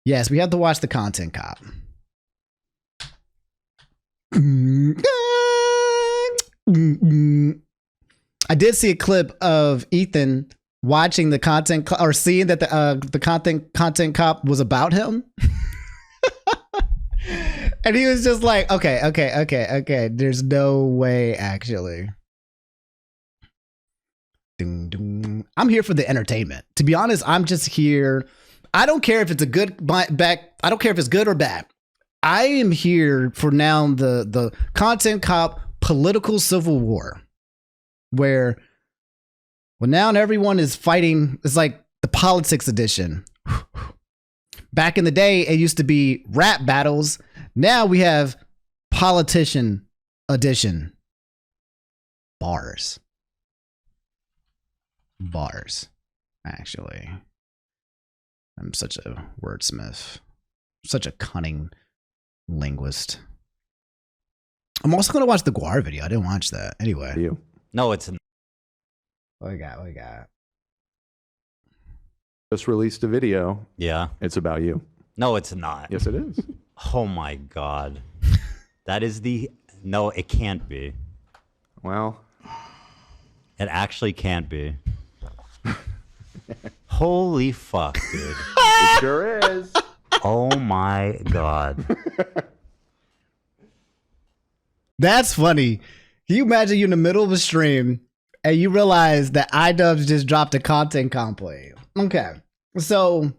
Yes, we have to watch the content cop. I did see a clip of Ethan watching the content or seeing that the content cop was about him. And he was just like, okay. There's no way, actually. I'm here for the entertainment. To be honest, I'm just here. I don't care if it's a good back. I don't care if it's good or bad. I am here for now the content cop political civil war, where now everyone is fighting. It's like the politics edition. Back in the day, it used to be rap battles. Now we have politician edition. Bars, actually. I'm such a wordsmith, such a cunning linguist. I'm also going to watch the Guar video. I didn't watch that. Anyway. You. No, it's not. What we got? Just released a video. Yeah. It's about you. No, it's not. Yes, it is. Oh my God. That is the... No, it can't be. Well. It actually can't be. Holy fuck, dude. It sure is. Oh my God. That's funny. Can you imagine you're in the middle of a stream and you realize that iDubbbz just dropped a content complete? Okay. So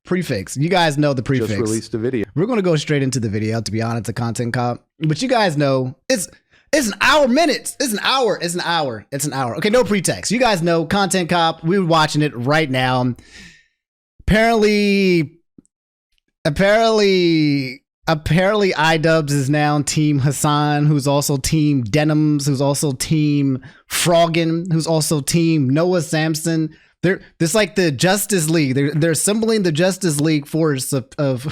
prefix. You guys know the prefix. Just released a video. We're going to go straight into the video, to be honest, the content comp. But you guys know it's an hour minutes. It's an hour. Okay, no pretext. You guys know content cop. We were watching it right now. Apparently iDubbbz is now team Hassan, who's also team Denims, who's also team Froggen, who's also team Noah Samson. There's like the Justice League. They're assembling the Justice League force of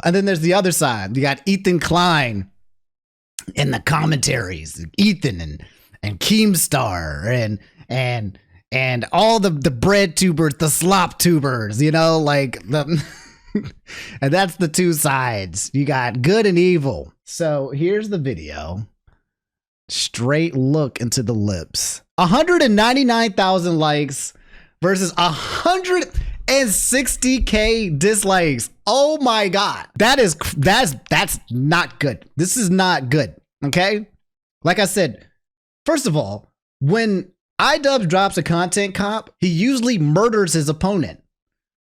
and then there's the other side. You got Ethan Klein in the commentaries. Ethan and Keemstar and all the bread tubers, the slop tubers, you know, like the and that's the two sides. You got good and evil. So here's the video. Straight look into the lips. 199,000 likes versus 160K dislikes. Oh my God. That's not good. This is not good. Okay. Like I said, first of all, when iDubbbz drops a content comp, he usually murders his opponent.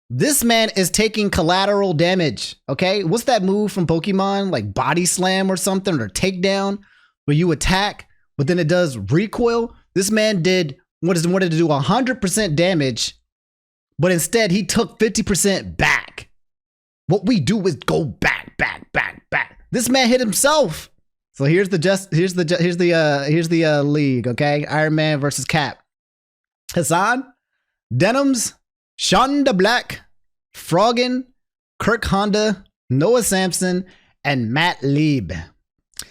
This man is taking collateral damage. Okay. What's that move from Pokemon? Like body slam or something, or takedown, where you attack, but then it does recoil. This man wanted to do 100% damage, but instead he took 50% back. What we do is go back. This man hit himself. So here's the league, okay? Iron Man versus Cap. Hassan, Denims, Shonda Black, Froggen, Kirk Honda, Noah Samson, and Matt Lieb.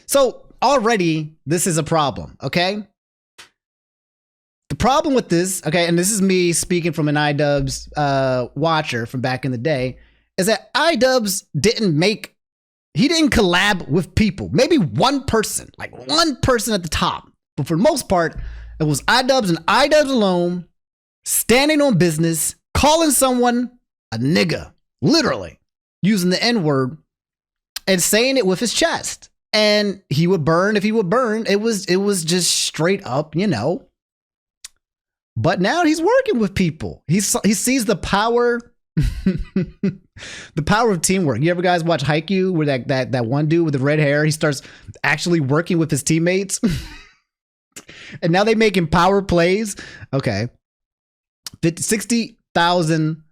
So already this is a problem, okay? The problem with this, okay, and this is me speaking from an iDubbbz watcher from back in the day, is that iDubbbz didn't collab with people. Maybe one person at the top. But for the most part, it was iDubbbz and iDubbbz alone, standing on business, calling someone a nigga, literally, using the N-word, and saying it with his chest. And he would burn if he would burn. It was just straight up, you know. But now he's working with people. He sees the power, the power of teamwork. You ever guys watch Haikyuu, where that one dude with the red hair, he starts actually working with his teammates, and now they making power plays. Okay, 60,000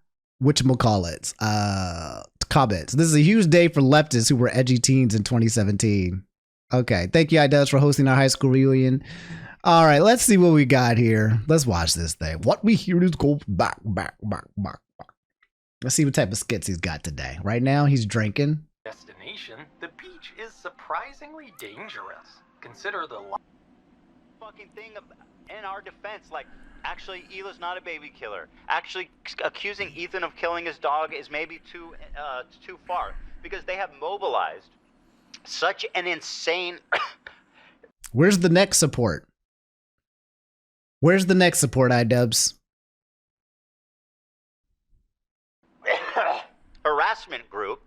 whatchamacallits, comments. This is a huge day for leftists who were edgy teens in 2017. Okay, thank you iDubbbz for hosting our high school reunion. All right, let's see what we got here. Let's watch this thing. What we hear is go back. Let's see what type of skits he's got today. Right now, he's drinking. Destination, the beach is surprisingly dangerous. Consider the fucking thing in our defense, like, actually, Hila's not a baby killer. Actually, accusing Ethan of killing his dog is maybe too far, because they have mobilized such an insane... Where's the next support? Where's the next support, iDubbbz? harassment group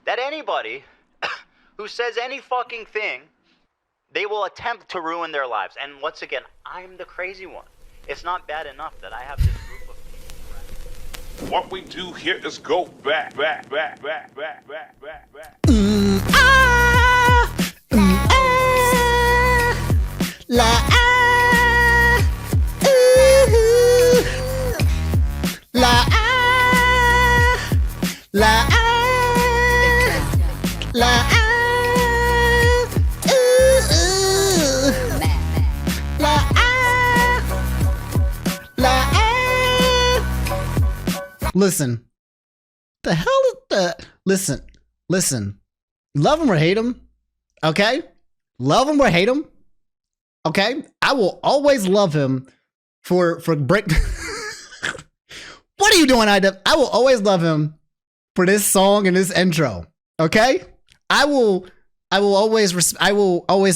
that anybody who says any fucking thing, they will attempt to ruin their lives. And once again, I'm the crazy one. It's not bad enough that I have this group of people. What we do here is go back. Listen, the hell is the listen, love him or hate him, okay? Love him or hate him, okay? I will always love him for break. What are you doing, iDubbbz? I will always love him for this song and this intro, okay? I will always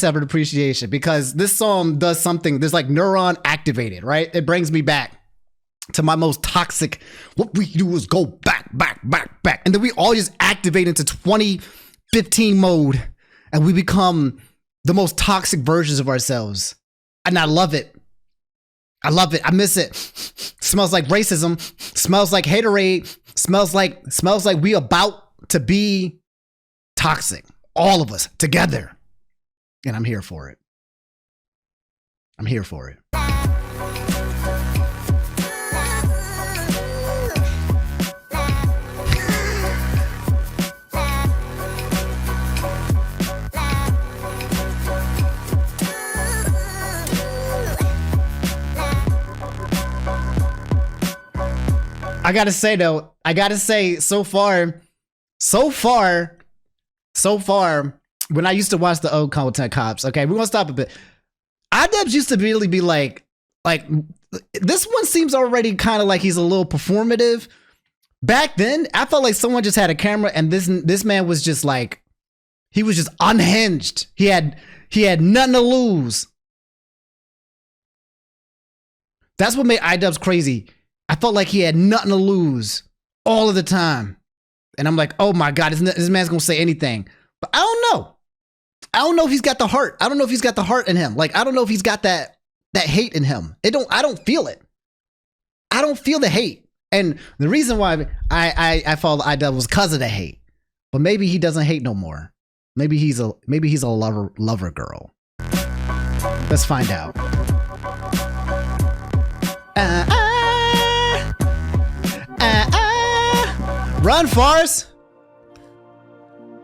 have an appreciation because this song does something. There's like neuron activated, right? It brings me back to my most toxic. What we do is go back, and then we all just activate into 2015 mode, and we become the most toxic versions of ourselves. And I love it. I love it. I miss it. Smells like racism. Smells like haterade. Smells like we about to be toxic. All of us together. And I'm here for it. I'm here for it. I gotta say though, so far, when I used to watch the old content cops, okay, we're gonna stop a bit. iDubbbz used to really be like this one seems already kind of like he's a little performative. Back then, I felt like someone just had a camera and this man was just like, he was just unhinged. He had nothing to lose. That's what made iDubbbz crazy. I felt like he had nothing to lose all of the time. And I'm like, oh my God, this man's gonna say anything. But I don't know. I don't know if he's got the heart. I don't know if he's got the heart in him. Like, I don't know if he's got that hate in him. I don't feel it. I don't feel the hate. And the reason why I followed iDubbbz was because of the hate. But maybe he doesn't hate no more. Maybe he's a lover girl. Let's find out. Run, Forrest!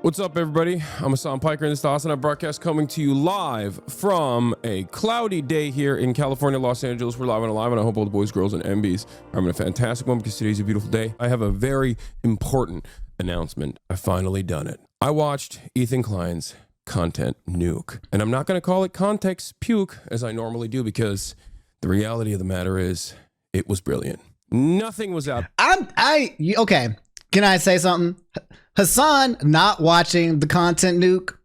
What's up, everybody? I'm Hassan Piker, and this is the Hassan broadcast coming to you live from a cloudy day here in California, Los Angeles. We're live and alive, and I hope all the boys, girls, and MBs are having a fantastic one because today's a beautiful day. I have a very important announcement. I finally done it. I watched Ethan Klein's content nuke, and I'm not going to call it context puke as I normally do because the reality of the matter is it was brilliant. Nothing was out. Okay. Can I say something? Hassan not watching the content nuke.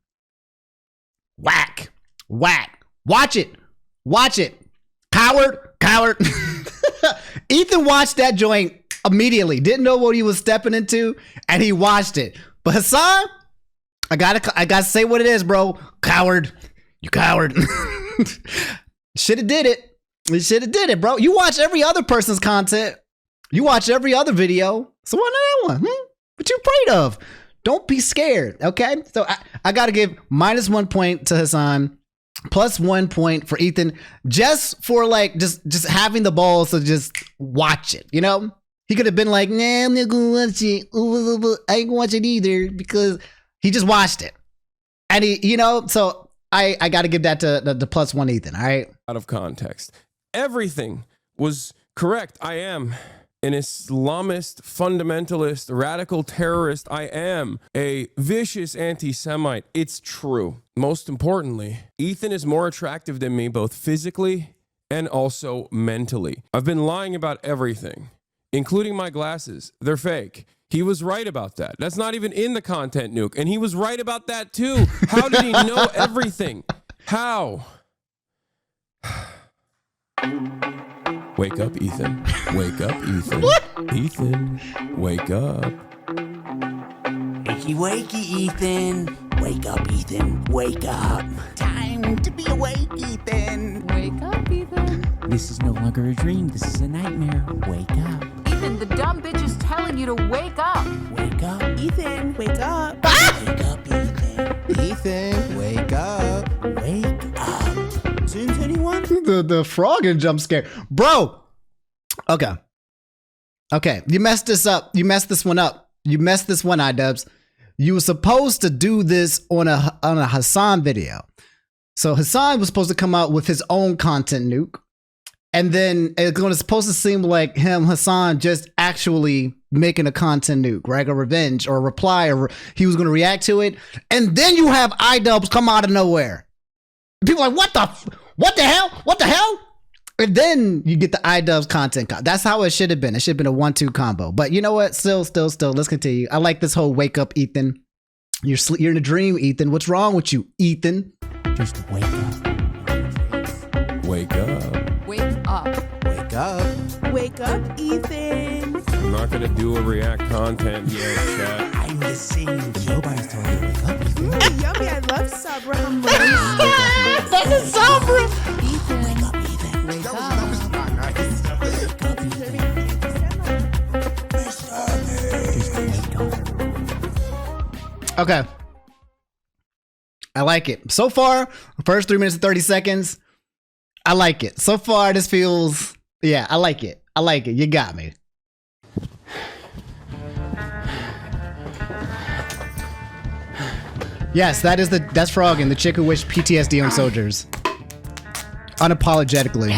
Whack. Watch it. Coward. Ethan watched that joint immediately. Didn't know what he was stepping into, and he watched it. But Hassan, I gotta say what it is, bro. Coward. You coward. Should have did it. We should have did it, bro. You watch every other person's content. You watch every other video. So why not that one? What you afraid of? Don't be scared, okay? So I got to give -1 point to Hassan, +1 point for Ethan, just for like just having the balls to just watch it, you know? He could have been like, nah, I'm not gonna watch it. I ain't gonna watch it either, because he just watched it. And he, you know, so I got to give that to the +1 Ethan, all right? Out of context. Everything was correct. I am an Islamist, fundamentalist, radical terrorist. I am a vicious anti-Semite. It's true. Most importantly, Ethan is more attractive than me, both physically and also mentally. I've been lying about everything, including my glasses. They're fake. He was right about that. That's not even in the content nuke. And he was right about that too. How did he know everything? How? Wake up, Ethan. Wake up, Ethan. What? Ethan, wake up. Wakey, wakey, Ethan. Wake up, Ethan. Wake up. Time to be awake, Ethan. Wake up, Ethan. This is no longer a dream. This is a nightmare. Wake up. Ethan, the dumb bitch is telling you to wake up. Wake up, Ethan. Wake up. Wake up, Ethan. Ethan, wake up. Wake up. Since anyone? The frog and jump scare. Bro. Okay. Okay. You messed this up. You messed this one up. You messed this one, iDubbbz. You were supposed to do this on a Hassan video. So Hassan was supposed to come out with his own content nuke. And then it's supposed to seem like Hassan, just actually making a content nuke, right? A revenge or a reply, or he was going to react to it. And then you have iDubbbz come out of nowhere. People are like, what the hell? What the hell? And then you get the iDubbbz content. That's how it should have been. It should have been a 1-2 combo. But you know what? Still, let's continue. I like this whole wake up, Ethan. You're in a dream, Ethan. What's wrong with you, Ethan? Just wake up. Wake up. Wake up. Wake up. Wake up, Ethan. I'm not going to do a react content yet, chat. I'm the same. Nobody's telling you to wake up, Ethan. Ooh, yummy. I love Sabra hummus. That's a Sabra. Ethan. Wake up, Ethan. Wake up. Wake up, Ethan. Just wake up. Okay. I like it. So far, first 3 minutes and 30 seconds, I like it. So far, this feels, yeah, I like it. I like it. You got me. Yes, that's Froggin, the chick who wished PTSD on soldiers. Unapologetically.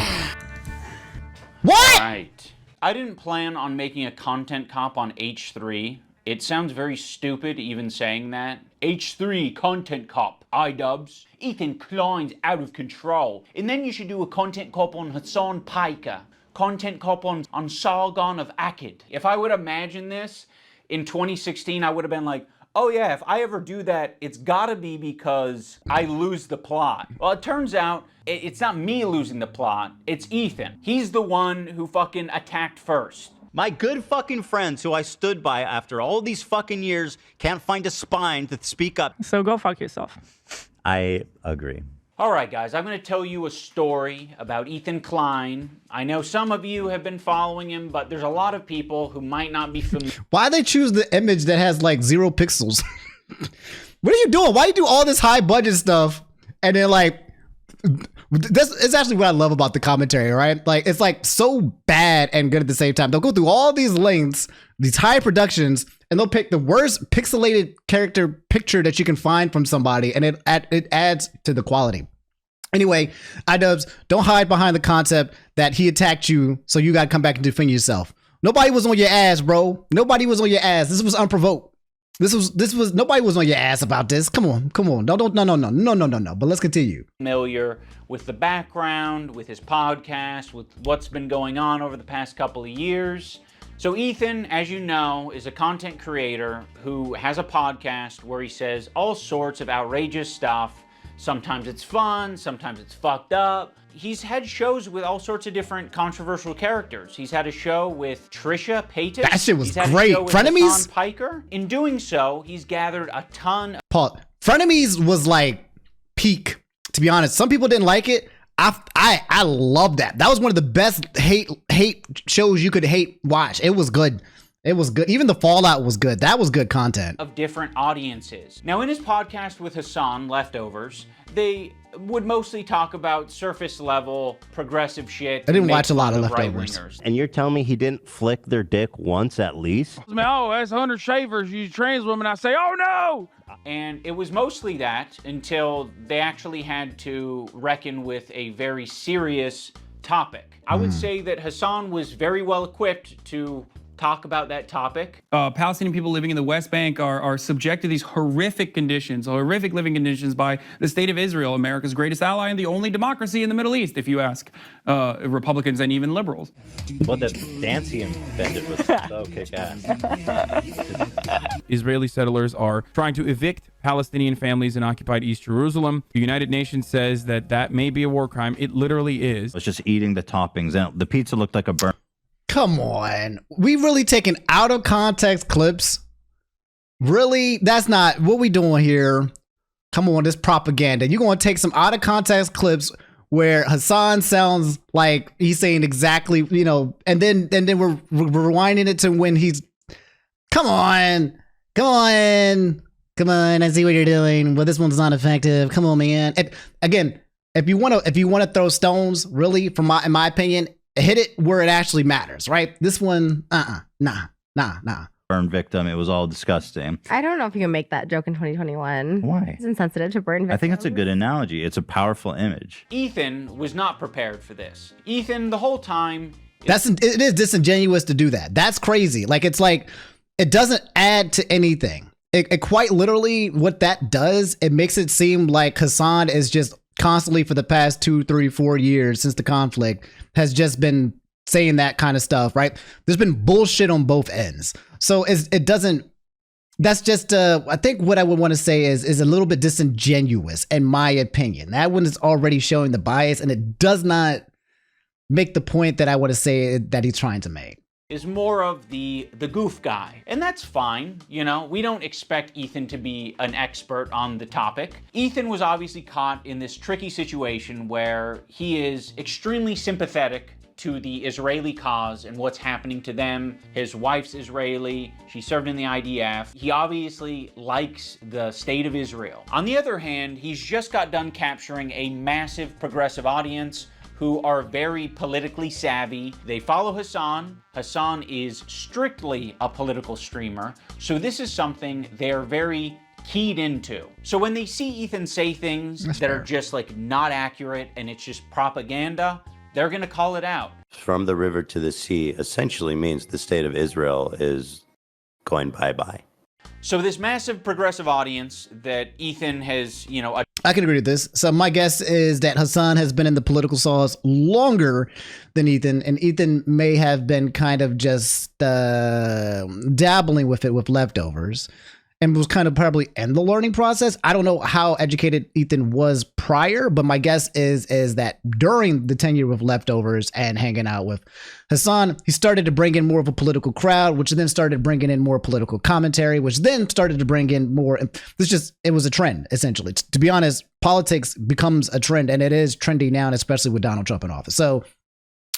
What? Right. I didn't plan on making a content cop on H3. It sounds very stupid even saying that. H3 content cop, iDubbbz. Ethan Klein's out of control. And then you should do a content cop on Hassan Piker. Content cop on Sargon of Akkad. If I would imagine this in 2016, I would have been like, oh yeah, if I ever do that, it's gotta be because I lose the plot. Well, it turns out it's not me losing the plot, it's Ethan. He's the one who fucking attacked first. My good fucking friends who I stood by after all these fucking years can't find a spine to speak up. So go fuck yourself. I agree. All right, guys, I'm going to tell you a story about Ethan Klein. I know some of you have been following him, but there's a lot of people who might not be familiar. Why they choose the image that has like 0 pixels? What are you doing? Why you do all this high budget stuff and then like, this is actually what I love about the commentary, right? Like, it's like so bad and good at the same time. They'll go through all these lengths, these high productions, and they'll pick the worst pixelated character picture that you can find from somebody, and it adds to the quality. Anyway, iDubbbz, don't hide behind the concept that he attacked you, so you gotta come back and defend yourself. Nobody was on your ass, bro. Nobody was on your ass. This was unprovoked. This was nobody was on your ass about this. Come on. No. But let's continue. Familiar with the background, with his podcast, with what's been going on over the past couple of years. So Ethan, as you know, is a content creator who has a podcast where he says all sorts of outrageous stuff. Sometimes it's fun, sometimes it's fucked up. He's had shows with all sorts of different controversial characters. He's had a show with Trisha Paytas. That shit was He's had great. A show with Frenemies? Hassan Piker. In doing so, he's gathered a ton of Paul, Frenemies was like peak, to be honest. Some people didn't like it. I love that. That was one of the best hate shows you could watch. It was good. It was good. Even the Fallout was good. That was good content. of different audiences. Now, in his podcast with Hassan, Leftovers, they would mostly talk about surface level progressive shit. I didn't make watch a lot fun of Leftovers. right-wingers. And you're telling me he didn't flick their dick once at least? Oh, that's 100 shavers. You trans women. I say, oh no! And it was mostly that until they actually had to reckon with a very serious topic. I would say that Hassan was very well equipped to talk about that topic. Palestinian people living in the West Bank are subject to these horrific conditions, horrific living conditions by the state of Israel, America's greatest ally and the only democracy in the Middle East, if you ask Republicans and even liberals. Well, the dance he invented was so kick-ass. Israeli settlers are trying to evict Palestinian families in occupied East Jerusalem. The United Nations says that may be a war crime. It literally is. Was just eating the toppings, and the pizza looked like a burnt. Come on. We really taking out of context clips? Really? That's not what we doing here. Come on, this propaganda. You're going to take some out of context clips where Hassan sounds like he's saying exactly, you know, and then we're rewinding it to when he's, come on, I see what you're doing. Well, this one's not effective. Come on, man. And again, if you want to throw stones, really, in my opinion, hit it where it actually matters, right? This one, nah. Burn victim. It was all disgusting. I don't know if you can make that joke in 2021. Why? It's insensitive to burn victims. I think it's a good analogy. It's a powerful image. Ethan was not prepared for this. Ethan, the whole time... It is disingenuous to do that. That's crazy. Like, it's like, it doesn't add to anything. It quite literally, what that does, it makes it seem like Hassan is just constantly for the past 2, 3, 4 years since the conflict has just been saying that kind of stuff, right? There's been bullshit on both ends. So it doesn't, that's just, I think what I would want to say is a little bit disingenuous in my opinion. That one is already showing the bias and it does not make the point that I want to say that he's trying to make. Is more of the goof guy. And that's fine, you know, we don't expect Ethan to be an expert on the topic. Ethan was obviously caught in this tricky situation where he is extremely sympathetic to the Israeli cause and what's happening to them. His wife's Israeli, she served in the IDF. He obviously likes the state of Israel. On the other hand, he's just got done capturing a massive progressive audience who are very politically savvy. They follow Hassan. Hassan is strictly a political streamer. So this is something they're very keyed into. So when they see Ethan say things that are just like not accurate and it's just propaganda, they're gonna call it out. From the river to the sea essentially means the state of Israel is going bye-bye. So this massive progressive audience that Ethan has, you know... I can agree with this. So my guess is that Hassan has been in the political sauce longer than Ethan, and Ethan may have been kind of just dabbling with it with leftovers and was kind of probably in the learning process. I don't know how educated Ethan was prior, but my guess is that during the tenure with leftovers and hanging out with Hassan, he started to bring in more of a political crowd, which then started bringing in more political commentary, which then started to bring in more. It was a trend, essentially. To be honest, politics becomes a trend, and it is trendy now, and especially with Donald Trump in office. So,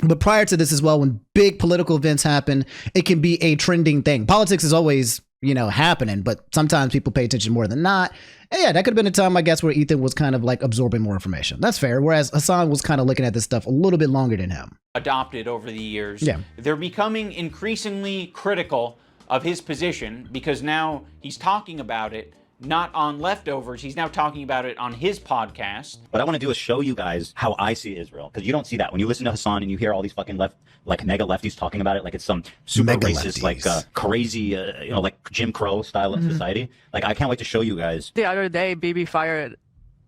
but prior to this as well, when big political events happen, it can be a trending thing. Politics is always, you know, happening, but sometimes people pay attention more than not. And yeah, that could have been a time, I guess, where Ethan was kind of like absorbing more information. That's fair. Whereas Hassan was kind of looking at this stuff a little bit longer than him. Adopted over the years. Yeah. They're becoming increasingly critical of his position because now he's talking about it not on leftovers. He's now talking about it on his podcast. What I want to do is show you guys how I see Israel, because you don't see that when you listen to Hassan and you hear all these fucking mega lefties talking about it like it's some super Mega racist, lefties. like crazy, like Jim Crow style of society. Like, I can't wait to show you guys. The other day, BB fired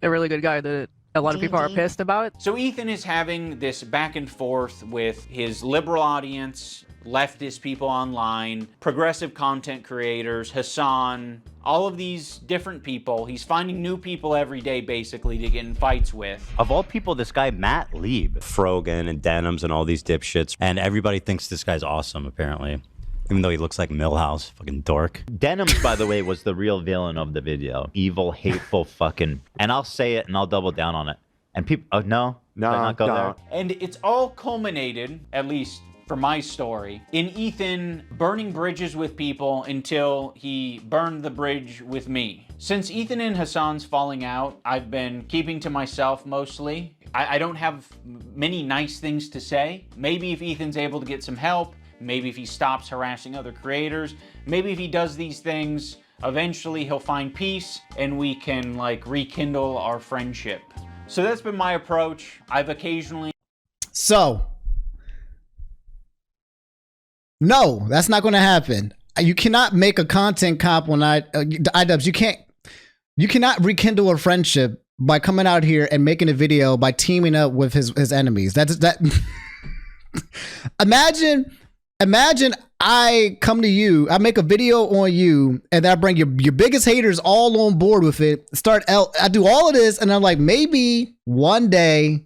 a really good guy that a lot of people are pissed about. So Ethan is having this back and forth with his liberal audience, leftist people online, progressive content creators, Hassan, all of these different people. He's finding new people every day, basically, to get in fights with. Of all people, this guy, Matt Lieb, Frogan and Denims and all these dipshits, and everybody thinks this guy's awesome, apparently. Even though he looks like Millhouse, fucking dork. Denims, by the way, was the real villain of the video. Evil, hateful, fucking... And I'll say it and I'll double down on it. And people... Oh, no? Did I not go there? And it's all culminated, at least for my story, in Ethan burning bridges with people until he burned the bridge with me. Since Ethan and Hassan's falling out, I've been keeping to myself mostly. I don't have many nice things to say. Maybe if Ethan's able to get some help, maybe if he stops harassing other creators, maybe if he does these things, eventually he'll find peace and we can like rekindle our friendship. So that's been my approach. I've occasionally... So, no, that's not going to happen. You cannot make a content comp on iDubbbz. You cannot rekindle a friendship by coming out here and making a video by teaming up with his enemies. Imagine I come to you, I make a video on you, and I bring your biggest haters all on board with it. I do all of this, and I'm like, maybe one day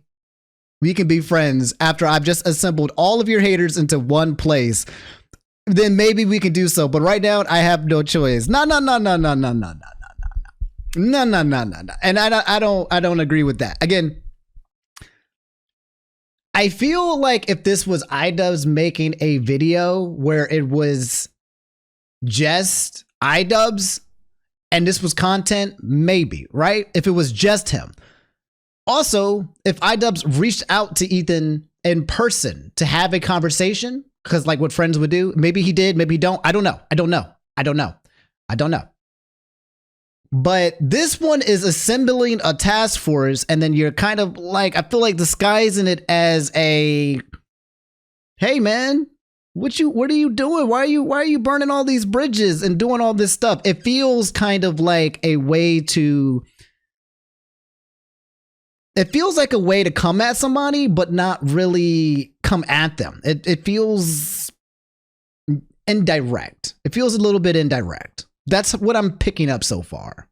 we can be friends after I've just assembled all of your haters into one place. Then maybe we can do so. But right now, I have no choice. No. And I don't agree with that. Again, I feel like if this was iDubbbz making a video where it was just iDubbbz and this was content, maybe, right? If it was just him. Also, if iDubbbz reached out to Ethan in person to have a conversation, because like what friends would do, maybe he did, maybe he don't. I don't know. But this one is assembling a task force, and then you're kind of like, I feel like disguising it as a, hey man, what are you doing? Why are you burning all these bridges and doing all this stuff? It feels kind of like a way to, it feels like a way to come at somebody, but not really come at them. It feels indirect. It feels a little bit indirect. That's what I'm picking up so far.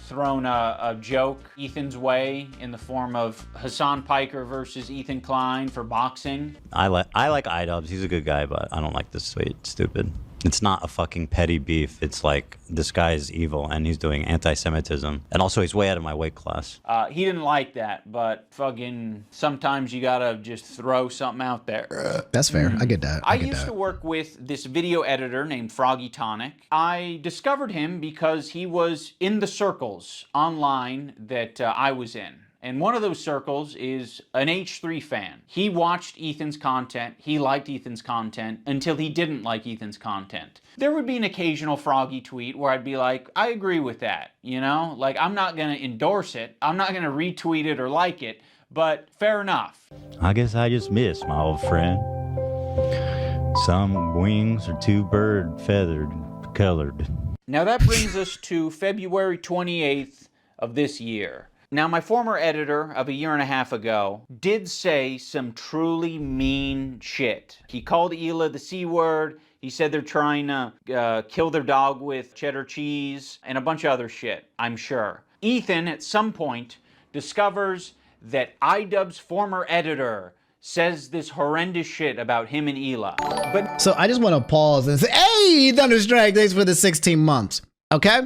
Thrown a joke Ethan's way in the form of Hassan Piker versus Ethan Klein for boxing. I like iDubbbz. He's a good guy, but I don't like this tweet. Stupid. It's not a fucking petty beef. It's like this guy is evil and he's doing anti-Semitism. And also he's way out of my weight class. He didn't like that, but fucking sometimes you gotta just throw something out there. That's fair. I get that. I used to work with this video editor named Froggy Tonic. I discovered him because he was in the circles online that I was in. And one of those circles is an H3 fan. He watched Ethan's content, he liked Ethan's content, until he didn't like Ethan's content. There would be an occasional Froggy tweet where I'd be like, I agree with that, you know? Like, I'm not gonna endorse it, I'm not gonna retweet it or like it, but fair enough. I guess I just missed my old friend. Some wings are too bird feathered colored. Now that brings us to February 28th of this year. Now, my former editor of a year and a half ago did say some truly mean shit. He called Hila the C word. He said they're trying to kill their dog with cheddar cheese and a bunch of other shit, I'm sure. Ethan, at some point, discovers that iDubbbz's former editor says this horrendous shit about him and Hila. But so I just want to pause and say, hey, Thunderstrike, thanks for the 16 months. Okay?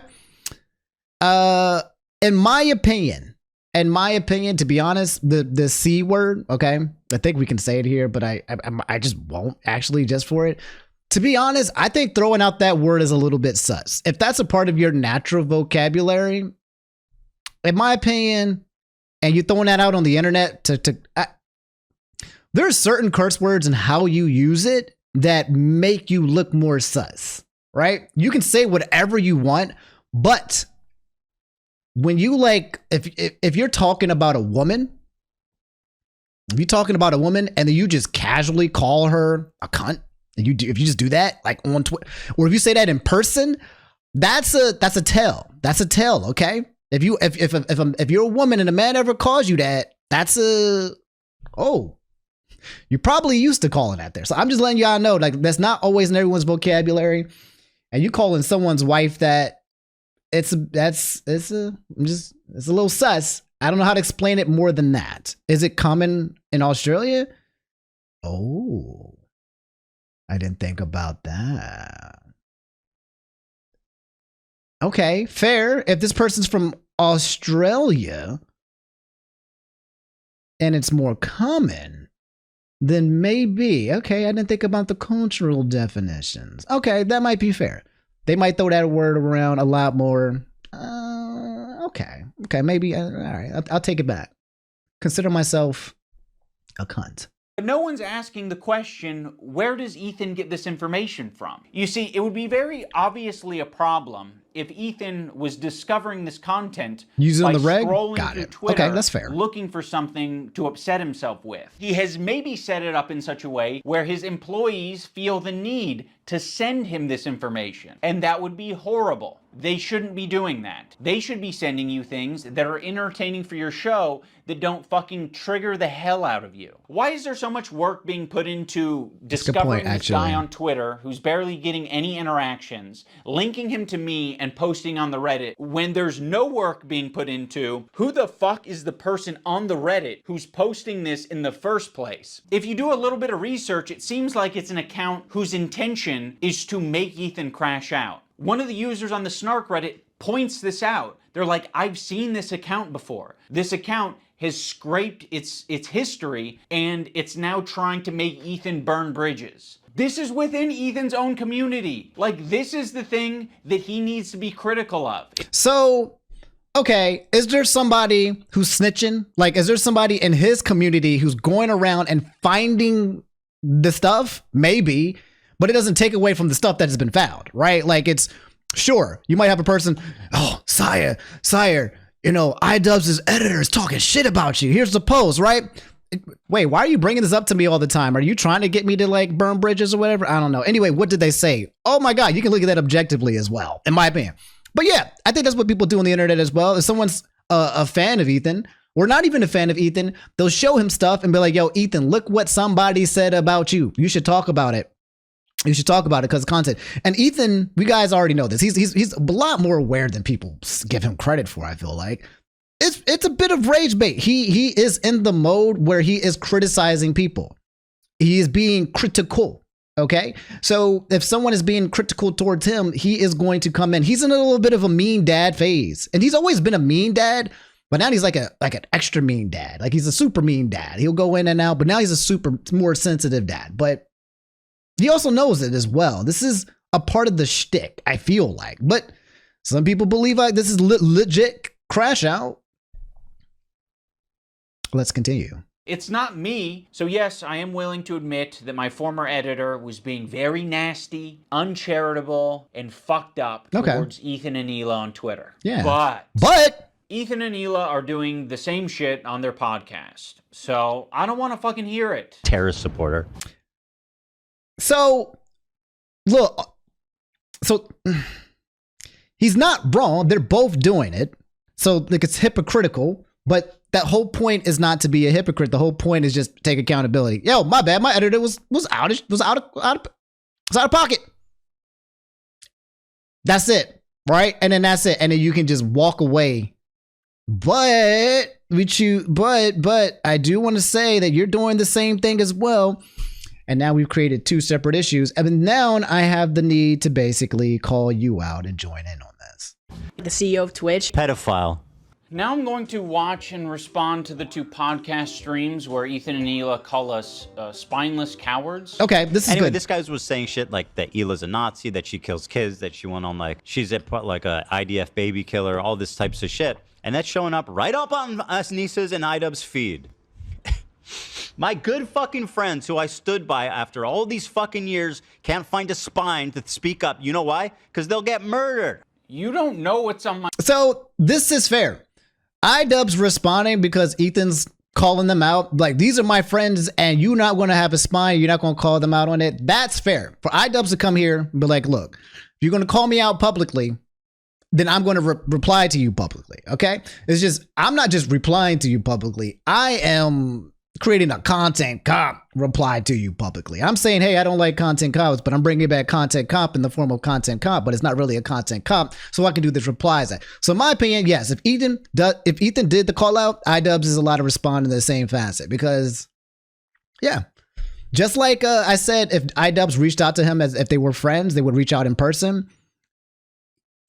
In my opinion, to be honest, the C word, okay, I think we can say it here, but I just won't actually just for it. To be honest, I think throwing out that word is a little bit sus. If that's a part of your natural vocabulary, in my opinion, and you're throwing that out on the internet there are certain curse words and how you use it that make you look more sus, right? You can say whatever you want, but when you like, if you're talking about a woman, and then you just casually call her a cunt, and if you just do that like on Twitter, or if you say that in person, that's a tell. That's a tell, okay? If you're a woman and a man ever calls you that, that's you're probably used to calling that there. So I'm just letting y'all know, like, that's not always in everyone's vocabulary, and you calling someone's wife that. It's a little sus. I don't know how to explain it more than that. Is it common in Australia? Oh, I didn't think about that. Okay, fair. If this person's from Australia and it's more common, then maybe. Okay, I didn't think about the cultural definitions. Okay, that might be fair. They might throw that word around a lot more. Okay, maybe. All right, I'll take it back. Consider myself a cunt. But no one's asking the question, where does Ethan get this information from? You see, it would be very obviously a problem if Ethan was discovering this content Using by the reg? scrolling Got through it. Twitter, Okay, that's fair. looking for something to upset himself with. He has maybe set it up in such a way where his employees feel the need to send him this information, and that would be horrible. They shouldn't be doing that. They should be sending you things that are entertaining for your show that don't fucking trigger the hell out of you. Why is there so much work being put into discovering this guy on Twitter who's barely getting any interactions, linking him to me and posting on the Reddit, when there's no work being put into who the fuck is the person on the Reddit who's posting this in the first place? If you do a little bit of research, it seems like it's an account whose intention is to make Ethan crash out. One of the users on the Snark Reddit points this out. They're like, I've seen this account before. This account has scraped its history, and it's now trying to make Ethan burn bridges. This is within Ethan's own community. Like, this is the thing that he needs to be critical of. So, okay, is there somebody who's snitching? Like, is there somebody in his community who's going around and finding the stuff? Maybe. But it doesn't take away from the stuff that has been found, right? Like, it's, sure, you might have a person, oh, sire, you know, iDubbbz's editor is talking shit about you. Here's the post, right? Wait, why are you bringing this up to me all the time? Are you trying to get me to, like, burn bridges or whatever? I don't know. Anyway, what did they say? Oh my God, you can look at that objectively as well, in my opinion. But yeah, I think that's what people do on the internet as well. If someone's a fan of Ethan, or not even a fan of Ethan, they'll show him stuff and be like, yo, Ethan, look what somebody said about you. You should talk about it. You should talk about it because of content. And Ethan, we guys already know this. He's a lot more aware than people give him credit for, I feel like. It's a bit of rage bait. He is in the mode where he is criticizing people. He is being critical. Okay? So if someone is being critical towards him, he is going to come in. He's in a little bit of a mean dad phase. And he's always been a mean dad, but now he's like an extra mean dad. Like, he's a super mean dad. He'll go in and out, but now he's a super more sensitive dad. But he also knows it as well. This is a part of the shtick, I feel like. But some people believe like this is legit crash out. Let's continue. It's not me. So yes, I am willing to admit that my former editor was being very nasty, uncharitable, and fucked up towards Ethan and Hila on Twitter. Yeah. But Ethan and Hila are doing the same shit on their podcast. So I don't want to fucking hear it. Terrorist supporter. So, look, he's not wrong. They're both doing it. So, like, it's hypocritical, but that whole point is not to be a hypocrite. The whole point is just take accountability. Yo, my bad. My editor was out of pocket. That's it, right? And then that's it. And then you can just walk away. But I do want to say that you're doing the same thing as well. And now we've created two separate issues. And now I have the need to basically call you out and join in on this. The CEO of Twitch. Pedophile. Now I'm going to watch and respond to the two podcast streams where Ethan and Hila call us spineless cowards. Okay, this is anyway, good. This guy was saying shit like that Hila's a Nazi, that she kills kids, that she went on like, she's like a IDF baby killer, all this types of shit. And that's showing up right up on us Nisa's and iDubbbz feed. My good fucking friends who I stood by after all these fucking years can't find a spine to speak up. You know why? Because they'll get murdered. You don't know what's on my... So this is fair. iDubbbz responding because Ethan's calling them out. Like, these are my friends and you're not going to have a spine. You're not going to call them out on it. That's fair. For iDubbbz to come here and be like, look, if you're going to call me out publicly, then I'm going to reply to you publicly. Okay? It's just, I'm not just replying to you publicly. I am creating a content cop reply to you publicly. I'm saying, hey, I don't like content cops, but I'm bringing back content cop in the form of content cop, but it's not really a content cop, so I can do this replies. So in my opinion, yes, if Ethan did the call out, iDubbbz is allowed to respond in the same facet because, yeah, just like I said, if iDubbbz reached out to him as if they were friends, they would reach out in person.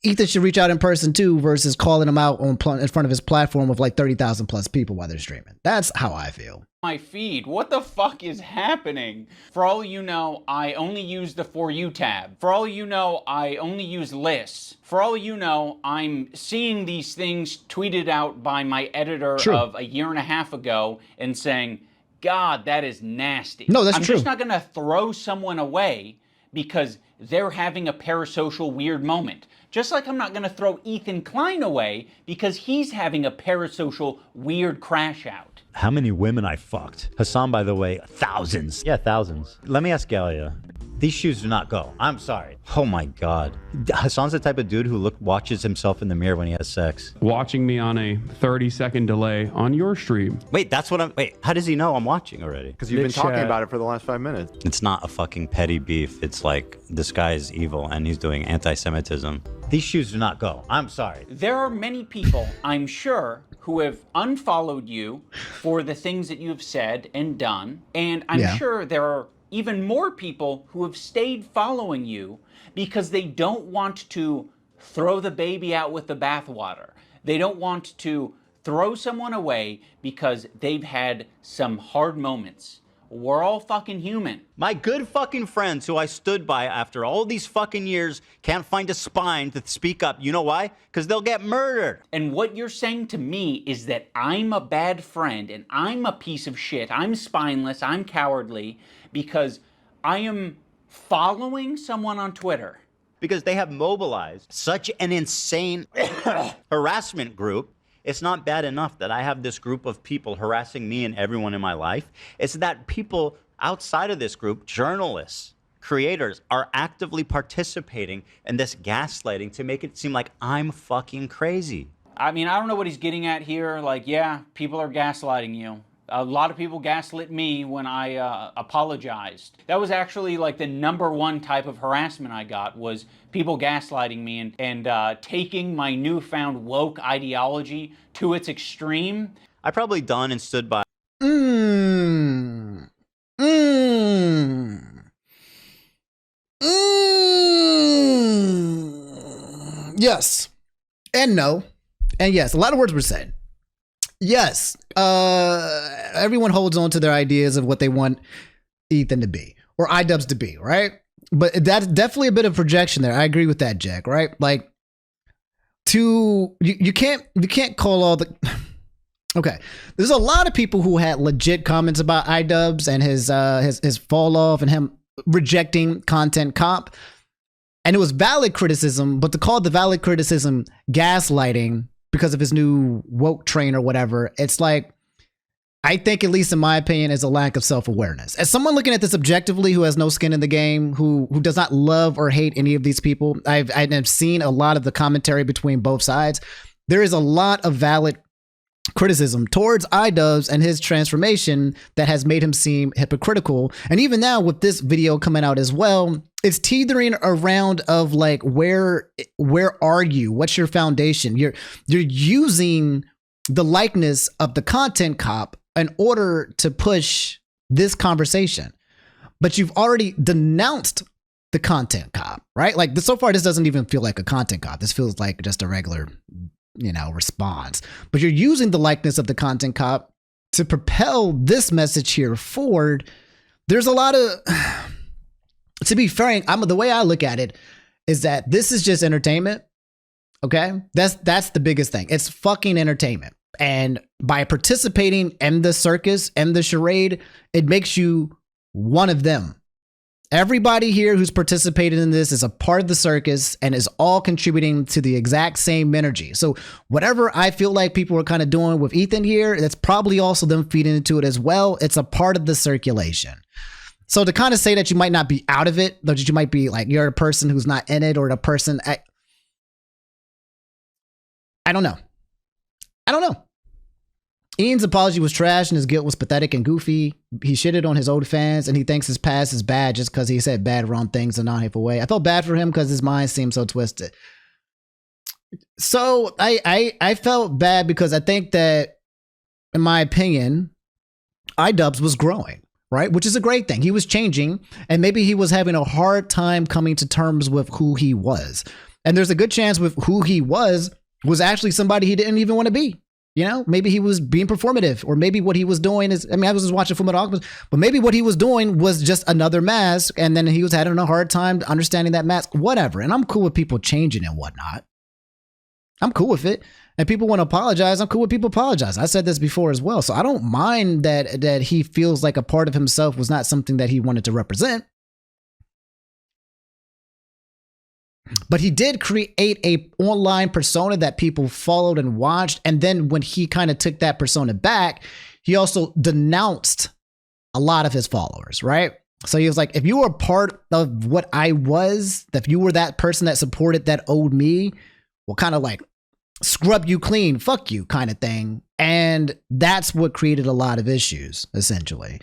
Ethan should reach out in person too versus calling him out in front of his platform of like 30,000 plus people while they're streaming. That's how I feel. My feed. What the fuck is happening? For all you know, I only use the For You tab. For all you know, I only use lists. For all you know, I'm seeing these things tweeted out by my editor of a year and a half ago and saying, God, that is nasty. No, that's I'm true. just not going to throw someone away because they're having a parasocial weird moment. Just like I'm not going to throw Ethan Klein away because he's having a parasocial weird crash out. How many women I fucked? Hassan, by the way, thousands. Yeah, thousands. Let me ask Galia. These shoes do not go. I'm sorry. Oh my God. Hassan's the type of dude who watches himself in the mirror when he has sex. Watching me on a 30-second delay on your stream. Wait, how does he know I'm watching already? Because you've been talking about it for the last 5 minutes. It's not a fucking petty beef. It's like, this guy is evil and he's doing anti-Semitism. These shoes do not go. I'm sorry. There are many people, I'm sure, who have unfollowed you for the things that you've said and done. And I'm sure there are even more people who have stayed following you because they don't want to throw the baby out with the bathwater. They don't want to throw someone away because they've had some hard moments. We're all fucking human. My good fucking friends who I stood by after all these fucking years can't find a spine to speak up. You know why? Because they'll get murdered. And what you're saying to me is that I'm a bad friend and I'm a piece of shit. I'm spineless. I'm cowardly because I am following someone on Twitter. Because they have mobilized such an insane harassment group. It's not bad enough that I have this group of people harassing me and everyone in my life. It's that people outside of this group, journalists, creators, are actively participating in this gaslighting to make it seem like I'm fucking crazy. I mean, I don't know what he's getting at here. Like, yeah, people are gaslighting you. A lot of people gaslit me when I apologized. That was actually like the #1 type of harassment I got, was people gaslighting me and taking my newfound woke ideology to its extreme. I probably done and stood by. Yes. And no. And yes. A lot of words were said. Yes, everyone holds on to their ideas of what they want Ethan to be or iDubbbz to be, right? But that's definitely a bit of projection there. I agree with that, Jack, right? Like, you can't call all the okay. There's a lot of people who had legit comments about iDubbbz and his fall off and him rejecting content cop, and it was valid criticism. But to call the valid criticism gaslighting because of his new woke train or whatever, it's like, I think, at least in my opinion, is a lack of self-awareness. As someone looking at this objectively, who has no skin in the game, who does not love or hate any of these people, I've seen a lot of the commentary between both sides. There is a lot of valid criticism towards iDubbbz and his transformation that has made him seem hypocritical. And even now with this video coming out as well, it's teetering around of like, where are you? What's your foundation? You're using the likeness of the content cop in order to push this conversation, but you've already denounced the content cop, right? Like, so far, this doesn't even feel like a content cop. This feels like just a regular, response. But you're using the likeness of the content cop to propel this message here forward. There's a lot of, to be frank, the way I look at it is that this is just entertainment. Okay, that's the biggest thing. It's fucking entertainment. And by participating in the circus and the charade, it makes you one of them. Everybody here who's participated in this is a part of the circus and is all contributing to the exact same energy. So whatever I feel like people are kind of doing with Ethan here, that's probably also them feeding into it as well. It's a part of the circulation. So to kind of say that you might not be out of it, that you might be like, you're a person who's not in it, or the person, I don't know. Ian's apology was trash and his guilt was pathetic and goofy. He shitted on his old fans and he thinks his past is bad just because he said bad, wrong things in a non-hateful way. I felt bad for him because his mind seemed so twisted. So I felt bad because I think that, in my opinion, iDubbbz was growing, right? Which is a great thing. He was changing, and maybe he was having a hard time coming to terms with who he was. And there's a good chance with who he was actually somebody he didn't even want to be. Maybe he was being performative, or maybe what he was doing is, I was just watching Fullmetal, but maybe what he was doing was just another mask, and then he was having a hard time understanding that mask, whatever. And I'm cool with people changing and whatnot. I'm cool with it. And people want to apologize. I'm cool with people apologize. I said this before as well. So I don't mind that he feels like a part of himself was not something that he wanted to represent. But he did create a online persona that people followed and watched. And then when he kind of took that persona back, he also denounced a lot of his followers, right? So he was like, if you were part of what I was, if you were that person that supported that old me, well, kind of like scrub you clean, fuck you kind of thing. And that's what created a lot of issues, essentially.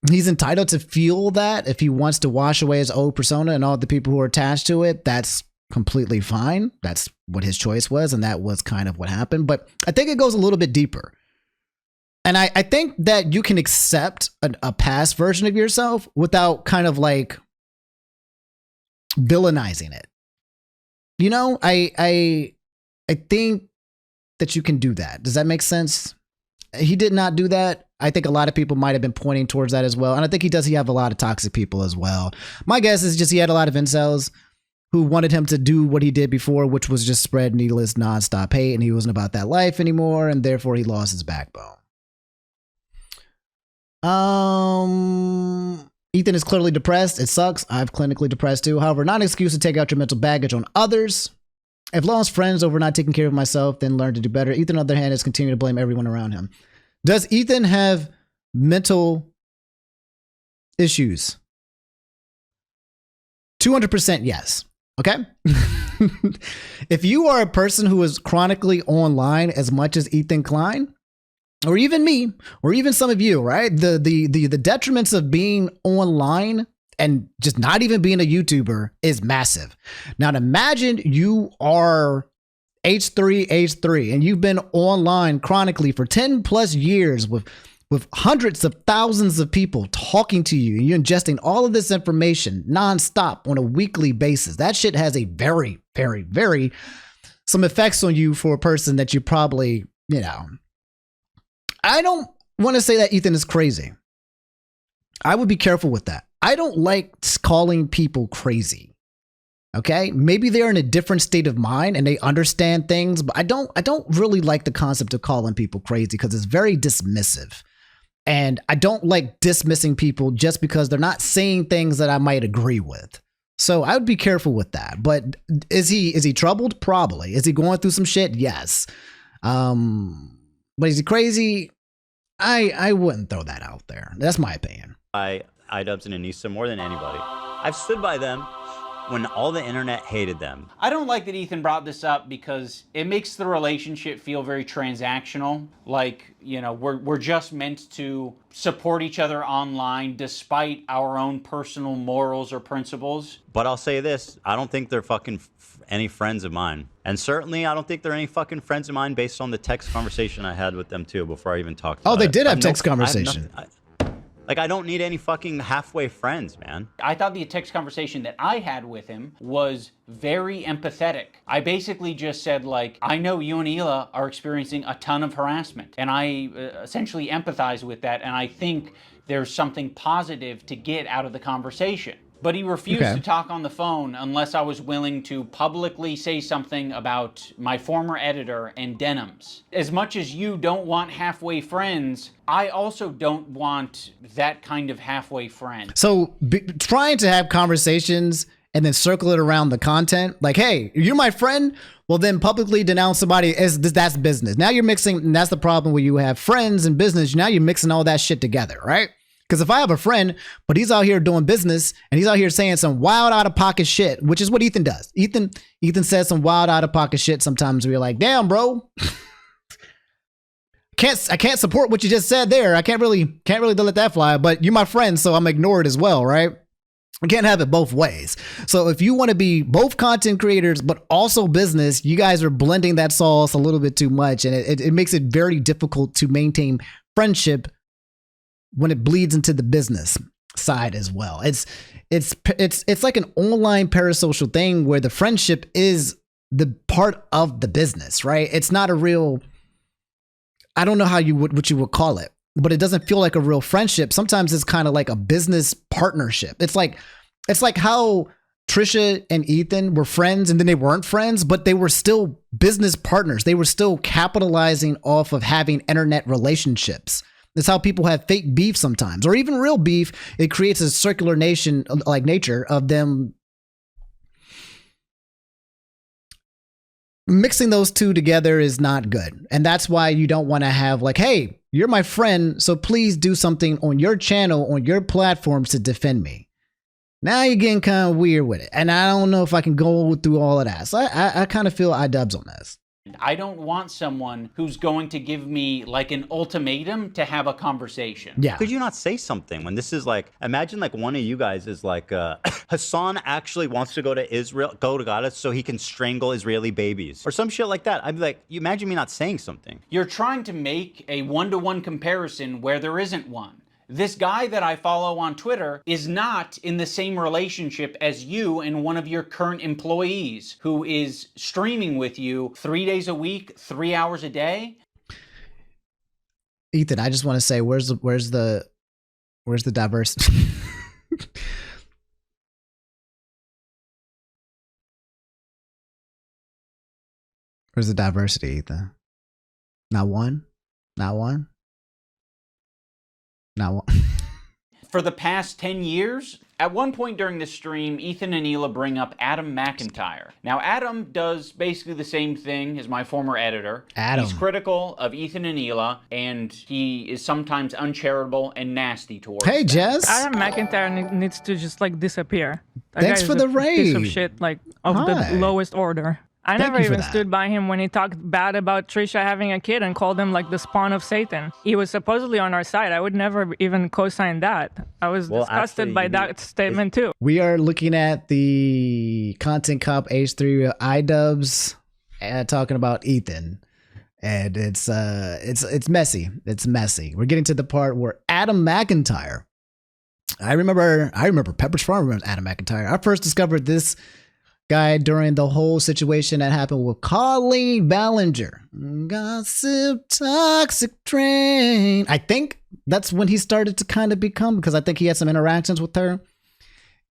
He's entitled to feel that if he wants to wash away his old persona and all the people who are attached to it, that's completely fine. That's what his choice was, and that was kind of what happened. But I think it goes a little bit deeper. And I think that you can accept a past version of yourself without kind of like villainizing it. You know, I think that you can do that. Does that make sense? He did not do that. I think a lot of people might have been pointing towards that as well. And I think he have a lot of toxic people as well. My guess is just he had a lot of incels who wanted him to do what he did before, which was just spread needless, nonstop hate. And he wasn't about that life anymore. And therefore he lost his backbone. Ethan is clearly depressed. It sucks. I'm clinically depressed too. However, not an excuse to take out your mental baggage on others. I've lost friends over not taking care of myself, then learned to do better. Ethan, on the other hand, has continued to blame everyone around him. Does Ethan have mental issues? 200% yes. Okay? If you are a person who is chronically online as much as Ethan Klein, or even me, or even some of you, right? The detriments of being online and just not even being a YouTuber is massive. Now, imagine you are H3, and you've been online chronically for 10 plus years with hundreds of thousands of people talking to you, and you're ingesting all of this information nonstop on a weekly basis. That shit has a very, very, very some effects on you for a person that you probably, you know. I don't want to say that Ethan is crazy. I would be careful with that. I don't like calling people crazy. Okay, maybe they're in a different state of mind and they understand things, but I don't really like the concept of calling people crazy because it's very dismissive. And I don't like dismissing people just because they're not saying things that I might agree with. So I would be careful with that. But is he troubled? Probably. Is he going through some shit? Yes. But is he crazy? I wouldn't throw that out there. That's my opinion. iDubbbz and Anissa more than anybody. I've stood by them when all the internet hated them. I don't like that Ethan brought this up because it makes the relationship feel very transactional. Like, you know, we're just meant to support each other online despite our own personal morals or principles. But I'll say this, I don't think they're fucking any friends of mine. And certainly I don't think they're any fucking friends of mine based on the text conversation I had with them too before I even talked about it. Oh, they did have text conversation. Like, I don't need any fucking halfway friends, man. I thought the text conversation that I had with him was very empathetic. I basically just said, like, I know you and Hila are experiencing a ton of harassment, and I essentially empathize with that, and I think there's something positive to get out of the conversation. But he refused to talk on the phone unless I was willing to publicly say something about my former editor and denims. As much as you don't want halfway friends, I also don't want that kind of halfway friend. So trying to have conversations and then circle it around the content, like, hey, you're my friend, well then publicly denounce somebody as that's business. Now you're mixing, and that's the problem where you have friends and business. Now you're mixing all that shit together, right? Because if I have a friend, but he's out here doing business and he's out here saying some wild out of pocket shit, which is what Ethan does. Ethan says some wild out of pocket shit sometimes where you're like, damn, bro. I can't support what you just said there. I can't really let that fly, but you're my friend, so I'm gonna ignore it as well, right? I can't have it both ways. So if you want to be both content creators, but also business, you guys are blending that sauce a little bit too much. And it makes it very difficult to maintain friendship when it bleeds into the business side as well. It's like an online parasocial thing where the friendship is the part of the business, right? It's not a real, I don't know what you would call it, but it doesn't feel like a real friendship. Sometimes it's kind of like a business partnership. It's like how Trisha and Ethan were friends and then they weren't friends, but they were still business partners. They were still capitalizing off of having internet relationships. That's how people have fake beef sometimes, or even real beef. It creates a circular nature of them mixing those two together is not good. And that's why you don't want to have like, hey, you're my friend, so please do something on your channel, on your platforms to defend me. Now you're getting kind of weird with it. And I don't know if I can go through all of that. So I kind of feel iDubbbz on this. I don't want someone who's going to give me like an ultimatum to have a conversation. Yeah. Could you not say something when this is like, imagine like one of you guys is like, Hassan actually wants to go to Israel, go to Gaza so he can strangle Israeli babies or some shit like that. I'd be like, you imagine me not saying something. You're trying to make a one-to-one comparison where there isn't one. This guy that I follow on Twitter is not in the same relationship as you and one of your current employees who is streaming with you 3 days a week, 3 hours a day. Ethan, I just want to say, where's the diversity? Where's the diversity, Ethan? Not one? Not one? Not one. For the past 10 years, at one point during the stream, Ethan and Hila bring up Adam McIntyre. Now, Adam does basically the same thing as my former editor. Adam. He's critical of Ethan and Hila, and he is sometimes uncharitable and nasty towards Hey, them. Jess. Adam McIntyre needs to just like disappear. That Thanks guy for is the a piece of raid. shit, like of Hi. the lowest order. I Thank never you for even that. stood by him when he talked bad about Trisha having a kid and called him like the spawn of Satan. He was supposedly on our side. I would never even co-sign that. I was disgusted actually, by that statement too. We are looking at the Content Cop H3 iDubbbz talking about Ethan. And it's messy. It's messy. We're getting to the part where Adam McIntyre. I remember Pepperidge Farm remembers Adam McIntyre. I first discovered this guy during the whole situation that happened with Colleen Ballinger. Gossip toxic train. I think that's when he started to kind of become, because I think he had some interactions with her.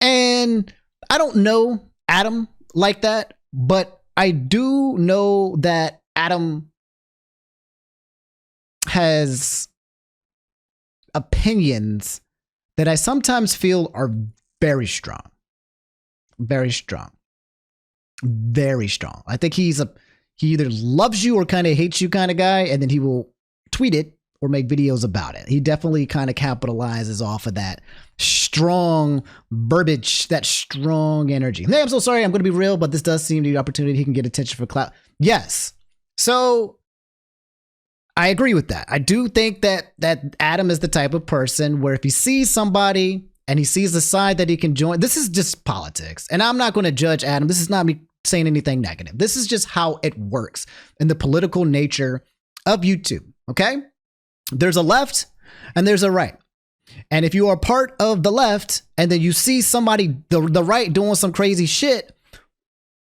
And I don't know Adam like that, but I do know that Adam has opinions that I sometimes feel are very strong. Very strong. Very strong. I think he either loves you or kind of hates you kind of guy, and then he will tweet it or make videos about it. He definitely kind of capitalizes off of that strong verbiage, that strong energy. Hey, I'm so sorry. I'm going to be real, but this does seem to be the opportunity he can get attention for Clout. Yes. So I agree with that. I do think that Adam is the type of person where if he sees somebody and he sees the side that he can join, this is just politics. And I'm not going to judge Adam. This is not me saying anything negative. This is just how it works in the political nature of YouTube. Okay? There's a left and there's a right. And if you are part of the left and then you see somebody, the right, doing some crazy shit,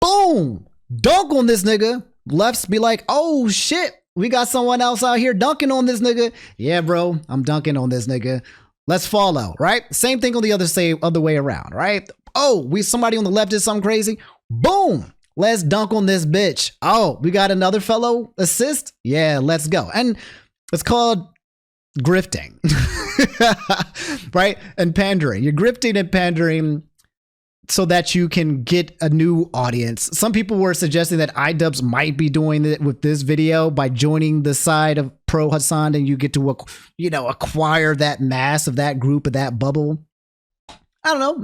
boom, dunk on this nigga. Lefts be like, oh shit, we got someone else out here dunking on this nigga. Yeah, bro, I'm dunking on this nigga. Let's follow, right? Same thing on the other way around, right? Oh, somebody on the left did something crazy. Boom, let's dunk on this bitch. Oh, we got another fellow assist. Yeah, let's go. And it's called grifting, right? And pandering. You're grifting and pandering so that you can get a new audience. Some people were suggesting that iDubbbz might be doing it with this video by joining the side of pro Hassan, and you get to, acquire that mass of that group, of that bubble. I don't know,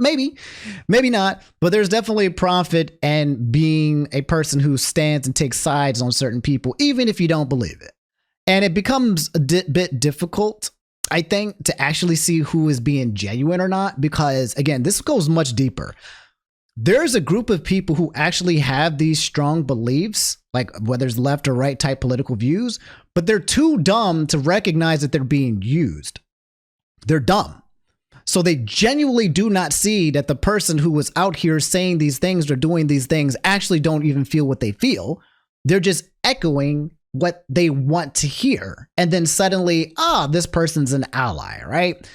maybe not, but there's definitely a profit in being a person who stands and takes sides on certain people, even if you don't believe it. And it becomes a bit difficult, I think, to actually see who is being genuine or not, because again, this goes much deeper. There's a group of people who actually have these strong beliefs, like whether it's left or right type political views, but they're too dumb to recognize that they're being used. They're dumb. So they genuinely do not see that the person who was out here saying these things or doing these things actually don't even feel what they feel. They're just echoing what they want to hear. And then suddenly, this person's an ally, right?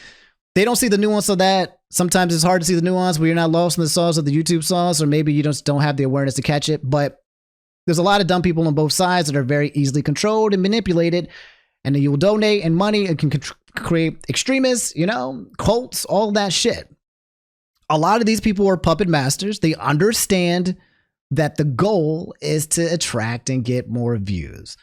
They don't see the nuance of that. Sometimes it's hard to see the nuance where you're not lost in the sauce of the YouTube sauce, or maybe you just don't have the awareness to catch it. But there's a lot of dumb people on both sides that are very easily controlled and manipulated. And then you'll donate and money and can create extremists, cults, all that shit. A lot of these people are puppet masters. They understand that the goal is to attract and get more views.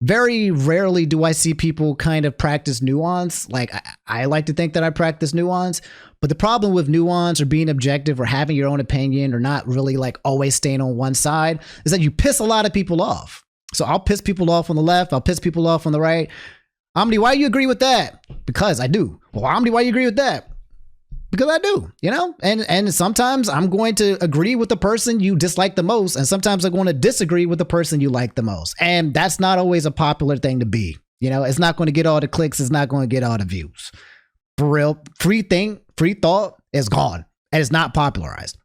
Very rarely do I see people kind of practice nuance. Like, I like to think that I practice nuance, but the problem with nuance or being objective or having your own opinion or not really like always staying on one side is that you piss a lot of people off. So I'll piss people off on the left. I'll piss people off on the right. Amity, why you agree with that? Because I do. Well, Amity, why you agree with that? Because I do, you know? And sometimes I'm going to agree with the person you dislike the most, and sometimes I'm going to disagree with the person you like the most. And that's not always a popular thing to be. You know, it's not going to get all the clicks, it's not going to get all the views. For real, free thought is gone, and it's not popularized.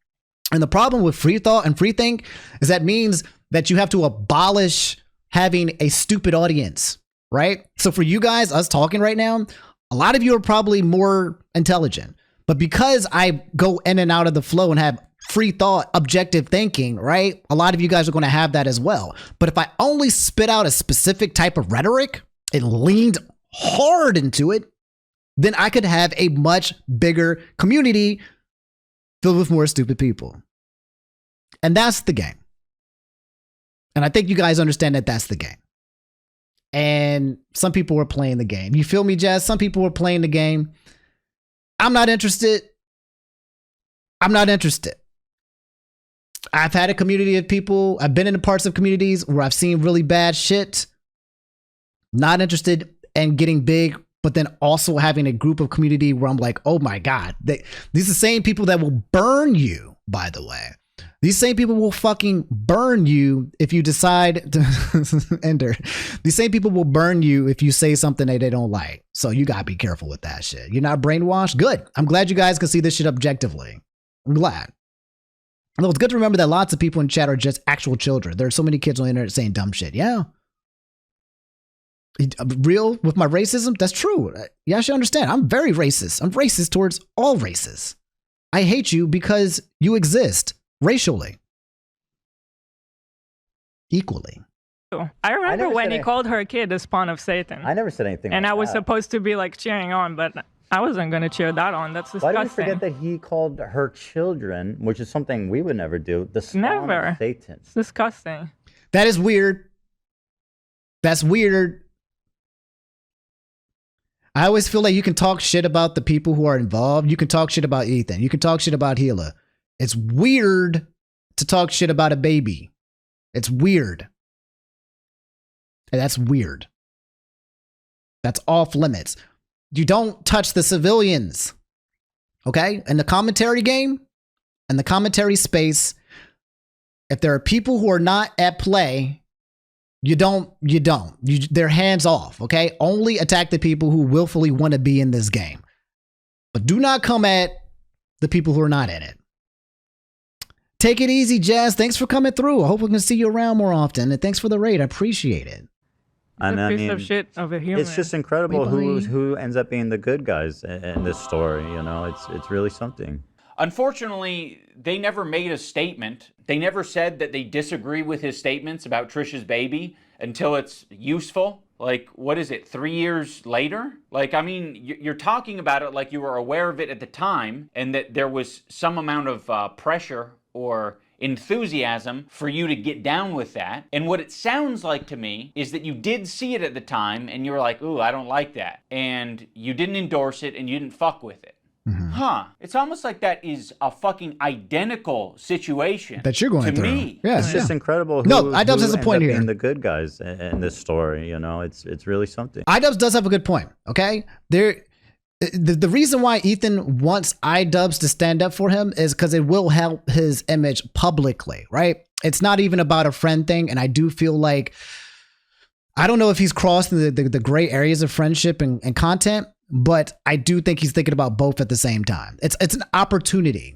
And the problem with free thought and free think is that means that you have to abolish having a stupid audience, right? So for you guys, us talking right now, a lot of you are probably more intelligent. But because I go in and out of the flow and have free thought, objective thinking, right? A lot of you guys are going to have that as well. But if I only spit out a specific type of rhetoric and leaned hard into it, then I could have a much bigger community filled with more stupid people. And that's the game. And I think you guys understand that that's the game. And some people were playing the game. You feel me, Jazz? Some people were playing the game. I'm not interested. I'm not interested. I've had a community of people. I've been in the parts of communities where I've seen really bad shit. Not interested in getting big, but then also having a group of community where I'm like, oh my God. These are the same people that will burn you, by the way. These same people will fucking burn you if you decide to enter. These same people will burn you if you say something that they don't like. So you gotta be careful with that shit. You're not brainwashed? Good. I'm glad you guys can see this shit objectively. I'm glad. Although it's good to remember that lots of people in chat are just actual children. There are so many kids on the internet saying dumb shit. Yeah. Real with my racism? That's true. You should understand. I'm very racist. I'm racist towards all races. I hate you because you exist. Racially. Equally. I remember when he called her kid the spawn of Satan. I never said anything and like I was that. supposed to be like cheering on, but I wasn't going to cheer that on. That's disgusting. Why do we forget that he called her children, which is something we would never do, the spawn of Satan? It's disgusting. That is weird. That's weird. I always feel like you can talk shit about the people who are involved. You can talk shit about Ethan. You can talk shit about Gila. It's weird to talk shit about a baby. It's weird. And that's weird. That's off limits. You don't touch the civilians. Okay? In the commentary game, in the commentary space, if there are people who are not at play, they're hands off, okay? Only attack the people who willfully want to be in this game. But do not come at the people who are not in it. Take it easy, Jazz. Thanks for coming through. I hope we can see you around more often. And thanks for the raid. I appreciate it. And a piece of shit of a human. It's just incredible who ends up being the good guys in this story. You know, it's really something. Unfortunately, they never made a statement. They never said that they disagree with his statements about Trisha's baby until it's useful. Like, what is it, 3 years later? Like, I mean, you're talking about it like you were aware of it at the time and that there was some amount of pressure or enthusiasm for you to get down with that. And what it sounds like to me is that you did see it at the time and you were like, ooh, I don't like that. And you didn't endorse it and you didn't fuck with it. Mm-hmm. Huh. It's almost like that is a fucking identical situation that you're going to through. me. Yeah, it's just incredible. iDubbbz has a point here. Being the good guys in this story, you know, it's really something. iDubbbz does have a good point. Okay, the reason why Ethan wants iDubbbz to stand up for him is because it will help his image publicly, right? It's not even about a friend thing, and I do feel like I don't know if he's crossed the gray areas of friendship and content. But I do think he's thinking about both at the same time. It's an opportunity.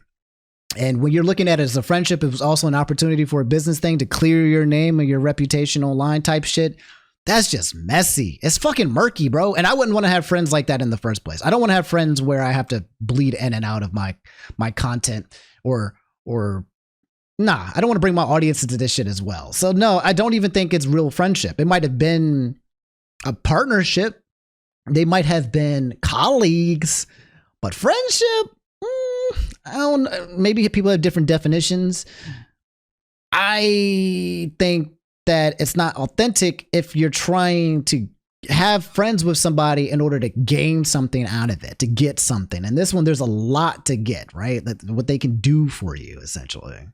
And when you're looking at it as a friendship, it was also an opportunity for a business thing to clear your name and your reputation online type shit. That's just messy. It's fucking murky, bro. And I wouldn't want to have friends like that in the first place. I don't want to have friends where I have to bleed in and out of my content or nah, I don't want to bring my audience into this shit as well. So no, I don't even think it's real friendship. It might have been a partnership. They might have been colleagues, but friendship, I don't know. Maybe people have different definitions. I think that it's not authentic if you're trying to have friends with somebody in order to gain something out of it, to get something. And this one, there's a lot to get, right? What they can do for you, essentially.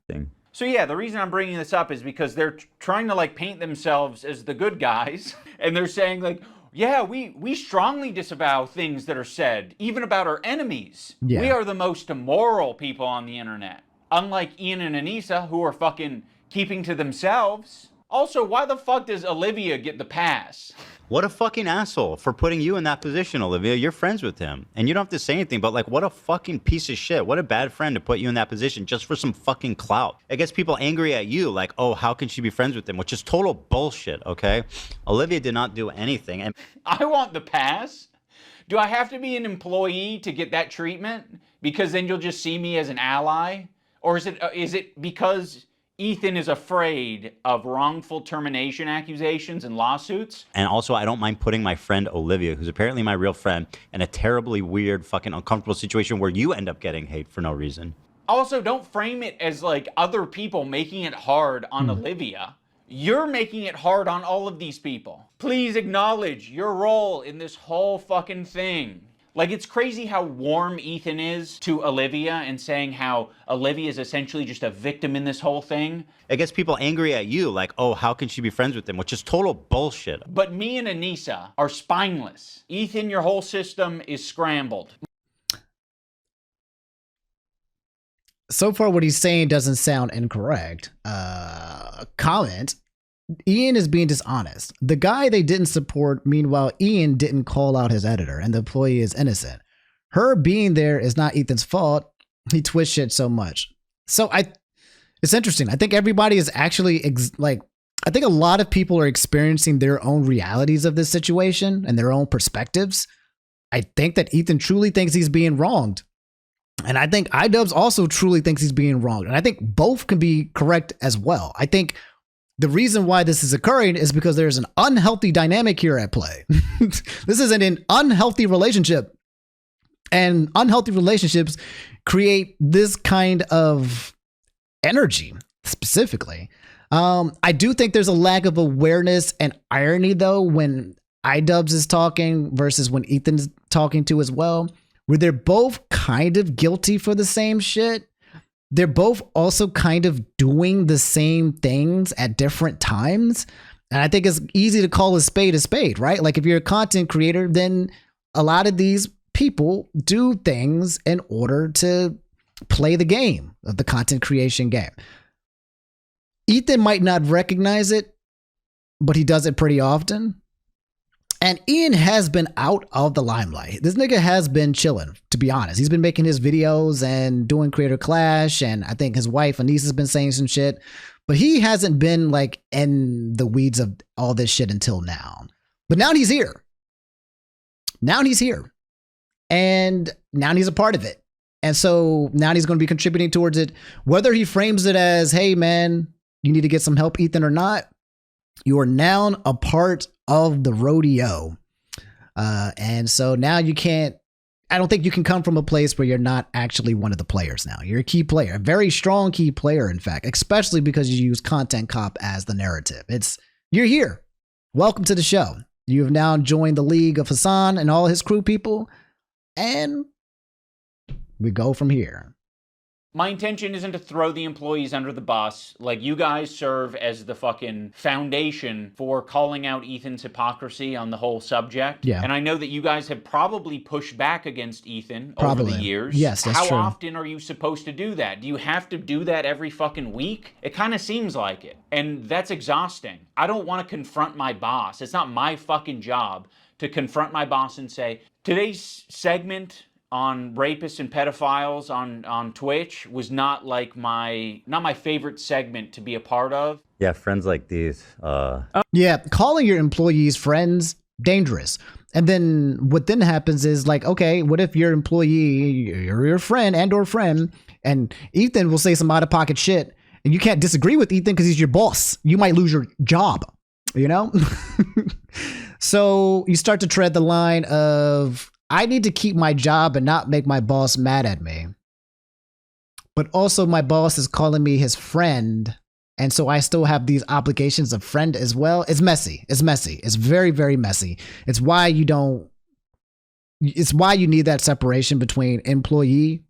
So yeah, the reason I'm bringing this up is because they're trying to like paint themselves as the good guys, and they're saying like, yeah, we strongly disavow things that are said, even about our enemies. Yeah. We are the most immoral people on the internet. Unlike Ian and Anissa, who are fucking keeping to themselves. Also, why the fuck does Olivia get the pass? What a fucking asshole for putting you in that position, Olivia. You're friends with him. And you don't have to say anything, but like, what a fucking piece of shit. What a bad friend to put you in that position just for some fucking clout. It gets people angry at you, like, oh, how can she be friends with him? Which is total bullshit, okay? Olivia did not do anything. And I want the pass. Do I have to be an employee to get that treatment? Because then you'll just see me as an ally? Or is it because Ethan is afraid of wrongful termination accusations and lawsuits? And also, I don't mind putting my friend Olivia, who's apparently my real friend, in a terribly weird, fucking uncomfortable situation where you end up getting hate for no reason. Also, don't frame it as like other people making it hard on Olivia. You're making it hard on all of these people. Please acknowledge your role in this whole fucking thing. Like, it's crazy how warm Ethan is to Olivia and saying how Olivia is essentially just a victim in this whole thing. It gets people angry at you, like, oh, how can she be friends with him? Which is total bullshit. But me and Anissa are spineless. Ethan, your whole system is scrambled. So far, what he's saying doesn't sound incorrect. Comment. Ian is being dishonest. The guy they didn't support, meanwhile, Ian didn't call out his editor, and the employee is innocent. Her being there is not Ethan's fault. He twists shit so much. So it's interesting. I think everybody is actually I think a lot of people are experiencing their own realities of this situation and their own perspectives. I think that Ethan truly thinks he's being wronged. And I think iDubbbz also truly thinks he's being wronged. And I think both can be correct as well. I think the reason why this is occurring is because there's an unhealthy dynamic here at play. This is an unhealthy relationship. And unhealthy relationships create this kind of energy, specifically. I do think there's a lack of awareness and irony, though, when iDubbbz is talking versus when Ethan's talking to as well, where they're both kind of guilty for the same shit. They're both also kind of doing the same things at different times. And I think it's easy to call a spade, right? Like if you're a content creator, then a lot of these people do things in order to play the game of the content creation game. Ethan might not recognize it, but he does it pretty often. And Ian has been out of the limelight. This nigga has been chilling, to be honest. He's been making his videos and doing Creator Clash. And I think his wife, Anissa, has been saying some shit. But he hasn't been like in the weeds of all this shit until now. But now he's here. Now he's here. And now he's a part of it. And so now he's going to be contributing towards it. Whether he frames it as, hey, man, you need to get some help, Ethan, or not, you are now a part of the rodeo. And so now I don't think you can come from a place where you're not actually one of the players now. You're a key player, a very strong key player, in fact, especially because you use Content Cop as the narrative. You're here. Welcome to the show. You have now joined the league of Hassan and all his crew people. And we go from here. My intention isn't to throw the employees under the bus. Like, you guys serve as the fucking foundation for calling out Ethan's hypocrisy on the whole subject. Yeah. And I know that you guys have probably pushed back against Ethan Probably. over the years. Yes, that's How true. often are you supposed to do that? Do you have to do that every fucking week? It kind of seems like it. And that's exhausting. I don't want to confront my boss. It's not my fucking job to confront my boss and say, today's segment on rapists and pedophiles on Twitch was not my favorite segment to be a part of. Yeah, friends like these. Yeah, calling your employees friends, dangerous. And then what then happens is like, okay, what if your employee or your friend and Ethan will say some out of pocket shit and you can't disagree with Ethan because he's your boss. You might lose your job, you know? So you start to tread the line of, I need to keep my job and not make my boss mad at me. But also my boss is calling me his friend And so I still have these obligations of friend as well. It's messy. It's messy. It's very, very messy. It's why you need that separation between employee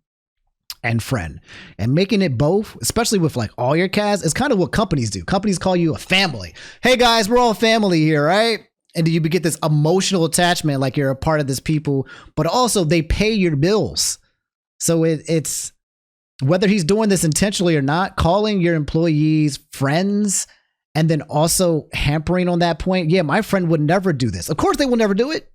and friend, and making it both, especially with like all your cast, is kind of what companies do. Companies call you a family. Hey guys, we're all family here, right? And you get this emotional attachment, like you're a part of this people, but also they pay your bills. So it's whether he's doing this intentionally or not, calling your employees friends and then also hampering on that point. Yeah, my friend would never do this. Of course they will never do it.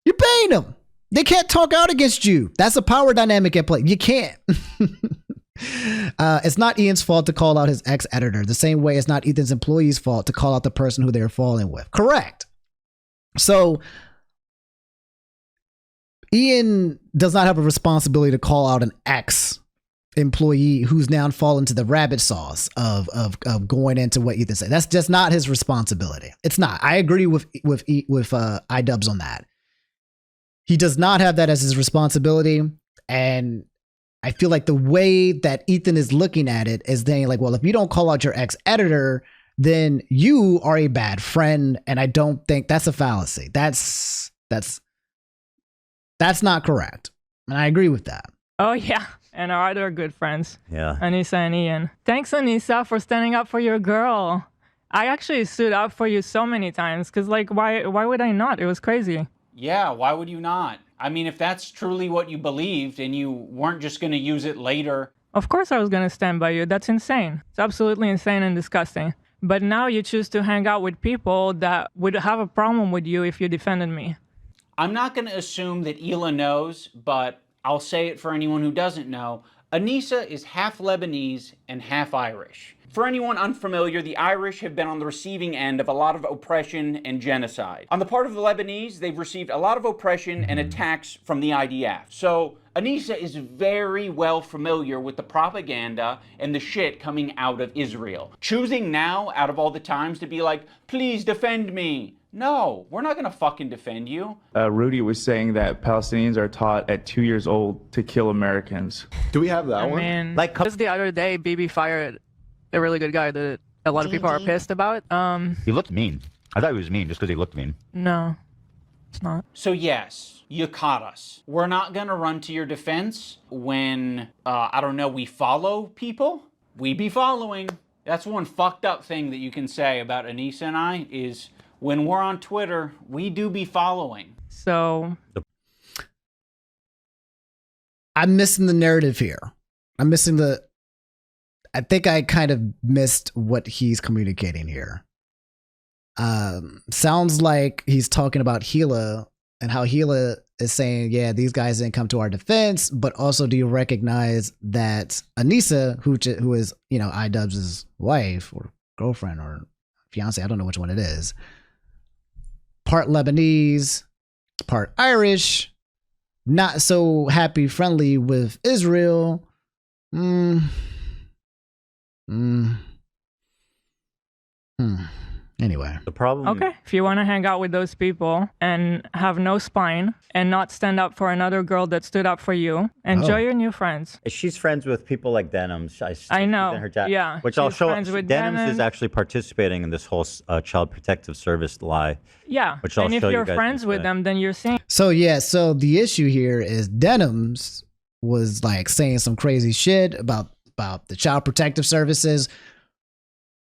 You're paying them. They can't talk out against you. That's a power dynamic at play. You can't. It's not Ian's fault to call out his ex-editor, the same way it's not Ethan's employee's fault to call out the person who they're falling with. Correct. So Ian does not have a responsibility to call out an ex-employee who's now fallen to the rabbit sauce of going into what Ethan said. That's just not his responsibility. It's not. I agree with iDubbbz on that. He does not have that as his responsibility. And I feel like the way that Ethan is looking at it is saying like, well, if you don't call out your ex-editor, then you are a bad friend. And I don't think that's a fallacy. That's not correct. And I agree with that. Oh, yeah. And our other good friends. Yeah. Anissa and Ian. Thanks, Anissa, for standing up for your girl. I actually stood up for you so many times because, like, why would I not? It was crazy. Yeah, why would you not? I mean, if that's truly what you believed and you weren't just going to use it later. Of course I was going to stand by you. That's insane. It's absolutely insane and disgusting. But now you choose to hang out with people that would have a problem with you if you defended me. I'm not going to assume that Hila knows, but I'll say it for anyone who doesn't know. Anissa is half Lebanese and half Irish. For anyone unfamiliar, the Irish have been on the receiving end of a lot of oppression and genocide. On the part of the Lebanese, they've received a lot of oppression and attacks from the IDF. So Anissa is very well familiar with the propaganda and the shit coming out of Israel. Choosing now, out of all the times, to be like, please defend me. No, we're not gonna fucking defend you. Rudy was saying that Palestinians are taught at 2 years old to kill Americans. Do we have that I one? mean, Like, just the other day, BB fired a really good guy that a lot of people are pissed about. he looked mean. I thought he was mean just because he looked mean. No, it's not. So yes, you caught us. We're not gonna run to your defense when, I don't know, we follow people. We be following. That's one fucked up thing that you can say about Anissa and I is when we're on Twitter, we do be following. So I'm missing the narrative here. I think I kind of missed what he's communicating here. Sounds like he's talking about Hila and how Hila is saying, yeah, these guys didn't come to our defense, but also do you recognize that Anissa, who is, you know, iDubbbz's wife or girlfriend or fiance, I don't know which one it is, part Lebanese, part Irish, not so happy, friendly with Israel. Anyway. The problem. okay, if you want to hang out with those people and have no spine and not stand up for another girl that stood up for you, enjoy your new friends. She's friends with people like Denims. I know. Yeah, Which I'll she's show. friends with Denims Denim. is actually participating in this whole child protective service lie. Yeah, Which I'll and if show you you're guys friends next with day. them, then you're saying. So yeah, so the issue here is Denims was like saying some crazy shit about the child protective services.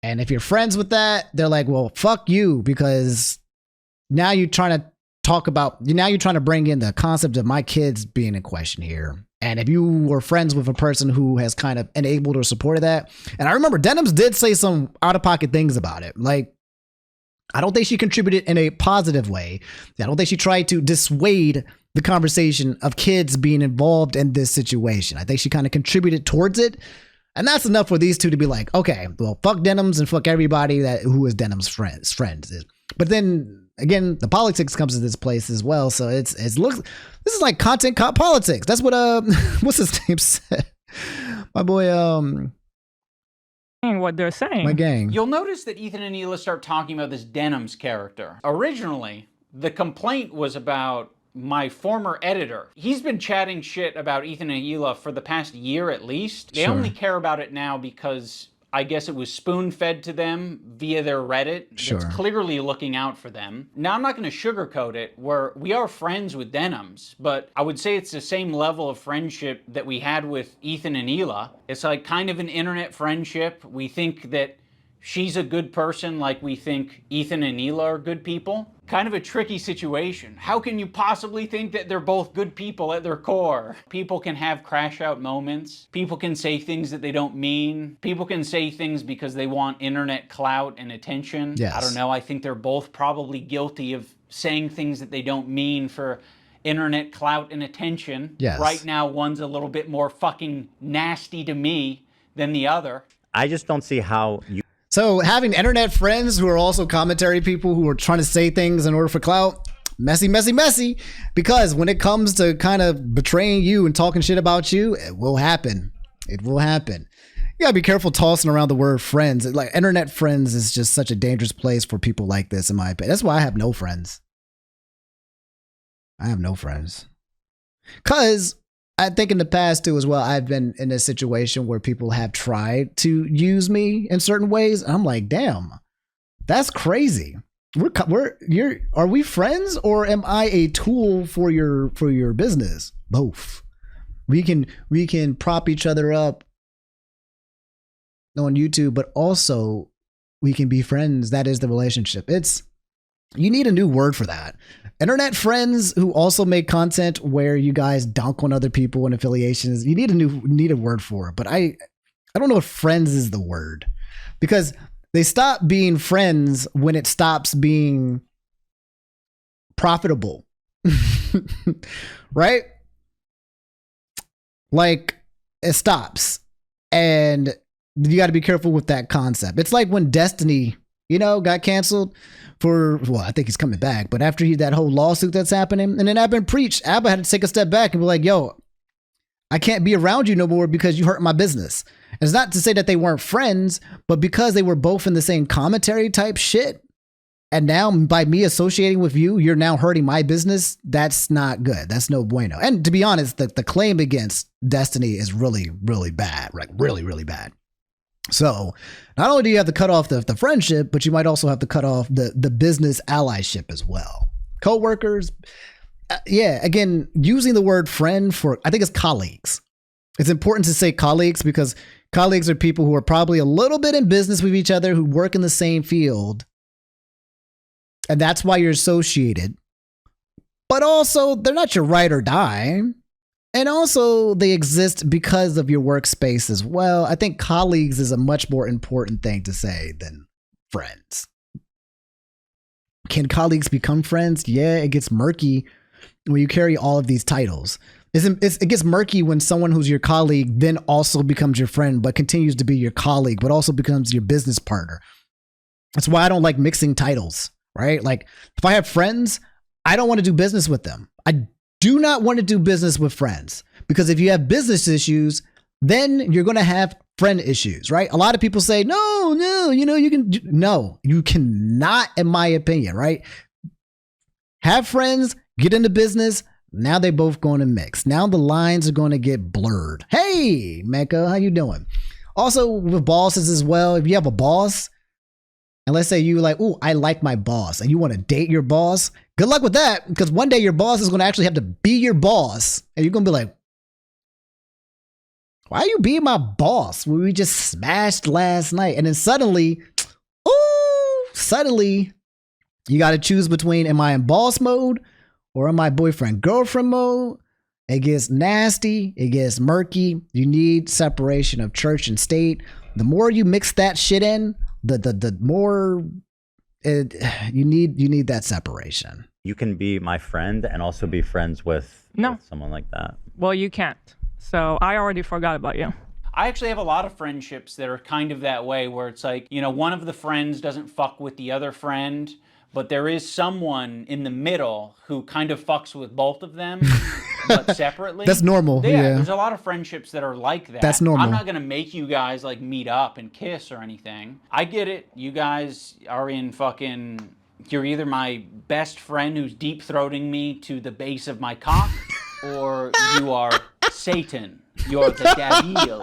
And if you're friends with that, they're like, well, fuck you, because now you're trying to bring in the concept of my kids being in question here. And if you were friends with a person who has kind of enabled or supported that, and I remember Denims did say some out-of-pocket things about it. Like, I don't think she contributed in a positive way. I don't think she tried to dissuade the conversation of kids being involved in this situation. I think she kind of contributed towards it. And that's enough for these two to be like, okay, well, fuck Denims and fuck everybody who is Denims' friends. But then again, the politics comes into this place as well. So this is like content cop politics. That's what what's his name said. My boy What they're saying. my gang. You'll notice that Ethan and Hila start talking about this Denims character. Originally, the complaint was about my former editor. He's been chatting shit about Ethan and Hila for the past year at least. They Sure. only care about it now because I guess it was spoon-fed to them via their Reddit. Sure. That's clearly looking out for them. Now, I'm not going to sugarcoat it. We are friends with Denims, but I would say it's the same level of friendship that we had with Ethan and Hila. It's like kind of an internet friendship. We think that she's a good person like we think Ethan and Hila are good people. Kind of a tricky situation. How can you possibly think that they're both good people at their core? People can have crash out moments. People can say things that they don't mean. People can say things because they want internet clout and attention. Yes. I don't know. I think they're both probably guilty of saying things that they don't mean for internet clout and attention. Yes. Right now, one's a little bit more fucking nasty to me than the other. I just don't see how you. So having internet friends who are also commentary people who are trying to say things in order for clout, messy, messy, messy. Because when it comes to kind of betraying you and talking shit about you, it will happen. It will happen. You gotta be careful tossing around the word friends. Like internet friends is just such a dangerous place for people like this, in my opinion. That's why I have no friends. I have no friends. Cause I think in the past too as well, I've been in a situation where people have tried to use me in certain ways. And I'm like, damn, that's crazy. Are we friends or am I a tool for your business? Both. We can prop each other up on YouTube, but also we can be friends. That is the relationship. You need a new word for that. Internet friends who also make content where you guys dunk on other people and affiliations. You need a word for it. But I don't know if friends is the word, because they stop being friends when it stops being profitable. Right? Like it stops. And you got to be careful with that concept. It's like when Destiny, got canceled I think he's coming back, but after that whole lawsuit that's happening, and then Abba preached, Abba had to take a step back and be like, yo, I can't be around you no more because you hurt my business. And it's not to say that they weren't friends, but because they were both in the same commentary type shit, and now by me associating with you, you're now hurting my business. That's not good. That's no bueno. And to be honest, the claim against Destiny is really, really bad, like really, really bad. So not only do you have to cut off the friendship, but you might also have to cut off the business allyship as well. Co-workers. Again, using the word friend I think it's colleagues. It's important to say colleagues because colleagues are people who are probably a little bit in business with each other, who work in the same field. And that's why you're associated. But also, they're not your ride or die. And also, they exist because of your workspace as well. I think colleagues is a much more important thing to say than friends. Can colleagues become friends? Yeah, it gets murky when you carry all of these titles. It gets murky when someone who's your colleague then also becomes your friend, but continues to be your colleague, but also becomes your business partner. That's why I don't like mixing titles, right? Like, if I have friends, I don't want to do business with them. I do not want to do business with friends, because if you have business issues, then you're going to have friend issues, right? A lot of people say, no, you cannot, in my opinion, right? Have friends, get into business. Now they both going to mix. Now the lines are going to get blurred. Hey, Mecca, how you doing? Also with bosses as well. If you have a boss, and let's say you like, I like my boss, and you want to date your boss, good luck with that, because one day your boss is going to actually have to be your boss, and you're going to be like, why are you being my boss? We just smashed last night. And then suddenly, you got to choose between, am I in boss mode or am I boyfriend girlfriend mode? It gets nasty. It gets murky. You need separation of church and state. The more you mix that shit in, the more you need that separation. You can be my friend and also be friends with someone like that. Well, you can't. So I already forgot about you. I actually have a lot of friendships that are kind of that way, where it's like, one of the friends doesn't fuck with the other friend, but there is someone in the middle who kind of fucks with both of them, but separately. That's normal. Yeah, there's a lot of friendships that are like that. That's normal. I'm not going to make you guys like meet up and kiss or anything. I get it. You guys are in fucking... You're either my best friend who's deep-throating me to the base of my cock, or you are Satan. You're the devil.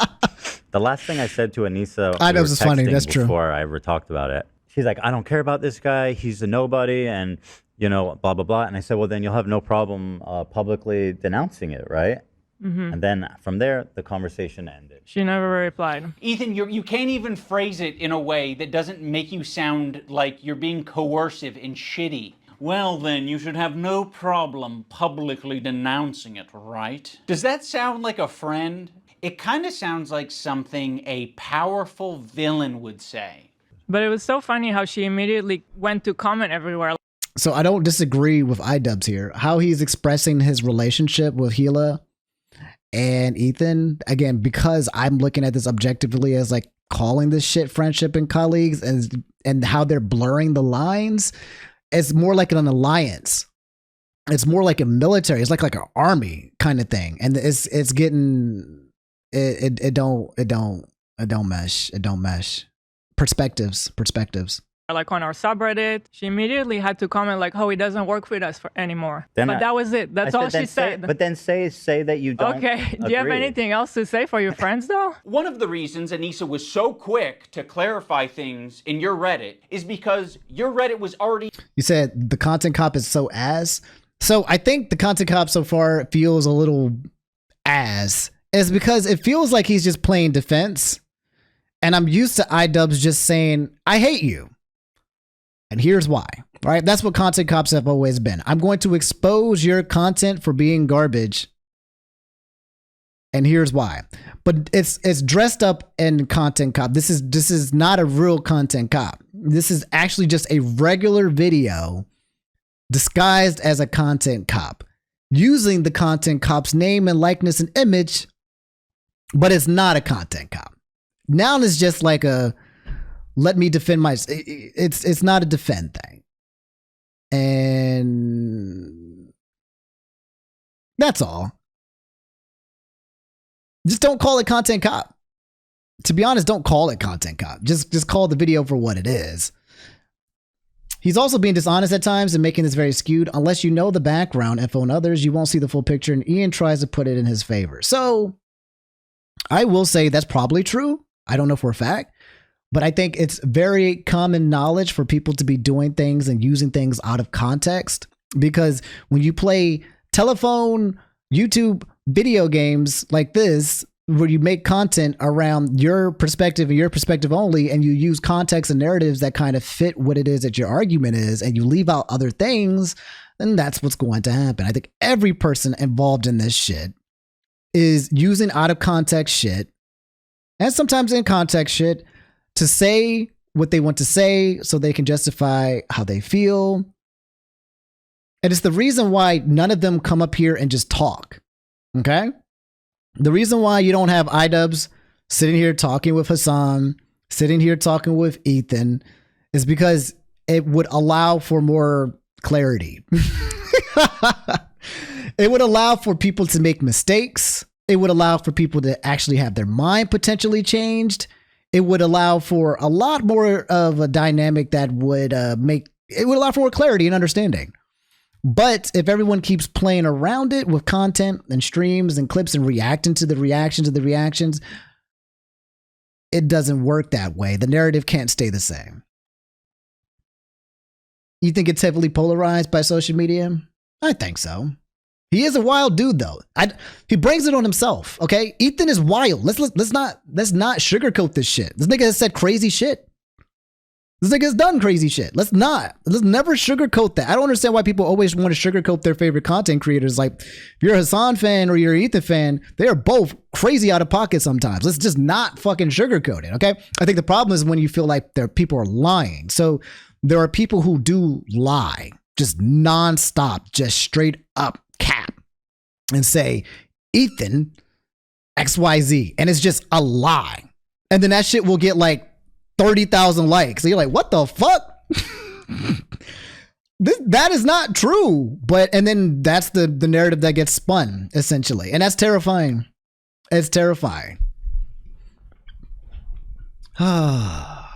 The last thing I said to Anissa, I know this is funny. That's true. Before I ever talked about it, she's like, "I don't care about this guy. He's a nobody," and you know, blah blah blah. And I said, "Well, then you'll have no problem publicly denouncing it, right?" And then from there, the conversation ended. She never replied. Ethan, you can't even phrase it in a way that doesn't make you sound like you're being coercive and shitty. Well, then, you should have no problem publicly denouncing it, right? Does that sound like a friend? It kind of sounds like something a powerful villain would say. But it was so funny how she immediately went to comment everywhere. So I don't disagree with iDubbbz here. How he's expressing his relationship with Gila and Ethan, again, because I'm looking at this objectively as like calling this shit friendship and colleagues, and how they're blurring the lines. It's more like an alliance. It's more like a military. It's like an army kind of thing, and it's getting it don't mesh. It don't mesh. Perspectives. Like on our subreddit, she immediately had to comment like, "Oh, it doesn't work with us anymore." Then but that was it. That's all she said. But then say that you don't. Okay. Do you have anything else to say for your friends though? One of the reasons Anissa was so quick to clarify things in your Reddit is because your Reddit was already... You said the content cop is so ass. So I think the content cop so far feels a little ass. It's because it feels like he's just playing defense. And I'm used to iDubbbz just saying, "I hate you. And here's why." Right? That's what content cops have always been. I'm going to expose your content for being garbage. And here's why. But it's dressed up in content cop. This is not a real content cop. This is actually just a regular video disguised as a content cop, using the content cop's name and likeness and image, but it's not a content cop. Now it's just like a let me defend my. It's not a defend thing, and that's all. Just don't call it content cop. To be honest, don't call it content cop. Just call the video for what it is. He's also being dishonest at times and making this very skewed. Unless you know the background info and others, you won't see the full picture, and Ian tries to put it in his favor. So I will say that's probably true. I don't know for a fact, but I think it's very common knowledge for people to be doing things and using things out of context, because when you play telephone, YouTube video games like this, where you make content around your perspective and your perspective only, and you use context and narratives that kind of fit what it is that your argument is, and you leave out other things, then that's what's going to happen. I think every person involved in this shit is using out of context shit, and sometimes in context shit, to say what they want to say so they can justify how they feel. And it's the reason why none of them come up here and just talk. Okay? The reason why you don't have iDubbbz sitting here talking with Hassan, sitting here talking with Ethan, is because it would allow for more clarity. It would allow for people to make mistakes. It would allow for people to actually have their mind potentially changed. It would allow for a lot more of a dynamic that would it would allow for more clarity and understanding. But if everyone keeps playing around it with content and streams and clips and reacting to the reactions of the reactions, it doesn't work that way. The narrative can't stay the same. You think it's heavily polarized by social media? I think so. He is a wild dude, though. He brings it on himself. Okay, Ethan is wild. Let's not sugarcoat this shit. This nigga has said crazy shit. This nigga has done crazy shit. Let's never sugarcoat that. I don't understand why people always want to sugarcoat their favorite content creators. Like, if you're a Hassan fan or you're an Ethan fan, they are both crazy out of pocket sometimes. Let's just not fucking sugarcoat it, okay? I think the problem is when you feel like people are lying. So there are people who do lie, just nonstop, just straight up cap and say, Ethan, XYZ, and it's just a lie. And then that shit will get like 30,000 likes. So you're like, what the fuck? That is not true. And then that's the narrative that gets spun, essentially. And that's terrifying. It's terrifying. Oh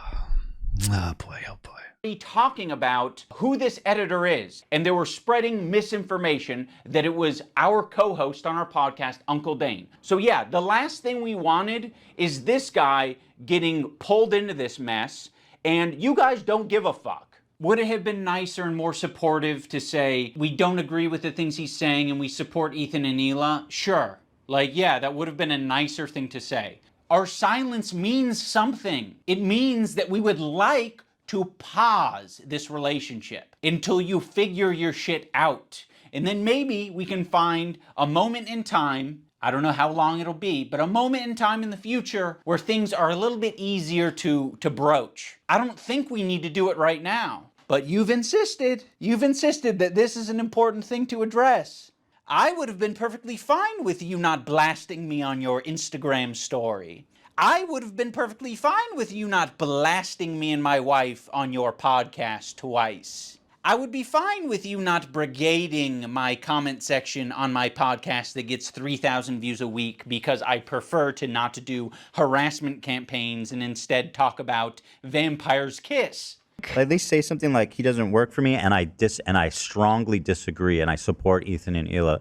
boy, oh boy. talking about who this editor is, and they were spreading misinformation that it was our co-host on our podcast, Uncle Dane. So yeah, the last thing we wanted is this guy getting pulled into this mess, and you guys don't give a fuck. Would it have been nicer and more supportive to say, we don't agree with the things he's saying and we support Ethan and Hila? Sure. Like, yeah, that would have been a nicer thing to say. Our silence means something. It means that we would like to pause this relationship until you figure your shit out. And then maybe we can find a moment in time, I don't know how long it'll be, but a moment in time in the future where things are a little bit easier to broach. I don't think we need to do it right now, but you've insisted that this is an important thing to address. I would have been perfectly fine with you not blasting me on your Instagram story. I would have been perfectly fine with you not blasting me and my wife on your podcast twice. I would be fine with you not brigading my comment section on my podcast that gets 3,000 views a week because I prefer to not do harassment campaigns and instead talk about Vampire's Kiss. Like they say something like he doesn't work for me, and I strongly disagree, and I support Ethan and Hila.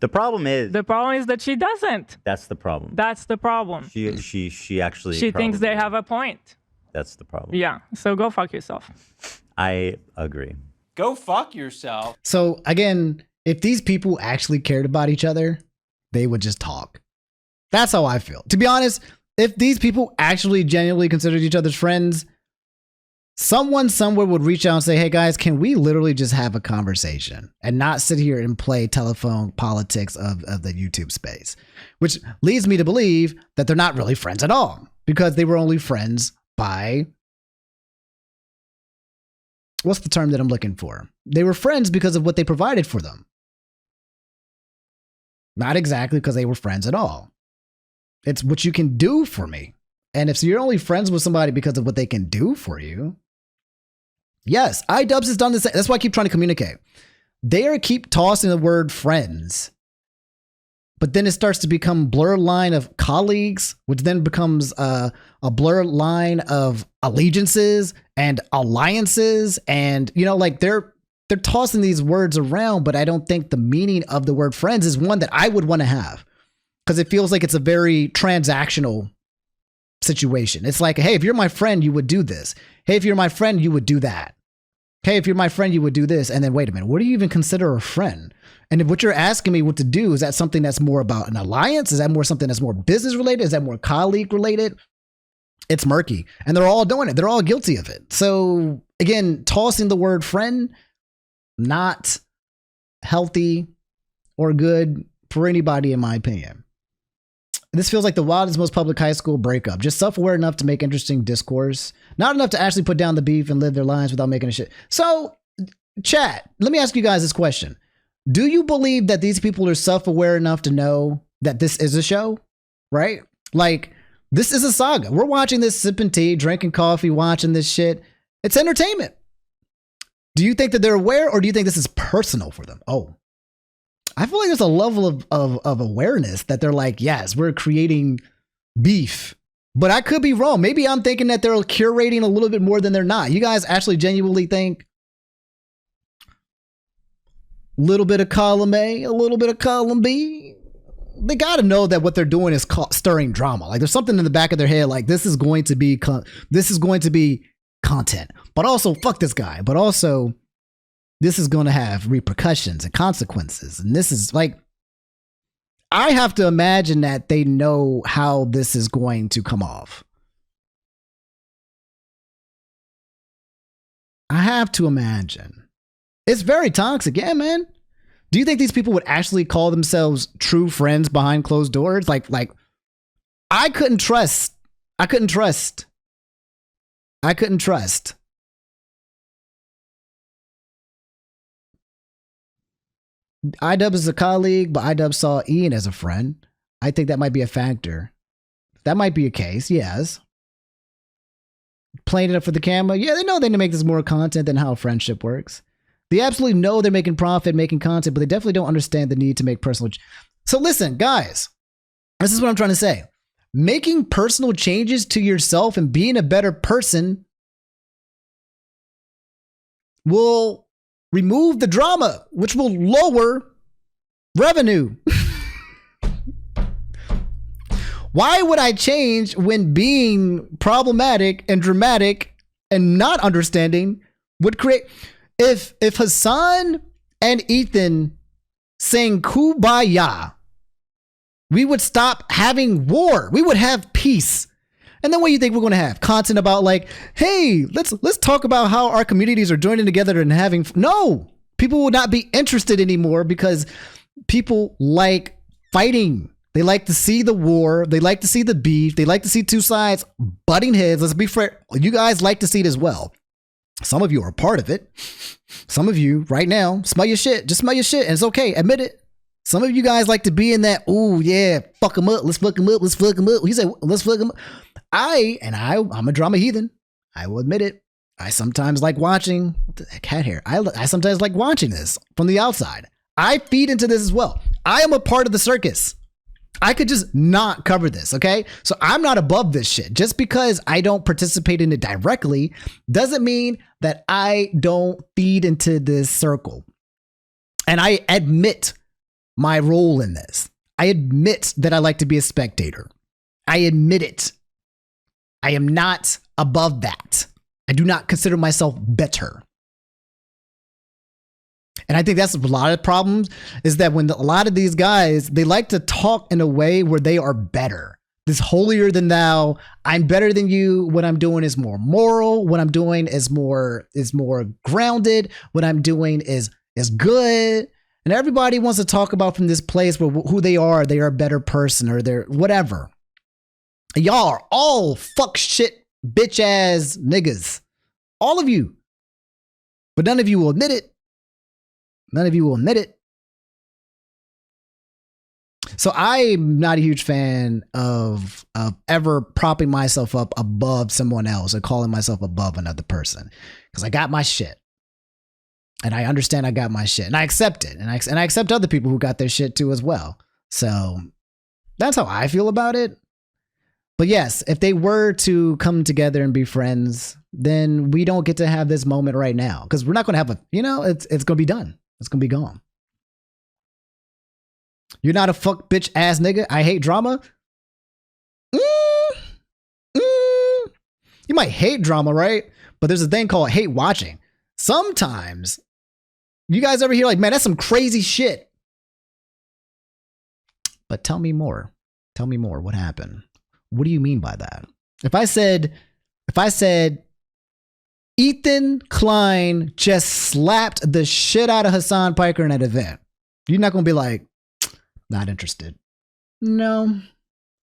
The problem is that she doesn't. That's the problem. That's the problem. She actually she thinks they have a point. That's the problem. Yeah. So go fuck yourself. I agree. Go fuck yourself. So again, if these people actually cared about each other, they would just talk. That's how I feel. To be honest, if these people actually genuinely considered each other's friends, someone somewhere would reach out and say, hey guys, can we literally just have a conversation and not sit here and play telephone politics of the YouTube space? Which leads me to believe that they're not really friends at all, because they were only friends by, what's the term that I'm looking for? They were friends because of what they provided for them. Not exactly because they were friends at all. It's what you can do for me. And if you're only friends with somebody because of what they can do for you, yes, iDubbbz has done this. That's why I keep trying to communicate. They keep tossing the word friends, but then it starts to become blurred line of colleagues, which then becomes a blurred line of allegiances and alliances. And, you know, like they're tossing these words around, but I don't think the meaning of the word friends is one that I would want to have, because it feels like it's a very transactional situation. It's like, hey, if you're my friend, you would do this. Hey, if you're my friend, you would do that. Hey, if you're my friend, you would do this. And then wait a minute, what do you even consider a friend? And if what you're asking me what to do, is that something that's more about an alliance? Is that more something that's more business related? Is that more colleague related? It's murky. And they're all doing it. They're all guilty of it. So again, tossing the word friend, not healthy or good for anybody, in my opinion. This feels like the wildest, most public high school breakup. Just self-aware enough to make interesting discourse. Not enough to actually put down the beef and live their lives without making a shit. So, chat, let me ask you guys this question. Do you believe that these people are self-aware enough to know that this is a show? Right? Like, this is a saga. We're watching this, sipping tea, drinking coffee, watching this shit. It's entertainment. Do you think that they're aware, or do you think this is personal for them? Oh. I feel like there's a level of awareness that they're like, yes, we're creating beef. But I could be wrong. Maybe I'm thinking that they're curating a little bit more than they're not. You guys actually genuinely think a little bit of column A, a little bit of column B? They got to know that what they're doing is stirring drama. Like there's something in the back of their head like this is going to be content. But also, fuck this guy. But also, this is going to have repercussions and consequences. And this is like, I have to imagine that they know how this is going to come off. I have to imagine. It's very toxic. Yeah, man. Do you think these people would actually call themselves true friends behind closed doors? Like I couldn't trust. iDubbbz is a colleague, but iDubbbz saw Ian as a friend. I think that might be a factor. That might be a case, yes. Playing it up for the camera. Yeah, they know they need to make this more content than how friendship works. They absolutely know they're making profit, making content, but they definitely don't understand the need to make personal. So listen, guys, this is what I'm trying to say. Making personal changes to yourself and being a better person will remove the drama, which will lower revenue. Why would I change when being problematic and dramatic and not understanding would create? If Hassan and Ethan saying kumbaya, we would stop having war. We would have peace. And then what do you think we're going to have? Content about like, hey, let's talk about how our communities are joining together and having. No, people will not be interested anymore because people like fighting. They like to see the war. They like to see the beef. They like to see two sides butting heads. Let's be fair. You guys like to see it as well. Some of you are a part of it. Some of you right now smell your shit. Just smell your shit. And it's okay. Admit it. Some of you guys like to be in that, ooh, yeah, fuck him up. Let's fuck him up. Let's fuck him up. He said, let's fuck him up. I'm a drama heathen. I will admit it. I sometimes like watching cat hair. I sometimes like watching this from the outside. I feed into this as well. I am a part of the circus. I could just not cover this, okay? So I'm not above this shit. Just because I don't participate in it directly doesn't mean that I don't feed into this circle. And I admit my role in this. I admit that I like to be a spectator. I admit it. I am not above that. I do not consider myself better. And I think that's a lot of problems is that when a lot of these guys, they like to talk in a way where they are better. This holier than thou, I'm better than you. What I'm doing is more moral. What I'm doing is more grounded. What I'm doing is good. And everybody wants to talk about from this place where who they are a better person or they're whatever. Y'all are all fuck shit, bitch ass niggas. All of you. But none of you will admit it. None of you will admit it. So I'm not a huge fan of ever propping myself up above someone else or calling myself above another person. Because I got my shit. And I understand I got my shit. And I accept it. And I accept other people who got their shit too as well. So that's how I feel about it. But yes, if they were to come together and be friends, then we don't get to have this moment right now. Because we're not going to have it's going to be done. It's going to be gone. You're not a fuck bitch ass nigga. I hate drama. You might hate drama, right? But there's a thing called hate watching. Sometimes you guys ever hear like, man, that's some crazy shit. But tell me more. Tell me more. What happened? What do you mean by that? If I said Ethan Klein just slapped the shit out of Hassan Piker in that event, you're not going to be like, not interested. No,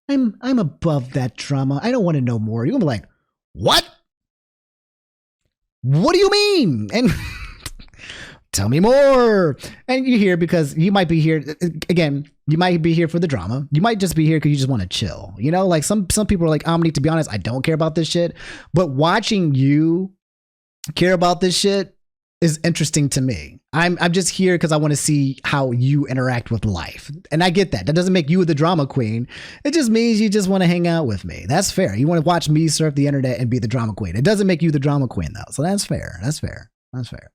I'm above that drama. I don't want to know more. You're going to be like, what? What do you mean? And tell me more. And you're here because you might be here. Again, you might be here for the drama. You might just be here because you just want to chill. You know, like some people are like, to be honest, I don't care about this shit. But watching you care about this shit is interesting to me. I'm just here because I want to see how you interact with life. And I get that. That doesn't make you the drama queen. It just means you just want to hang out with me. That's fair. You want to watch me surf the internet and be the drama queen. It doesn't make you the drama queen though. So that's fair. That's fair. That's fair.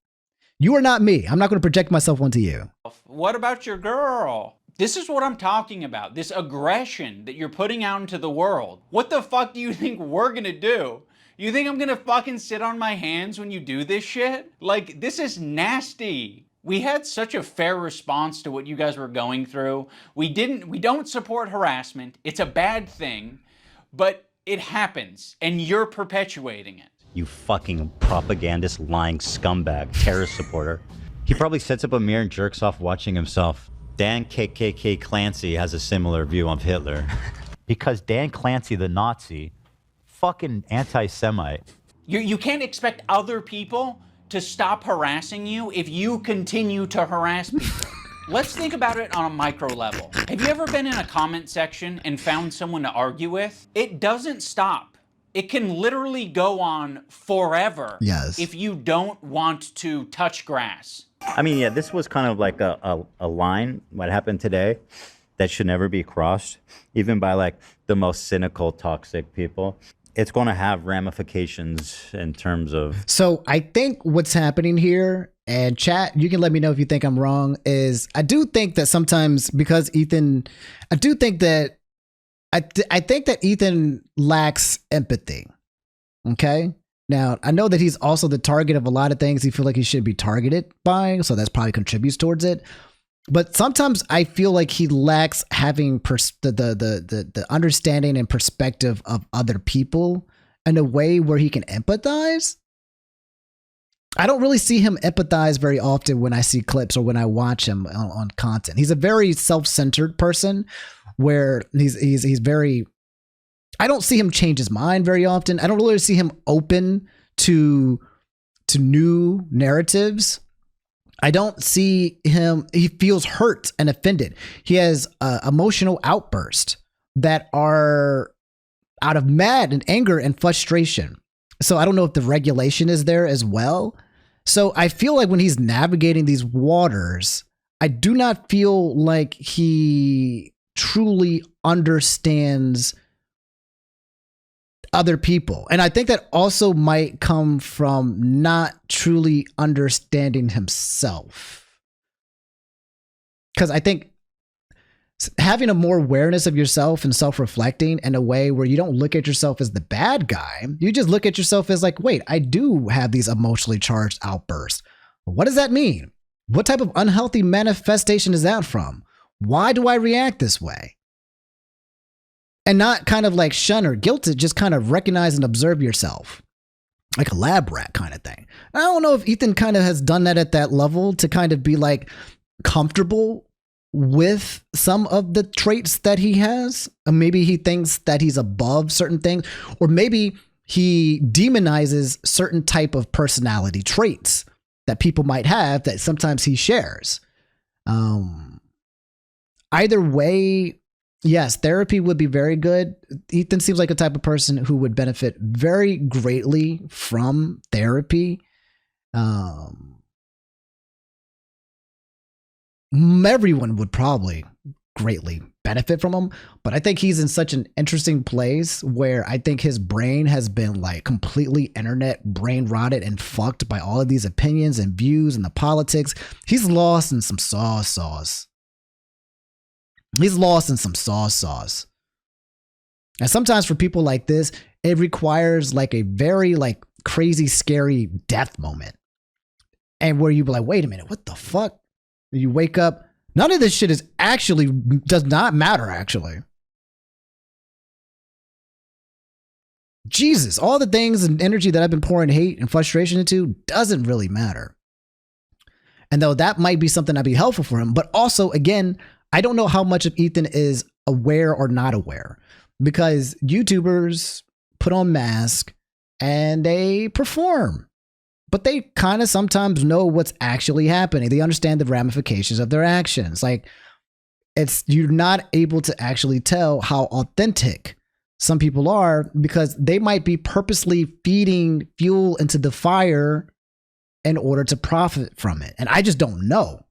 You are not me. I'm not going to project myself onto you. What about your girl? This is what I'm talking about. This aggression that you're putting out into the world. What the fuck do you think we're gonna do? You think I'm gonna fucking sit on my hands when you do this shit? Like, this is nasty. We had such a fair response to what you guys were going through. We don't support harassment. It's a bad thing, but it happens and you're perpetuating it. You fucking propagandist, lying scumbag, terrorist supporter. He probably sets up a mirror and jerks off watching himself. Dan KKK Clancy has a similar view of Hitler. Because Dan Clancy, the Nazi, fucking anti-Semite. You can't expect other people to stop harassing you if you continue to harass people. Let's think about it on a micro level. Have you ever been in a comment section and found someone to argue with? It doesn't stop. It can literally go on forever. Yes. If you don't want to touch grass. I mean, yeah, this was kind of like a line, what happened today, that should never be crossed, even by like the most cynical, toxic people. it's going to have ramifications in terms of. So I think what's happening here, and chat, you can let me know if you think I'm wrong, is I do think that sometimes because Ethan, I do think that I think that Ethan lacks empathy. Okay. Now, I know that he's also the target of a lot of things he feels like he should be targeted by, so that's probably contributes towards it. But sometimes I feel like he lacks having the understanding and perspective of other people in a way where he can empathize. I don't really see him empathize very often when I see clips or when I watch him on content. He's a very self-centered person where he's very, I don't see him change his mind very often. I don't really see him open to new narratives. I don't see him, he feels hurt and offended. He has emotional outbursts that are out of mad and anger and frustration. So I don't know if the regulation is there as well. So I feel like when he's navigating these waters, I do not feel like he truly understands other people. And I think that also might come from not truly understanding himself. Because I think having a more awareness of yourself and self-reflecting in a way where you don't look at yourself as the bad guy, you just look at yourself as like, wait, I do have these emotionally charged outbursts. What does that mean? What type of unhealthy manifestation is that from? Why do I react this way? And not kind of like shun or guilt it, just kind of recognize and observe yourself. Like a lab rat kind of thing. I don't know if Ethan kind of has done that at that level to kind of be like comfortable with some of the traits that he has. Or maybe he thinks that he's above certain things, or maybe he demonizes certain type of personality traits that people might have that sometimes he shares. Either way, yes, therapy would be very good. Ethan seems like a type of person who would benefit very greatly from therapy. Everyone would probably greatly benefit from him, but I think he's in such an interesting place where I think his brain has been like completely internet brain rotted and fucked by all of these opinions and views and the politics. He's lost in some sauce. He's lost in some sauce. And sometimes for people like this, it requires like a very like crazy, scary death moment. And where you be like, wait a minute, what the fuck? You wake up, none of this shit is actually, does not matter actually. Jesus, all the things and energy that I've been pouring hate and frustration into doesn't really matter. And though that might be something that'd be helpful for him, but also again, I don't know how much of Ethan is aware or not aware, because YouTubers put on masks and they perform, but they kind of sometimes know what's actually happening. They understand the ramifications of their actions. Like you're not able to actually tell how authentic some people are because they might be purposely feeding fuel into the fire in order to profit from it. And I just don't know.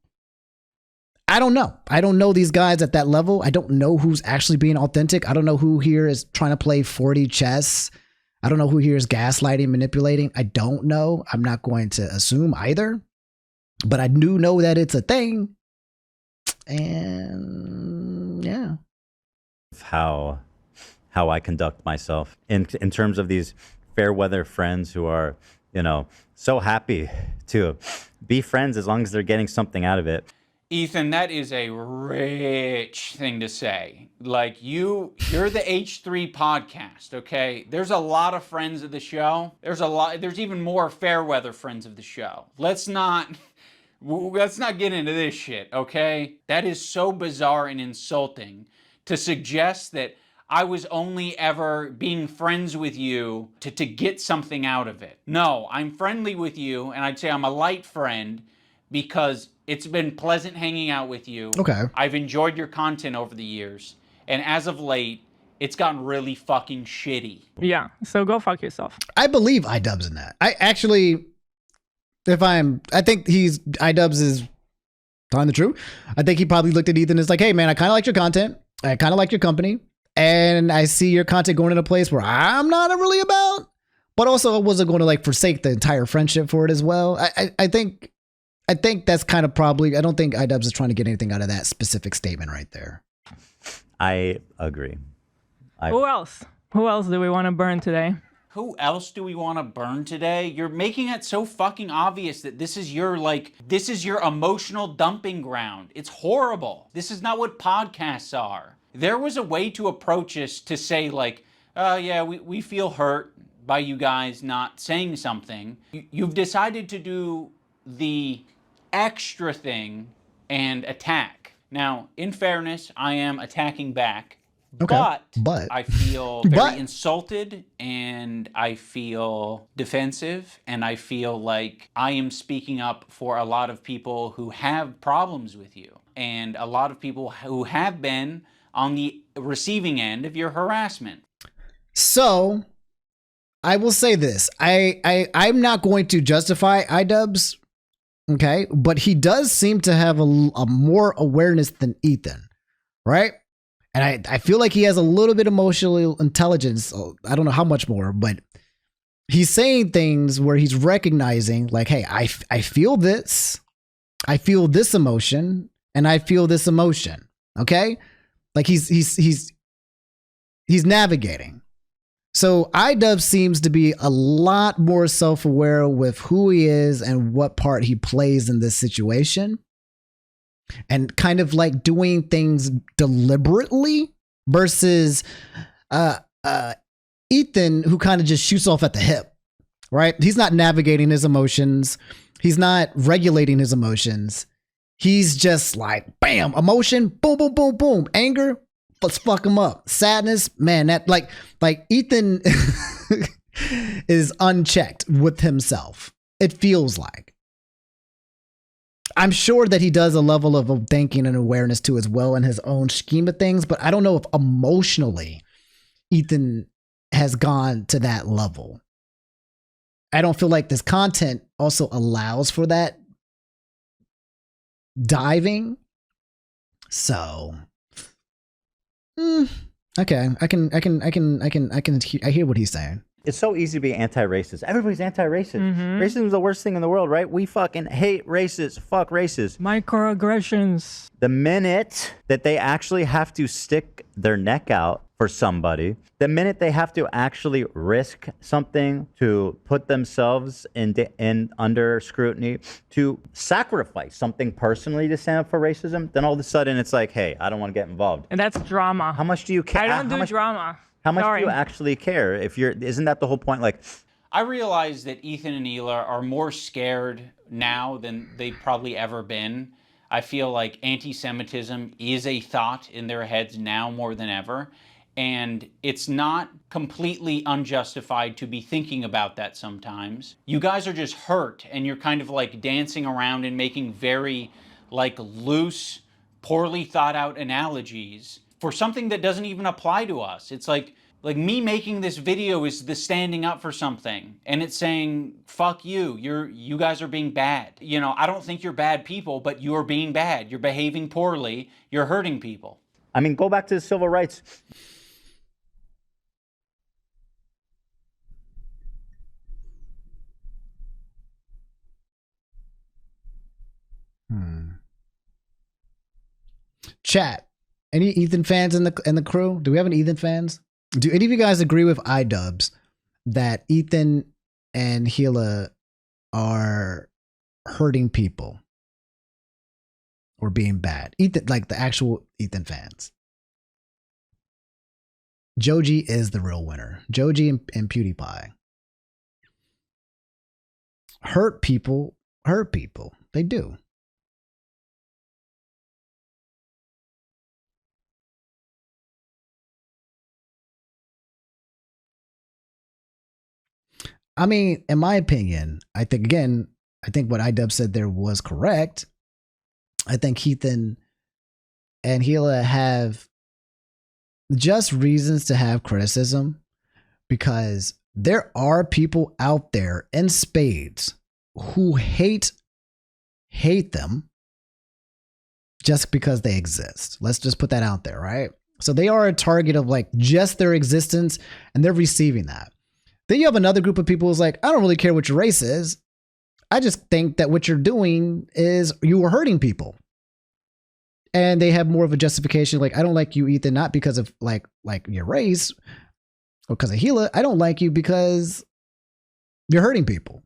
I don't know. I don't know these guys at that level. I don't know who's actually being authentic. I don't know who here is trying to play 4D chess. I don't know who here is gaslighting, manipulating. I don't know. I'm not going to assume either. But I do know that it's a thing. And yeah. How I conduct myself in terms of these fair weather friends who are, you know, so happy to be friends as long as they're getting something out of it. Ethan, that is a rich thing to say. Like you're the H3 podcast, okay? There's a lot of friends of the show. There's even more fair weather friends of the show. Let's not get into this shit, okay? That is so bizarre and insulting to suggest that I was only ever being friends with you to get something out of it. No, I'm friendly with you, and I'd say I'm a light friend because it's been pleasant hanging out with you. Okay. I've enjoyed your content over the years. And as of late, it's gotten really fucking shitty. Yeah, so go fuck yourself. I believe iDubbbz in that. I actually, I think iDubbbz is telling the truth. I think he probably looked at Ethan and is like, hey man, I kind of like your content. I kind of like your company. and I see your content going in a place where I'm not really about, but also I wasn't going to like forsake the entire friendship for it as well. I think that's kind of probably, I don't think iDubbbz is trying to get anything out of that specific statement right there. I agree. Who else? Who else do we want to burn today? Who else do we want to burn today? You're making it so fucking obvious that this is your emotional dumping ground. It's horrible. This is not what podcasts are. There was a way to approach this to say like, yeah, we feel hurt by you guys not saying something. You've decided to do the extra thing and attack. Now, in fairness, I am attacking back. Okay, but I feel very insulted, and I feel defensive, and I feel like I am speaking up for a lot of people who have problems with you, and a lot of people who have been on the receiving end of your harassment. So I will say this. I'm not going to justify iDubbbz, okay? But he does seem to have a more awareness than Ethan, right? And I feel like he has a little bit of emotional intelligence. I don't know how much more, but he's saying things where he's recognizing like, hey, I feel this. I feel this emotion and I feel this emotion. Okay? Like he's navigating. So iDubbbz seems to be a lot more self-aware with who he is and what part he plays in this situation. And kind of like doing things deliberately versus Ethan, who kind of just shoots off at the hip, right? He's not navigating his emotions. He's not regulating his emotions. He's just like, bam, emotion, boom, boom, boom, boom. Anger, let's fuck him up. Sadness, man, that like Ethan is unchecked with himself. It feels like. I'm sure that he does a level of thinking and awareness too as well in his own scheme of things, but I don't know if emotionally Ethan has gone to that level. I don't feel like this content also allows for that diving. So, okay, I hear what he's saying. It's so easy to be anti-racist. Everybody's anti-racist. Racism is the worst thing in the world, right? We fucking hate racists. Fuck racists. Microaggressions. The minute that they actually have to stick their neck out for somebody, the minute they have to actually risk something to put themselves in under scrutiny, to sacrifice something personally to stand up for racism, then all of a sudden it's like, hey, I don't want to get involved. And that's drama. How much do you care? I don't do drama. How much do you actually care? Isn't that the whole point? Like, I realize that Ethan and Hila are more scared now than they've probably ever been. I feel like anti-Semitism is a thought in their heads now more than ever. And it's not completely unjustified to be thinking about that sometimes. You guys are just hurt, and you're kind of like dancing around and making very like loose, poorly thought out analogies for something that doesn't even apply to us. It's like me making this video is the standing up for something, and it's saying, fuck you, you guys are being bad. You know, I don't think you're bad people, but you're being bad. You're behaving poorly. You're hurting people. I mean, go back to the civil rights. Chat. Any Ethan fans in the crew? Do we have any Ethan fans? Do any of you guys agree with iDubbbz that Ethan and Hila are hurting people or being bad? Ethan, like the actual Ethan fans. Joji is the real winner. Joji and PewDiePie. Hurt people. They do. I mean, in my opinion, I think what iDubbbz said there was correct. I think Ethan and Hila have just reasons to have criticism because there are people out there in spades who hate them just because they exist. Let's just put that out there, right? So they are a target of like just their existence, and they're receiving that. Then you have another group of people who's like, I don't really care what your race is. I just think that what you're doing is you are hurting people. And they have more of a justification, like, I don't like you, Ethan, not because of like your race or because of Gila. I don't like you because you're hurting people.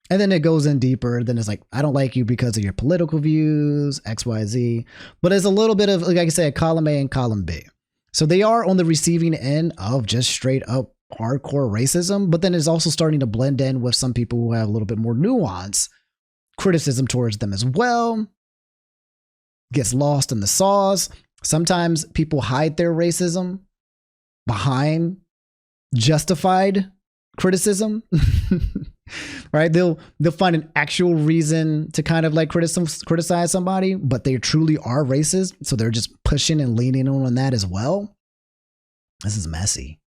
And then it goes in deeper. Then it's like, I don't like you because of your political views, X, Y, Z. But it's a little bit of, like I say, a column A and column B. So they are on the receiving end of just straight up hardcore racism. But then it's also starting to blend in with some people who have a little bit more nuance, criticism towards them as well. Gets lost in the sauce. Sometimes people hide their racism behind justified criticism. Right? They'll find an actual reason to kind of like criticize somebody, but they truly are racist. So they're just pushing and leaning on that as well. This is messy.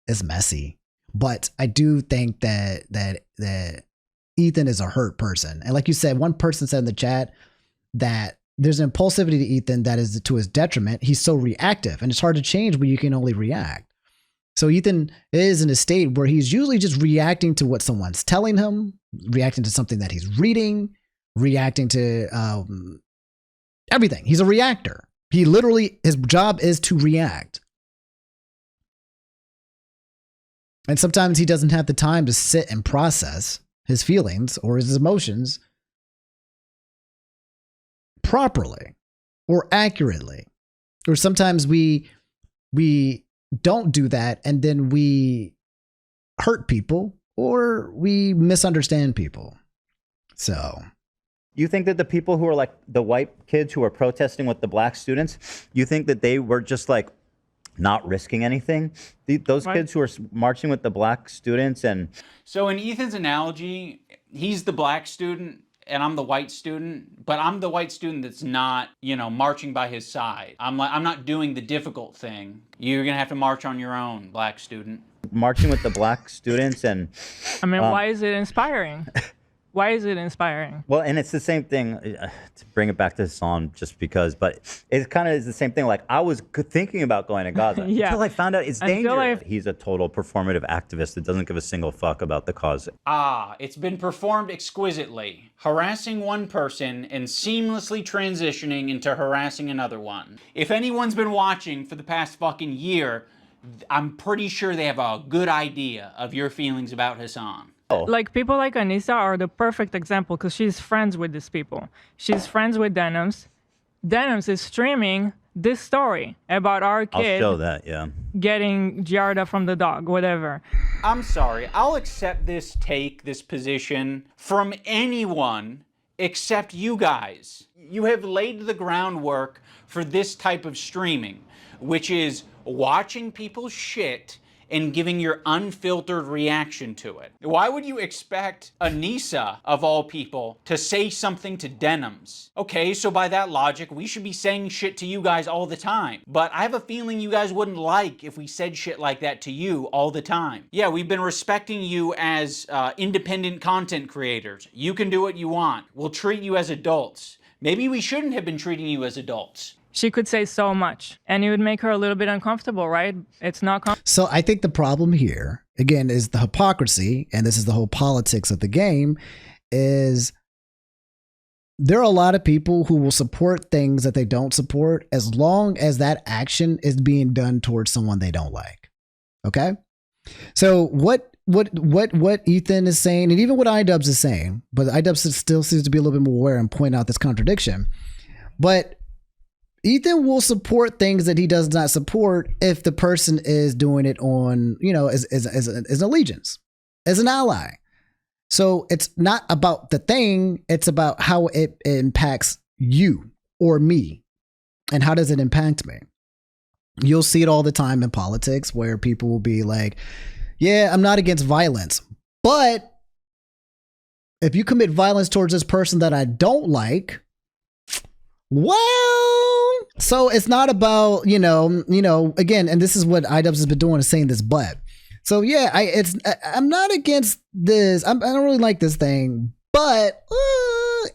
It's messy. But I do think that Ethan is a hurt person. And like you said, one person said in the chat that there's an impulsivity to Ethan that is to his detriment. He's so reactive, and it's hard to change when you can only react. So Ethan is in a state where he's usually just reacting to what someone's telling him, reacting to something that he's reading, reacting to everything. He's a reactor. He literally, his job is to react. And sometimes he doesn't have the time to sit and process his feelings or his emotions properly or accurately. Or sometimes we don't do that, and then we hurt people or we misunderstand people. So You think that the people who are like the white kids who are protesting with the black students, you think that they were just like not risking anything? Those kids who are marching with the black students and... So in Ethan's analogy, he's the black student and I'm the white student, but I'm the white student that's not, you know, marching by his side. I'm not doing the difficult thing. You're gonna have to march on your own, black student. Marching with the black students and... I mean, why is it inspiring? Why is it inspiring? Well, and it's the same thing, to bring it back to Hassan just because, but it kind of is the same thing. Like, I was thinking about going to Gaza until I found out it's dangerous. He's a total performative activist that doesn't give a single fuck about the cause. Ah, it's been performed exquisitely. Harassing one person and seamlessly transitioning into harassing another one. If anyone's been watching for the past fucking year, I'm pretty sure they have a good idea of your feelings about Hassan. Like, people like Anissa are the perfect example because she's friends with these people. She's friends with Denims. Denims is streaming this story about our kid I'll show that, yeah. getting Giarda from the dog, whatever. I'm sorry, I'll accept this take, this position from anyone except you guys. You have laid the groundwork for this type of streaming, which is watching people's shit and giving your unfiltered reaction to it. Why would you expect Anissa, of all people, to say something to Denims? Okay, so by that logic, we should be saying shit to you guys all the time. But I have a feeling you guys wouldn't like if we said shit like that to you all the time. Yeah, we've been respecting you as independent content creators. You can do what you want. We'll treat you as adults. Maybe we shouldn't have been treating you as adults. She could say so much, and it would make her a little bit uncomfortable, right? It's not So I think the problem here, again, is the hypocrisy, and this is the whole politics of the game, is there are a lot of people who will support things that they don't support as long as that action is being done towards someone they don't like. Okay? So what Ethan is saying, and even what iDubbbz is saying, but iDubbbz still seems to be a little bit more aware and point out this contradiction. But Ethan will support things that he does not support if the person is doing it on, you know, as an allegiance, as an ally. So it's not about the thing, it's about how it impacts you or me, and how does it impact me. You'll see it all the time in politics where people will be like, yeah, I'm not against violence, but if you commit violence towards this person that I don't like, well, so it's not about, you know, again, and this is what iDubbbz has been doing, is saying this, but so yeah, I'm not against this. I don't really like this thing, but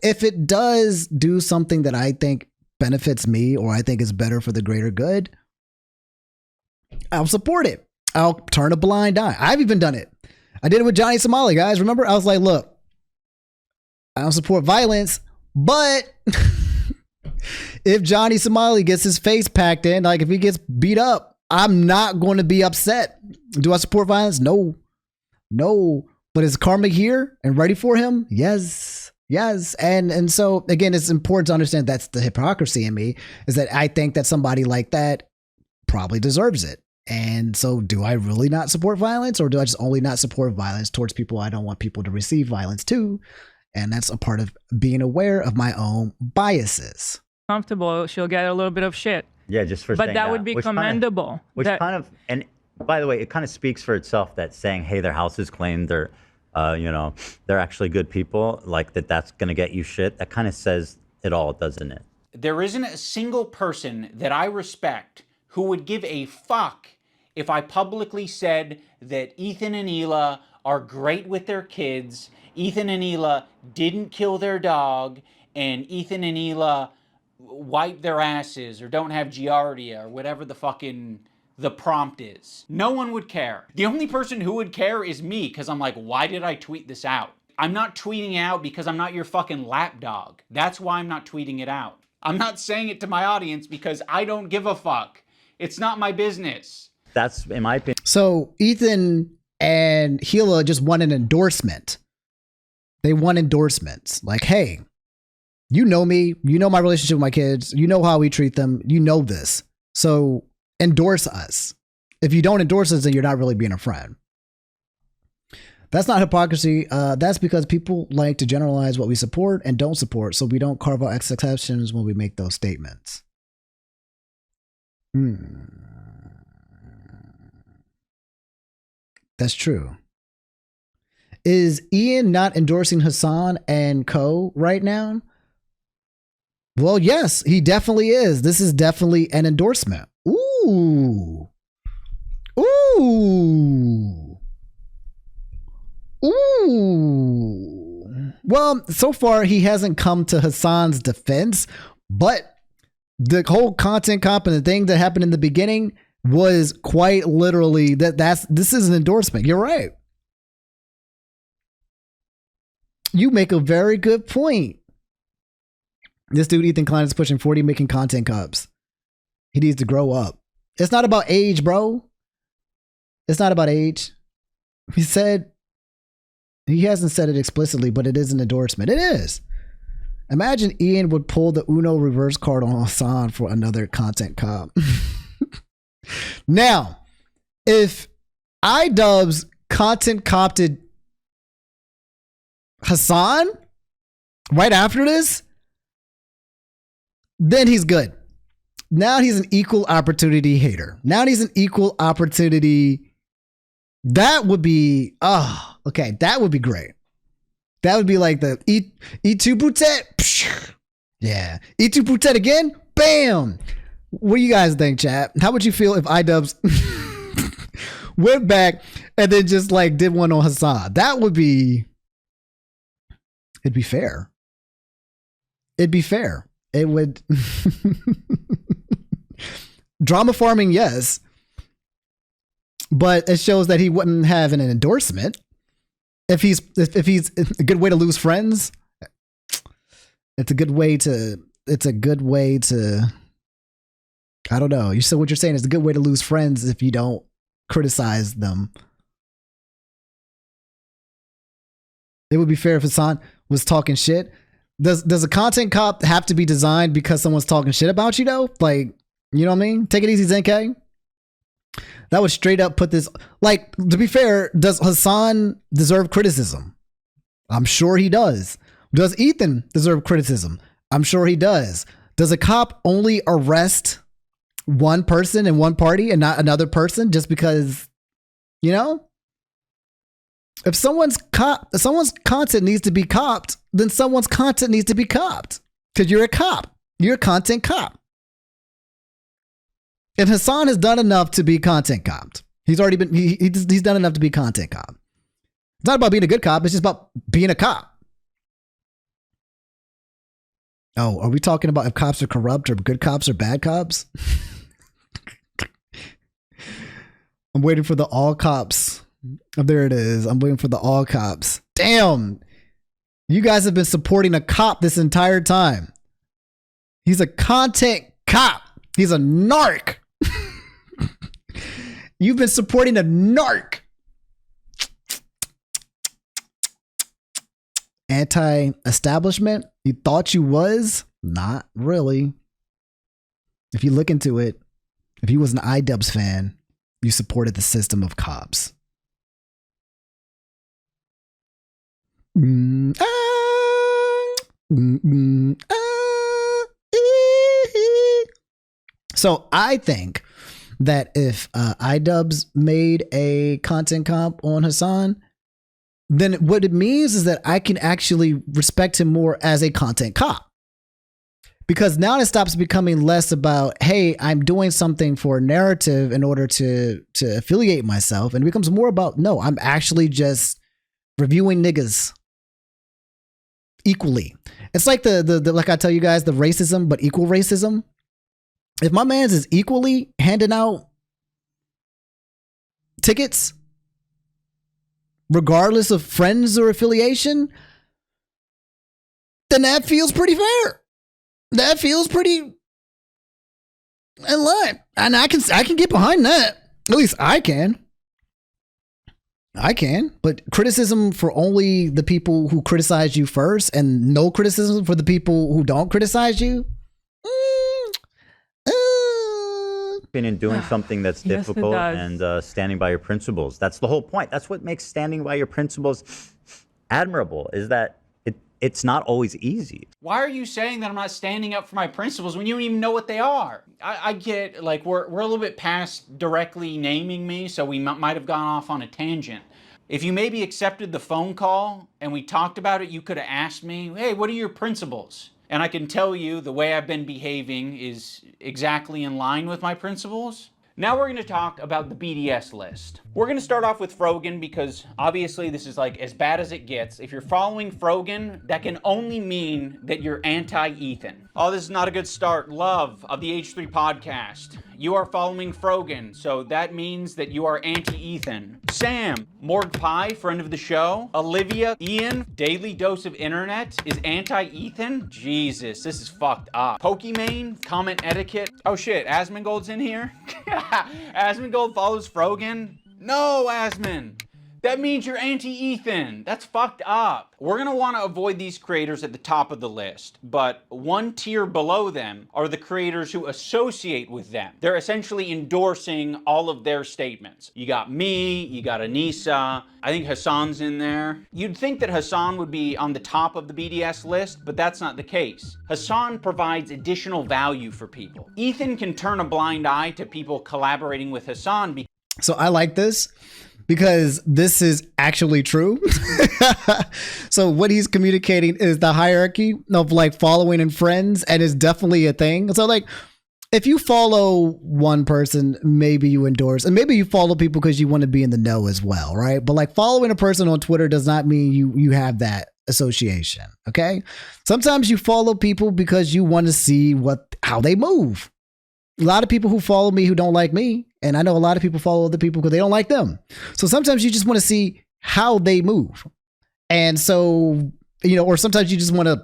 if it does do something that I think benefits me or I think is better for the greater good, I'll support it. I'll turn a blind eye. I've even done it. I did it with Johnny Somali, guys. Remember? I was like, look, I don't support violence, but if Johnny Somali gets his face packed in, like if he gets beat up, I'm not going to be upset. Do I support violence? No. But is karma here and ready for him? Yes. And so again, it's important to understand that's the hypocrisy in me, is that I think that somebody like that probably deserves it. And so do I really not support violence, or do I just only not support violence towards people I don't want people to receive violence to? And that's a part of being aware of my own biases. Comfortable, she'll get a little bit of shit. Yeah, just for But saying that would be commendable. And by the way, it kind of speaks for itself that saying, hey, their house is claimed, they're, they're actually good people, like that's going to get you shit. That kind of says it all, doesn't it? There isn't a single person that I respect who would give a fuck if I publicly said that Ethan and Hila are great with their kids, Ethan and Hila didn't kill their dog, and Ethan and Hila wipe their asses or don't have giardia or whatever the prompt is. No one would care. The only person who would care is me, because I'm like, why did I tweet this out? I'm not tweeting out because I'm not your fucking lapdog. That's why I'm not tweeting it out. I'm not saying it to my audience because I don't give a fuck. It's not my business. That's, in my opinion. So Ethan and Hila just won an endorsement. They won endorsements. Like, hey, you know me. You know my relationship with my kids. You know how we treat them. You know this. So endorse us. If you don't endorse us, then you're not really being a friend. That's not hypocrisy. That's because people like to generalize what we support and don't support, so we don't carve out exceptions when we make those statements. That's true. Is Ian not endorsing Hassan and co right now? Well, yes, he definitely is. This is definitely an endorsement. Ooh. Well, so far he hasn't come to Hassan's defense, but the whole content comp and the thing that happened in the beginning was quite literally this is an endorsement. You're right. You make a very good point. This dude, Ethan Klein, is pushing 40, making content cups. He needs to grow up. It's not about age, bro. It's not about age. He hasn't said it explicitly, but it is an endorsement. It is. Imagine Ian would pull the Uno reverse card on Hassan for another content comp. Now, if iDubbbz content comped Hassan right after this, then he's good. Now he's an equal opportunity hater. Now he's an equal opportunity. That would be, okay, that would be great. That would be like the E2 Boutet. Yeah. E2 Boutet again. Bam. What do you guys think, chat? How would you feel if iDubbbz went back and then just like did one on Hassan? That would be, it'd be fair. It'd be fair. It would. Drama farming, yes. But it shows that he wouldn't have an endorsement. If he's a good way to lose friends, it's a good way to I don't know. So what you're saying is a good way to lose friends if you don't criticize them. It would be fair if Hassan was talking shit. Does a content cop have to be designed because someone's talking shit about you though? Like, you know what I mean? Take it easy, Zenkai. That would straight up put this, like, to be fair, does Hassan deserve criticism? I'm sure he does. Does Ethan deserve criticism? I'm sure he does. Does a cop only arrest one person and one party and not another person just because, you know? If someone's content needs to be copped, then someone's content needs to be copped. Because you're a cop. You're a content cop. And Hassan has done enough to be content copped. He's already been, he's done enough to be content cop. It's not about being a good cop. It's just about being a cop. Oh, are we talking about if cops are corrupt or good cops or bad cops? I'm waiting for the all cops. Oh, there it is. I'm waiting for the all cops. Damn. You guys have been supporting a cop this entire time. He's a content cop. He's a narc. You've been supporting a narc. Anti-establishment? You thought you was? Not really. If you look into it, if you was an iDubbbz fan, you supported the system of cops. So I think that if iDubbbz made a content comp on Hassan, then what it means is that I can actually respect him more as a content cop. Because now it stops becoming less about, hey, I'm doing something for a narrative in order to affiliate myself, and it becomes more about, no, I'm actually just reviewing niggas equally. It's like the like I tell you guys, the racism, but equal racism. If my man's is equally handing out tickets, regardless of friends or affiliation, then that feels pretty fair. That feels pretty in line. And I can get behind that. At least I can. But criticism for only the people who criticize you first and no criticism for the people who don't criticize you? In doing something that's Yes, it difficult does. and standing by your principles. That's the whole point. That's what makes standing by your principles admirable, is that it's not always easy. Why are you saying that I'm not standing up for my principles when you don't even know what they are? I get, like, we're a little bit past directly naming me, so we might have gone off on a tangent. If you maybe accepted the phone call and we talked about it, you could have asked me, hey, what are your principles? And I can tell you the way I've been behaving is exactly in line with my principles. Now we're going to talk about the BDS list. We're going to start off with Frogan because obviously this is like as bad as it gets. If you're following Frogan, that can only mean that you're anti-Ethan. Oh, this is not a good start. Love of the H3 podcast. You are following Frogan, so that means that you are anti-Ethan. Sam, Morg Pie, friend of the show. Olivia, Ian, Daily Dose of Internet is anti-Ethan? Jesus, this is fucked up. Pokimane, comment etiquette. Oh shit, Asmongold's in here? Asmongold follows Frogan? No, Asmon! That means you're anti-Ethan. That's fucked up. We're gonna wanna avoid these creators at the top of the list, but one tier below them are the creators who associate with them. They're essentially endorsing all of their statements. You got me, you got Anissa, I think Hassan's in there. You'd think that Hassan would be on the top of the BDS list, but that's not the case. Hassan provides additional value for people. Ethan can turn a blind eye to people collaborating with Hassan. So I like this because this is actually true. So what he's communicating is the hierarchy of like following and friends, and it's definitely a thing. So like, if you follow one person, maybe you endorse, and maybe you follow people because you want to be in the know as well, right? But like following a person on Twitter does not mean you have that association, okay? Sometimes you follow people because you want to see how they move. A lot of people who follow me who don't like me, and I know a lot of people follow other people because they don't like them. So sometimes you just want to see how they move. And so, or sometimes you just want to,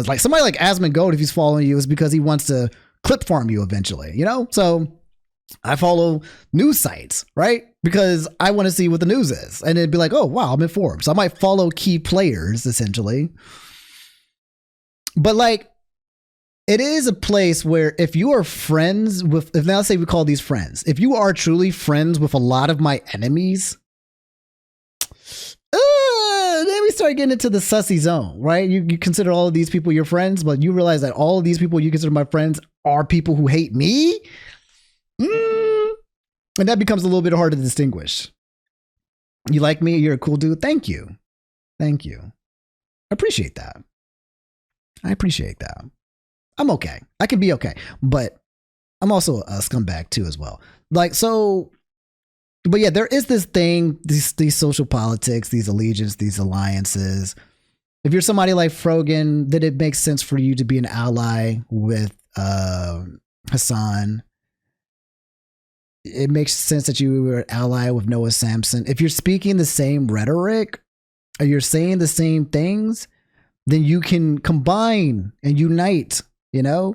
like somebody like Asmongold, if he's following you, is because he wants to clip farm you eventually, So I follow news sites, right? Because I want to see what the news is. And it'd be like, oh, wow, I'm informed. So I might follow key players, essentially. But like, it is a place where if you are friends with, now let's say we call these friends, if you are truly friends with a lot of my enemies, then we start getting into the sussy zone, right? You consider all of these people your friends, but you realize that all of these people you consider my friends are people who hate me. And that becomes a little bit hard to distinguish. You like me? You're a cool dude. Thank you. I appreciate that. I'm okay. I can be okay, but I'm also a scumbag too as well. Like, so, but yeah, there is this thing, these social politics, these allegiance, these alliances. if you're somebody like Frogan, then it makes sense for you to be an ally with Hassan. It makes sense that you were an ally with Noah Samson. If you're speaking the same rhetoric or you're saying the same things, then you can combine and unite, you know,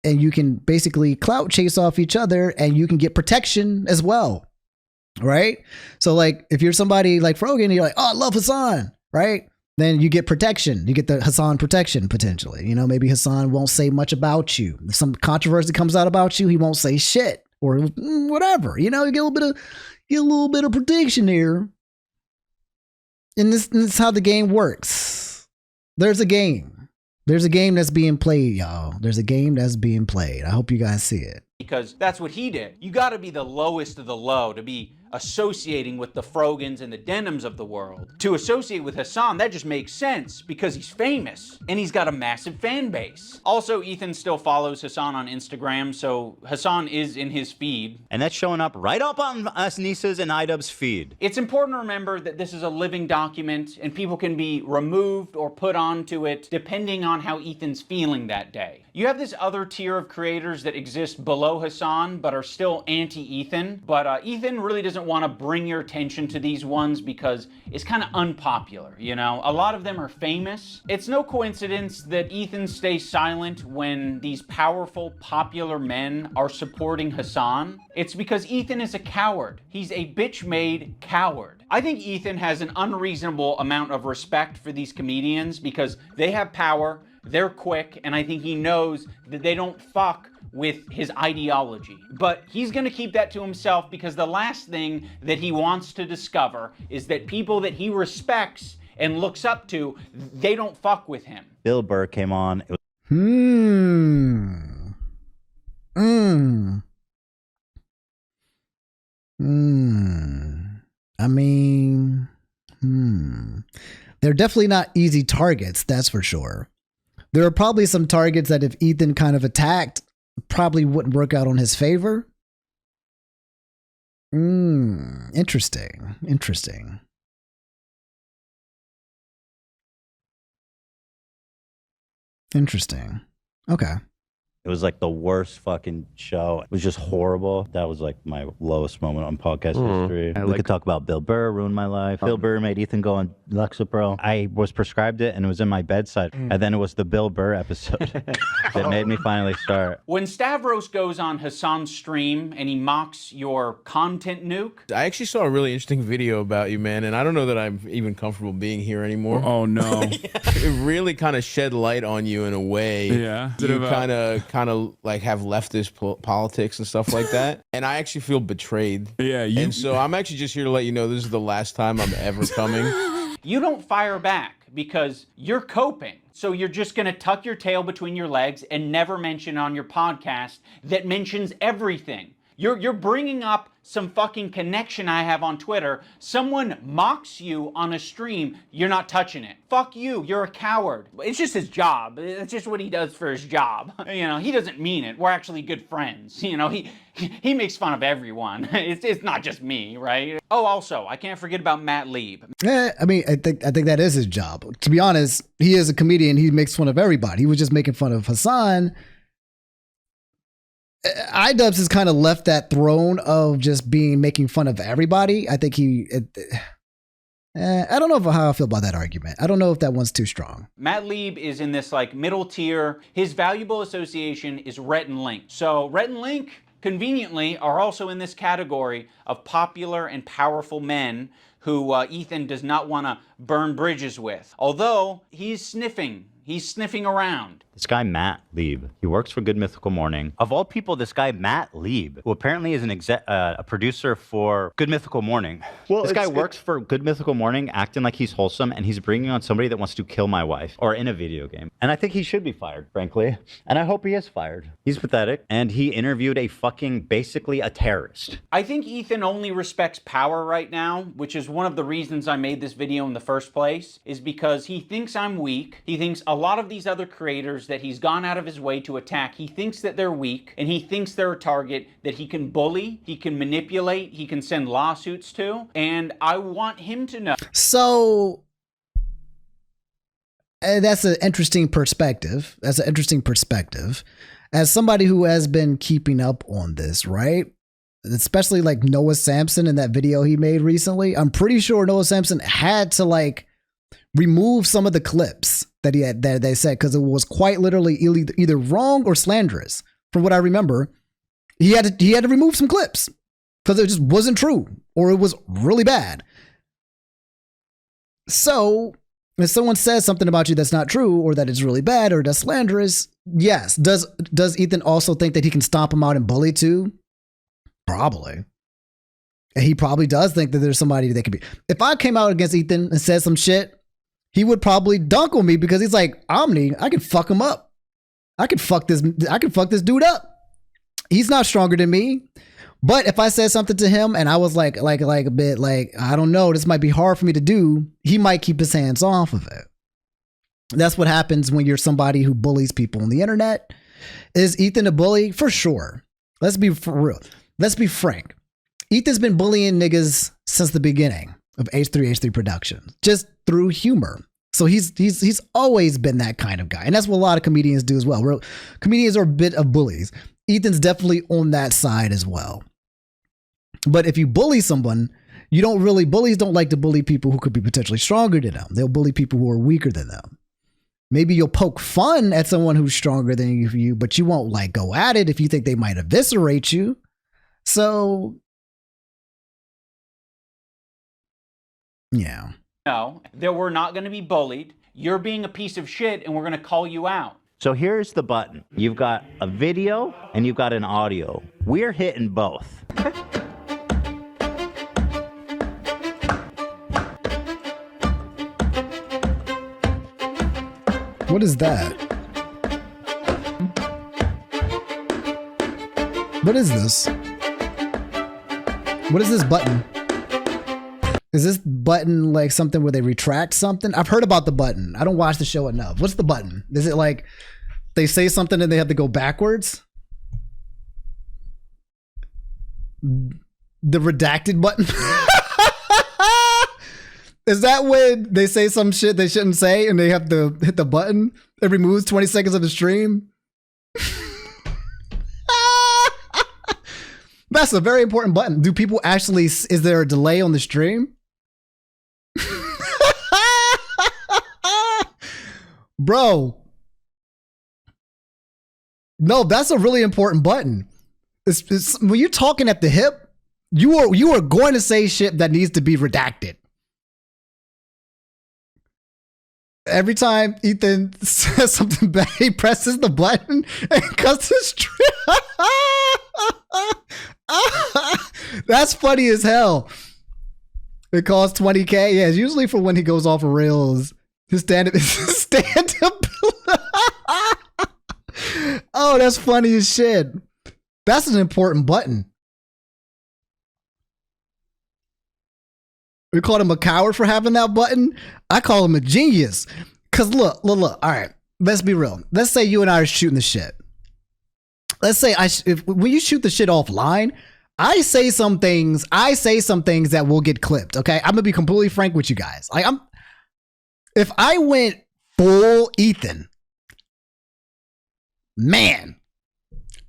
and you can basically clout chase off each other and you can get protection as well. Right? So like if you're somebody like Frogan, you're like, oh, I love Hassan, right? Then you get protection. You get the Hassan protection potentially. You know, maybe Hassan won't say much about you. If some controversy comes out about you, he won't say shit or whatever. You know, you get a little bit of protection here. And this is how the game works. There's a game. There's a game that's being played, y'all. There's a game that's being played. I hope you guys see it. Because that's what he did. You got to be the lowest of the low to be associating with the Frogans and the Denims of the world. To associate with Hassan, that just makes sense because he's famous and he's got a massive fan base. Also, Ethan still follows Hassan on Instagram, so Hassan is in his feed. And that's showing up right up on us Nisa's and iDubbbz feed. It's important to remember that this is a living document and people can be removed or put onto it depending on how Ethan's feeling that day. You have this other tier of creators that exist below Hassan but are still anti-Ethan, but Ethan really doesn't want to bring your attention to these ones because it's kind of unpopular, you know? A lot of them are famous. It's no coincidence that Ethan stays silent when these powerful, popular men are supporting Hassan. It's because Ethan is a coward. He's a bitch-made coward. I think Ethan has an unreasonable amount of respect for these comedians because they have power, they're quick, and I think he knows that they don't fuck with his ideology. But he's gonna keep that to himself because the last thing that he wants to discover is that people that he respects and looks up to, they don't fuck with him. Bill Burr came on. It was I mean, they're definitely not easy targets, that's for sure. There are probably some targets that if Ethan kind of attacked, probably wouldn't work out on his favor. Interesting. Interesting. Interesting. Okay. It was like the worst fucking show. It was just horrible. That was like my lowest moment on podcast history. We could talk about Bill Burr, ruined my life. Bill Burr made Ethan go on Lexapro. I was prescribed it and it was in my bedside. And then it was the Bill Burr episode that made me finally start. When Stavros goes on Hassan's stream and he mocks your content nuke. I actually saw a really interesting video about you, man, and I don't know that I'm even comfortable being here anymore. Oh, no. It really kind of shed light on you in a way. Yeah. You kind of like have leftist politics and stuff like that. And I actually feel betrayed. Yeah. And so I'm actually just here to let you know this is the last time I'm ever coming. You don't fire back because you're coping. So you're just going to tuck your tail between your legs and never mention on your podcast that mentions everything. You're bringing up some fucking connection I have on Twitter. Someone mocks you on a stream, you're not touching it. Fuck you, you're a coward. It's just his job. It's just what he does for his job. You know, he doesn't mean it. We're actually good friends. You know, he makes fun of everyone. It's not just me, right? Oh, also, I can't forget about Matt Lieb. Yeah, I mean, I think that is his job. To be honest, he is a comedian. He makes fun of everybody. He was just making fun of Hassan. iDubbbz has kind of left that throne of just making fun of everybody. I think I don't know how I feel about that argument. I don't know if that one's too strong. Matt Lieb is in this like middle tier. His valuable association is Rhett and Link. So Rhett and Link, conveniently, are also in this category of popular and powerful men who Ethan does not want to burn bridges with. Although he's sniffing around. This guy, Matt Lieb, he works for Good Mythical Morning. Of all people, this guy, Matt Lieb, who apparently is a producer for Good Mythical Morning. Well, this guy works for Good Mythical Morning, acting like he's wholesome, and he's bringing on somebody that wants to kill my wife, or in a video game. And I think he should be fired, frankly. And I hope he is fired. He's pathetic. And he interviewed basically a terrorist. I think Ethan only respects power right now, which is one of the reasons I made this video in the first place, is because he thinks I'm weak. He thinks a lot of these other creators that he's gone out of his way to attack, he thinks that they're weak, and he thinks they're a target that he can bully, he can manipulate, he can send lawsuits to, and I want him to know. So that's an interesting perspective. That's an interesting perspective. As somebody who has been keeping up on this, right? Especially like Noah Sampson in that video he made recently. I'm pretty sure Noah Sampson had to like remove some of the clips that they said because it was quite literally either wrong or slanderous. From what I remember, he had to remove some clips because it just wasn't true or it was really bad. So if someone says something about you that's not true or that it's really bad or that's slanderous, yes. Does Ethan also think that he can stomp him out and bully too? Probably. And he probably does think that there's somebody that could be. If I came out against Ethan and said some shit, he would probably dunk on me because he's like, Omni, I can fuck him up. I can fuck this dude up. He's not stronger than me. But if I said something to him and I was like a bit like, I don't know, this might be hard for me to do, he might keep his hands off of it. That's what happens when you're somebody who bullies people on the internet. Is Ethan a bully? For sure. Let's be for real. Let's be frank. Ethan's been bullying niggas since the beginning of H3 Productions, just through humor. So he's always been that kind of guy. And that's what a lot of comedians do as well. Comedians are a bit of bullies. Ethan's definitely on that side as well. But if you bully someone, bullies don't like to bully people who could be potentially stronger than them. They'll bully people who are weaker than them. Maybe you'll poke fun at someone who's stronger than you, but you won't like go at it if you think they might eviscerate you. So, yeah. No, that we're not going to be bullied. You're being a piece of shit and we're going to call you out. So here's the button. You've got a video and you've got an audio. We're hitting both. What is that? What is this? What is this button? Is this button like something where they retract something? I've heard about the button. I don't watch the show enough. What's the button? Is it like they say something and they have to go backwards? The redacted button? Is that when they say some shit they shouldn't say and they have to hit the button? It removes 20 seconds of the stream? That's a very important button. Do people actually, is there a delay on the stream? Bro. No, that's a really important button. It's, when you're talking at the hip, you are going to say shit that needs to be redacted. Every time Ethan says something bad, he presses the button and cuts the stream. That's funny as hell. It costs 20K. Yeah, it's usually for when he goes off of rails. His stand-up is stand-up. Oh, that's funny as shit. That's an important button. We called him a coward for having that button. I call him a genius. Cause look. All right, let's be real. Let's say you and I are shooting the shit. Let's say when you shoot the shit offline, I say some things that will get clipped. Okay, I'm gonna be completely frank with you guys. Like if I went full Ethan, man,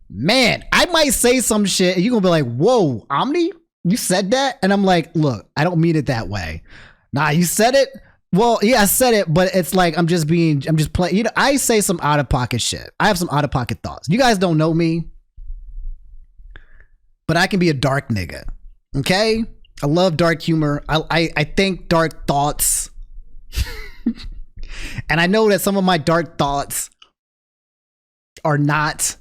I might say some shit and you're gonna be like, whoa, Omni, you said that? And I'm like, look, I don't mean it that way. Nah, you said it? Well, yeah, I said it, but it's like, I'm just playing, you know, I say some out of pocket shit. I have some out of pocket thoughts. You guys don't know me, but I can be a dark nigga. Okay? I love dark humor. I think dark thoughts. And I know that some of my dark thoughts are not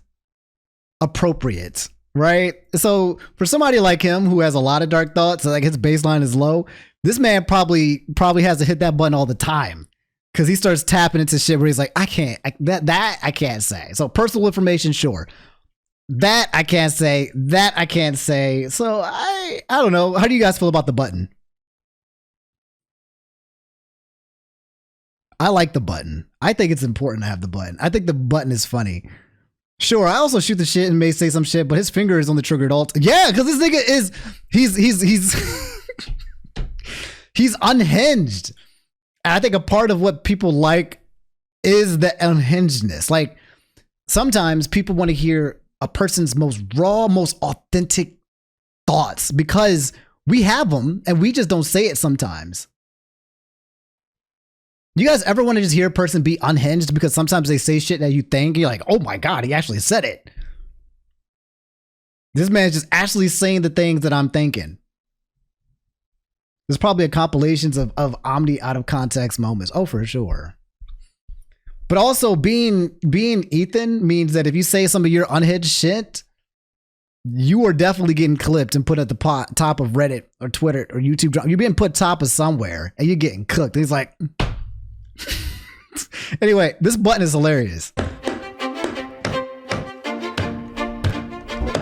appropriate, right? So for somebody like him who has a lot of dark thoughts, like his baseline is low, this man probably has to hit that button all the time because he starts tapping into shit where he's like, I can't say. So personal information, sure. That I can't say. So I don't know. How do you guys feel about the button? I like the button. I think it's important to have the button. I think the button is funny. Sure, I also shoot the shit and may say some shit, but his finger is on the trigger at all. Yeah, because this nigga is he's he's unhinged. And I think a part of what people like is the unhingedness. Like sometimes people want to hear a person's most raw, most authentic thoughts because we have them and we just don't say it sometimes. You guys ever want to just hear a person be unhinged because sometimes they say shit that you think you're like, oh my God, he actually said it. This man's just actually saying the things that I'm thinking. There's probably a compilations of Omni out of context moments. Oh, for sure. But also being Ethan means that if you say some of your unhinged shit, you are definitely getting clipped and put at the top of Reddit or Twitter or YouTube. You're being put top of somewhere and you're getting cooked. And he's like, anyway, this button is hilarious. I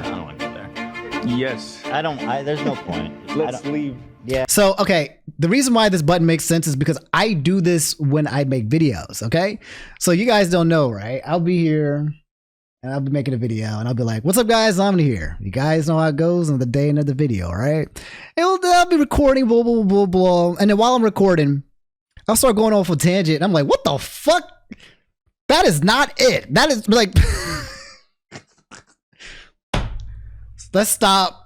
don't want to go there. Yes. There's no point. Let's leave. Yeah. So, okay, the reason why this button makes sense is because I do this when I make videos, okay? So you guys don't know, right? I'll be here and I'll be making a video and I'll be like, what's up, guys? I'm here. You guys know how it goes on the day end of the video, right? And I'll be recording, blah, blah, blah, blah. And then while I'm recording, I'll start going off a tangent. And I'm like, what the fuck? That is not it. That is like, let's stop.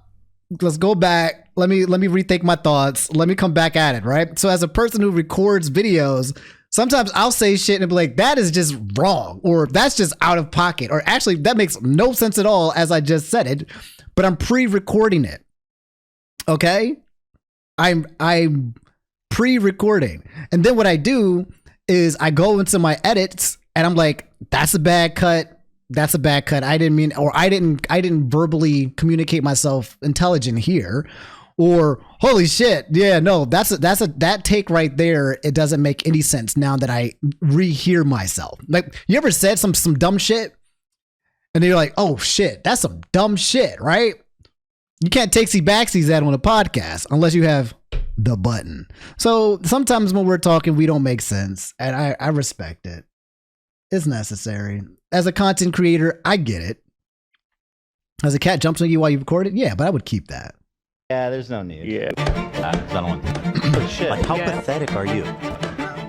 Let's go back. Let me rethink my thoughts. Let me come back at it, right? So as a person who records videos, sometimes I'll say shit and be like, that is just wrong, or that's just out of pocket, or actually that makes no sense at all as I just said it, but I'm pre-recording it. Okay? I'm pre-recording. And then what I do is I go into my edits and I'm like, that's a bad cut. That's a bad cut. I didn't mean, or I didn't verbally communicate myself intelligent here. Or holy shit, yeah, no, that take right there. It doesn't make any sense now that I rehear myself. Like, you ever said some dumb shit, and then you're like, oh shit, that's some dumb shit, right? You can't take backsies that on a podcast unless you have the button. So sometimes when we're talking, we don't make sense, and I respect it. It's necessary. As a content creator, I get it. As a cat jumps on you while you record it, yeah, but I would keep that. Yeah, there's no need. Yeah. I don't want to. But shit. Like, how pathetic are you?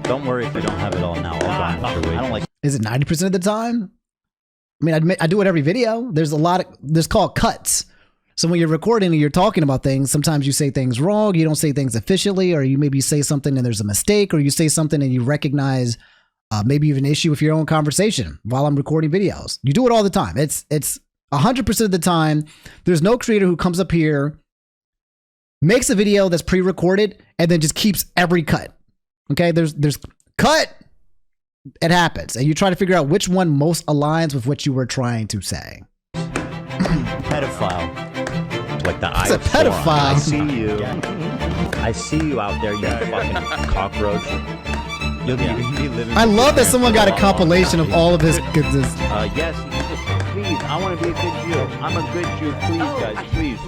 Don't worry if you don't have it all now. I'll go on your way. I don't like. Is it 90% of the time? I mean, I do it every video. There's called cuts. So when you're recording and you're talking about things, sometimes you say things wrong. You don't say things efficiently, or you maybe say something and there's a mistake, or you say something and you recognize maybe you have an issue with your own conversation while I'm recording videos. You do it all the time. It's 100% of the time. There's no creator who comes up here, makes a video that's pre-recorded, and then just keeps every cut. Okay, there's cut. It happens, and you try to figure out which one most aligns with what you were trying to say. Pedophile. Like the eye It's a of Sauron. pedophile. I see you. I see you out there, you fucking cockroach. You'll be living. I love that someone got a compilation of all of his. Yes, please. I want to be a good Jew. I'm a good Jew. Please, guys, please.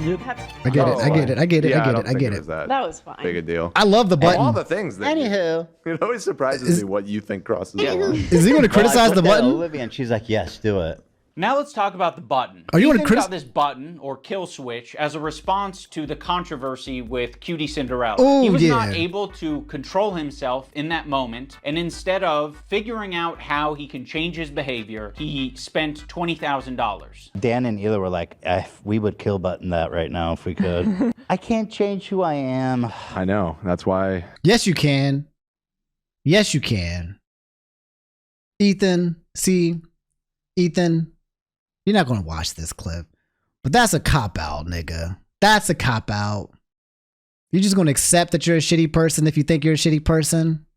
I get it. I get it. That was fine. big a deal. I love the button. All the things that Anywho, it always surprises me what you think crosses the line. Is he going to criticize the button? Olivia, and she's like, yes, do it. Now let's talk about the button. Are you gonna Ethan got this button, or kill switch, as a response to the controversy with Cutie Cinderella. Oh, he was yeah. not able to control himself in that moment, and instead of figuring out how he can change his behavior, he spent $20,000. Dan and Ela were like, we would kill button that right now if we could. I can't change who I am. I know. That's why. Yes, you can. Yes, you can. Ethan, you're not going to watch this clip, but that's a cop-out, nigga. That's a cop-out. You're just going to accept that you're a shitty person if you think you're a shitty person?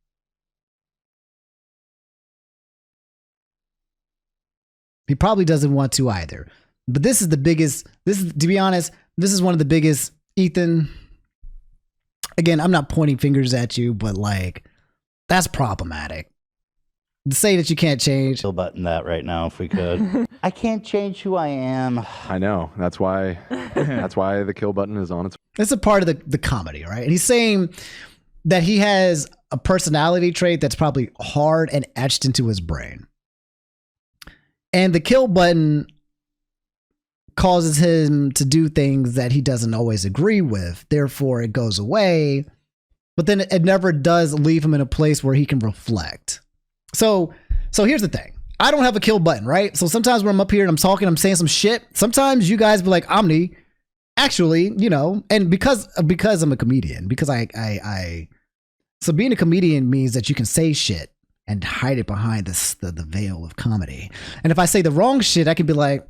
He probably doesn't want to either. But this is the biggest, to be honest, this is one of the biggest, Ethan. Again, I'm not pointing fingers at you, but like, that's problematic. To say that you can't change. Kill button that right now if we could. I can't change who I am. I know. That's why. That's why the kill button is on its. It's a part of the comedy, right? And he's saying that he has a personality trait that's probably hard and etched into his brain. And the kill button causes him to do things that he doesn't always agree with. Therefore, it goes away. But then it never does leave him in a place where he can reflect. So So here's the thing. I don't have a kill button, right? So sometimes when I'm up here and I'm talking, I'm saying some shit. Sometimes you guys be like, Omni, actually, you know, and because I'm a comedian, because so being a comedian means that you can say shit and hide it behind the veil of comedy. And if I say the wrong shit, I can be like,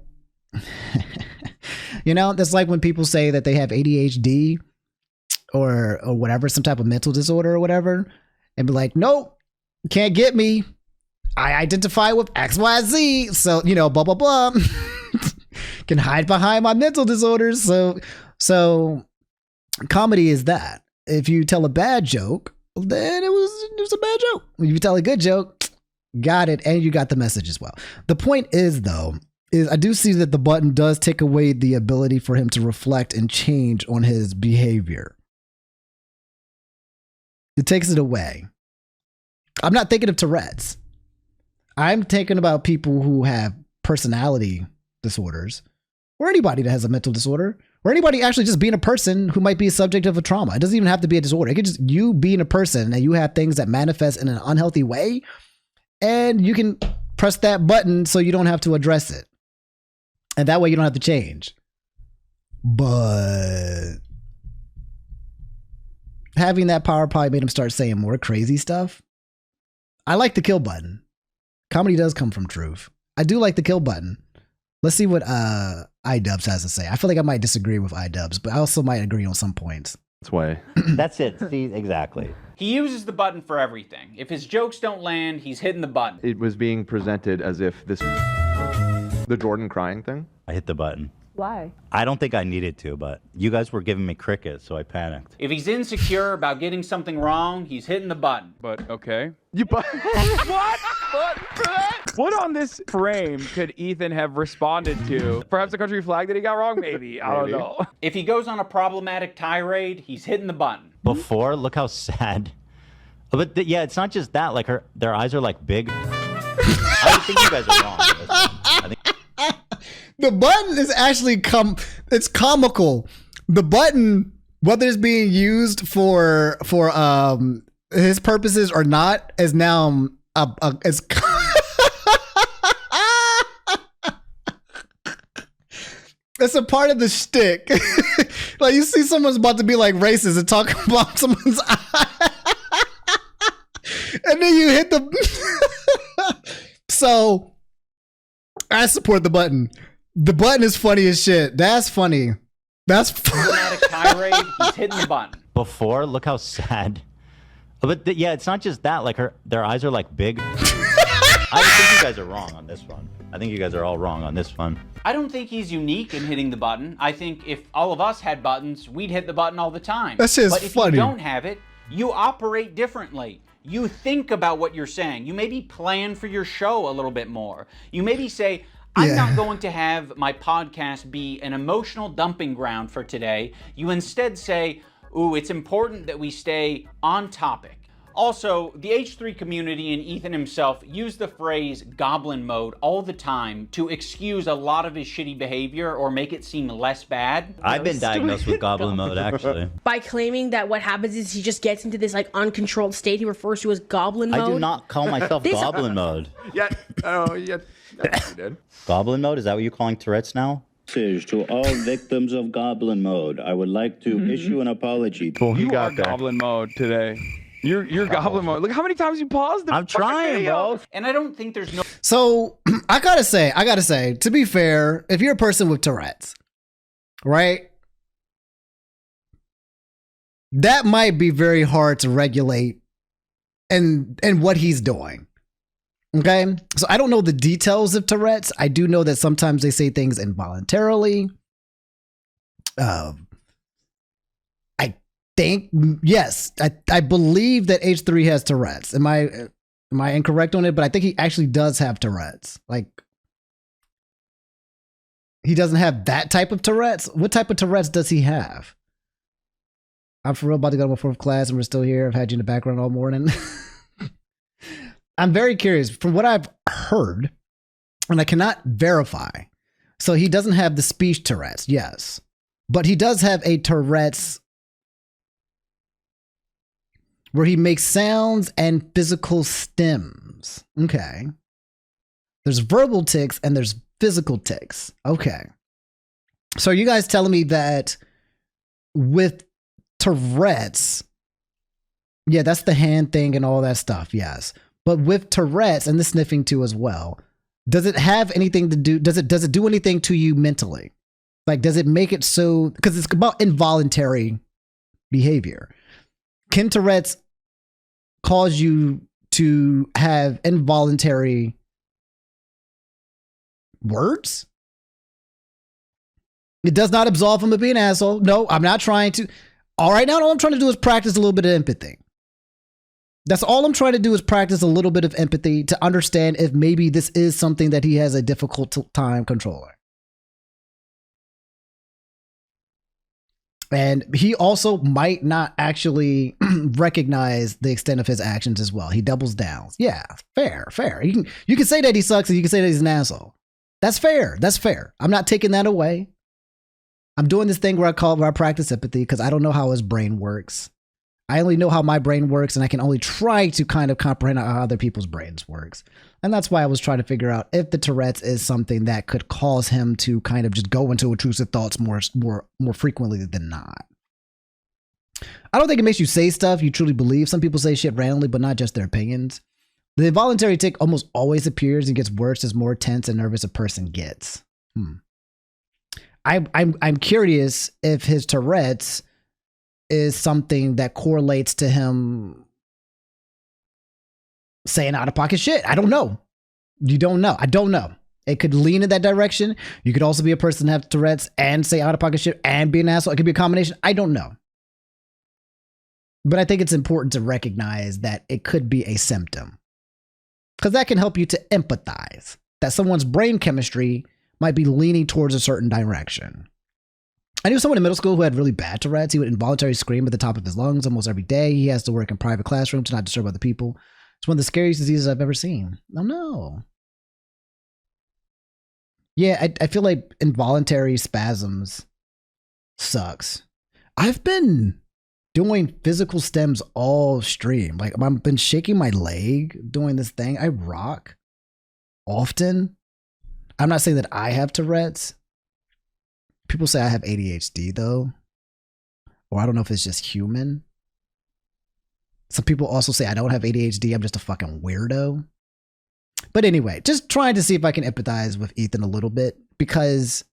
you know, that's like when people say that they have ADHD or whatever, some type of mental disorder or whatever, and be like, nope, can't get me. I identify with XYZ. So, you know, blah, blah, blah. Can hide behind my mental disorders. So comedy is that. If you tell a bad joke, then it was a bad joke. If you tell a good joke, got it, and you got the message as well. The point is, though, is I do see that the button does take away the ability for him to reflect and change on his behavior. It takes it away. I'm not thinking of Tourette's. I'm thinking about people who have personality disorders, or anybody that has a mental disorder, or anybody actually just being a person who might be a subject of a trauma. It doesn't even have to be a disorder. It could just you being a person and you have things that manifest in an unhealthy way, and you can press that button so you don't have to address it. And that way you don't have to change. But having that power probably made him start saying more crazy stuff. I like the kill button. Comedy does come from truth. I do like the kill button. Let's see what iDubbbz has to say. I feel like I might disagree with iDubbbz, but I also might agree on some points. That's way. That's it. See, exactly. He uses the button for everything. If his jokes don't land, he's hitting the button. It was being presented as if the Jordan crying thing. I hit the button. Why? I don't think I needed to, but you guys were giving me crickets, so I panicked. If he's insecure about getting something wrong, he's hitting the button. But okay. You What? What on this frame could Ethan have responded to? Perhaps the country flag that he got wrong? Maybe. I don't know. If he goes on a problematic tirade, he's hitting the button. Before, look how sad. But yeah, it's not just that. Like their eyes are like big. I think you guys are wrong. I think The button is actually it's comical. The button, whether it's being used for his purposes or not, is now it's it's a part of the shtick. Like you see someone's about to be like racist and talk about someone's eye, and then you hit the. So I support the button. The button is funny as shit. That's funny. That's funny. Problematic tirade, he's hitting the button. before, look how sad. But yeah, it's not just that. Like their eyes are like big. I think you guys are wrong on this one. I think you guys are all wrong on this one. I don't think he's unique in hitting the button. I think if all of us had buttons, we'd hit the button all the time. That's just But if funny. you don't have it, you operate differently. You think about what you're saying. You maybe plan for your show a little bit more. You maybe say, I'm not going to have my podcast be an emotional dumping ground for today. You instead say, ooh, it's important that we stay on topic. Also, the H3 community and Ethan himself use the phrase goblin mode all the time to excuse a lot of his shitty behavior or make it seem less bad. I've been diagnosed with goblin mode, actually. By claiming that what happens is he just gets into this like uncontrolled state he refers to as goblin mode. I do not call myself goblin mode. Yeah, oh, yeah, that's what you did. Goblin mode? Is that what you're calling Tourette's now? To all victims of goblin mode, I would like to issue an apology. Well, he You got are there. goblin mode today. You're goblin mode. Look how many times you paused the I'm fucking trying, video. bro. And I don't think there's no So I gotta say, to be fair, if you're a person with Tourette's, right, that might be very hard to regulate and what he's doing. Okay, so I don't know the details of Tourette's. I do know that sometimes they say things involuntarily. I think yes, I believe that H3 has Tourette's. Am I incorrect on it? But I think he actually does have Tourette's. Like, he doesn't have that type of Tourette's. What type of Tourette's does he have? I'm for real about to go to my fourth class and we're still here. I've had you in the background all morning. I'm very curious from what I've heard, and I cannot verify. So he doesn't have the speech Tourette's, yes. But he does have a Tourette's where he makes sounds and physical stems. Okay. There's verbal tics and there's physical tics. Okay. So are you guys telling me that with Tourette's, yeah, that's the hand thing and all that stuff, yes. But with Tourette's and the sniffing too as well, does it have anything to do, does it do anything to you mentally? Like, does it make it so, because it's about involuntary behavior. Can Tourette's cause you to have involuntary words? It does not absolve him of being an asshole. No, I'm not trying to. All right, now all I'm trying to do is practice a little bit of empathy. That's all I'm trying to do is practice a little bit of empathy to understand if maybe this is something that he has a difficult time controlling. And he also might not actually recognize the extent of his actions as well. He doubles down. Yeah, fair. You can say that he sucks and you can say that he's an asshole. That's fair. I'm not taking that away. I'm doing this thing where I practice empathy because I don't know how his brain works. I only know how my brain works, and I can only try to kind of comprehend how other people's brains works. And that's why I was trying to figure out if the Tourette's is something that could cause him to kind of just go into intrusive thoughts more frequently than not. I don't think it makes you say stuff you truly believe. Some people say shit randomly, but not just their opinions. The involuntary tic almost always appears and gets worse as more tense and nervous a person gets. I'm curious if his Tourette's is something that correlates to him saying out of pocket shit. I don't know. You don't know. I don't know. It could lean in that direction. You could also be a person that have Tourette's and say out of pocket shit and be an asshole. It could be a combination. I don't know. But I think it's important to recognize that it could be a symptom, because that can help you to empathize that someone's brain chemistry might be leaning towards a certain direction. I knew someone in middle school who had really bad Tourette's. He would involuntarily scream at the top of his lungs almost every day. He has to work in private classrooms to not disturb other people. It's one of the scariest diseases I've ever seen. Oh no. Yeah, I feel like involuntary spasms sucks. I've been doing physical stems all stream. Like, I've been shaking my leg doing this thing. I rock often. I'm not saying that I have Tourette's. People say I have ADHD though, or I don't know if it's just human. Some people also say I don't have ADHD. I'm just a fucking weirdo. But anyway, just trying to see if I can empathize with Ethan a little bit, because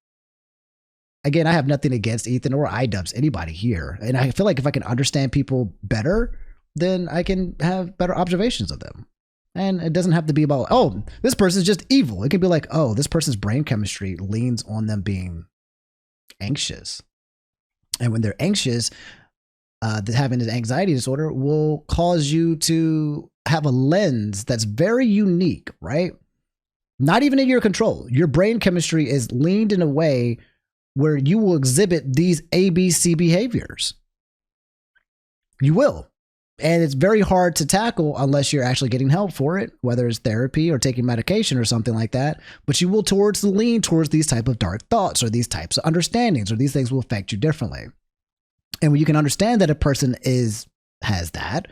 again, I have nothing against Ethan or iDubbbz, anybody here. And I feel like if I can understand people better, then I can have better observations of them. And it doesn't have to be about, oh, this person's just evil. It could be like, oh, this person's brain chemistry leans on them being anxious. And when they're anxious, having an anxiety disorder will cause you to have a lens that's very unique, right? Not even in your control. Your brain chemistry is leaned in a way where you will exhibit these ABC behaviors. You will. And it's very hard to tackle unless you're actually getting help for it, whether it's therapy or taking medication or something like that. But you will lean towards these type of dark thoughts or these types of understandings, or these things will affect you differently. And when you can understand that a person has that,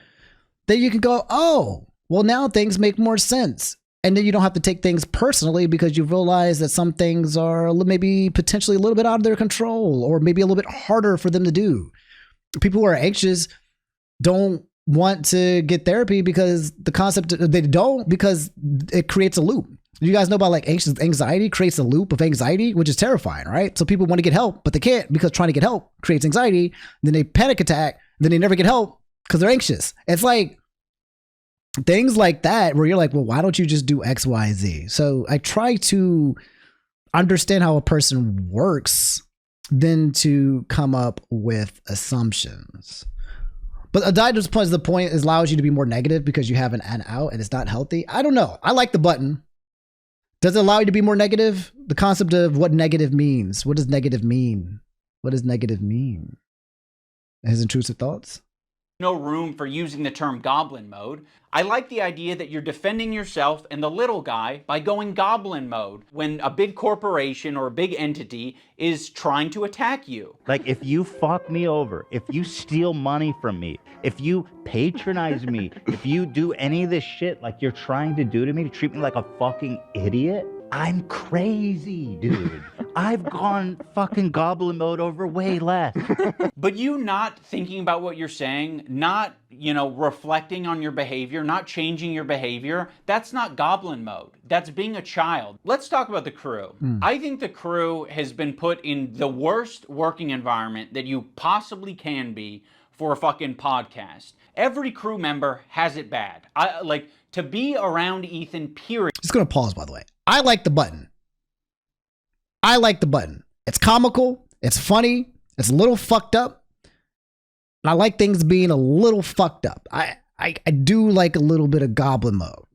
then you can go, oh, well, now things make more sense. And then you don't have to take things personally, because you realize that some things are maybe potentially a little bit out of their control, or maybe a little bit harder for them to do. People who are anxious don't want to get therapy because because it creates a loop. You guys know about like anxiety creates a loop of anxiety, which is terrifying, right? So people want to get help, but they can't because trying to get help creates anxiety. Then they panic attack. Then they never get help because they're anxious. It's like things like that where you're like, well, why don't you just do X, Y, Z? So I try to understand how a person works, then to come up with assumptions. But iDubbbz plus the point is allows you to be more negative because you have an out and it's not healthy. I don't know. I like the button. Does it allow you to be more negative? The concept of what negative means. What does negative mean? What does negative mean? His intrusive thoughts? no room for using the term goblin mode. I like the idea that you're defending yourself and the little guy by going goblin mode when a big corporation or a big entity is trying to attack you. Like, if you fuck me over, if you steal money from me, if you patronize me, if you do any of this shit like you're trying to do to me, to treat me like a fucking idiot, I'm crazy, dude. I've gone fucking goblin mode over way less. But you not thinking about what you're saying, not, reflecting on your behavior, not changing your behavior, that's not goblin mode. That's being a child. Let's talk about the crew. I think the crew has been put in the worst working environment that you possibly can be for a fucking podcast. Every crew member has it bad. To be around Ethan, period. Just gonna pause, by the way. I like the button. It's comical. It's funny. It's a little fucked up. And I like things being a little fucked up. I do like a little bit of goblin mode.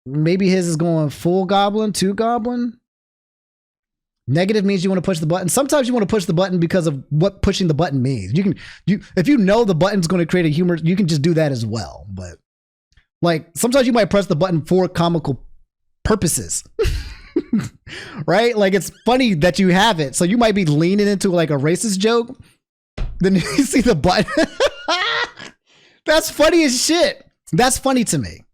Maybe his is going full goblin, 2 goblin. Negative means you want to push the button. Sometimes you want to push the button because of what pushing the button means. If you know the button's going to create a humor, you can just do that as well. But like sometimes you might press the button for comical purposes. Right? Like it's funny that you have it. So you might be leaning into like a racist joke. Then you see the button. That's funny as shit. That's funny to me.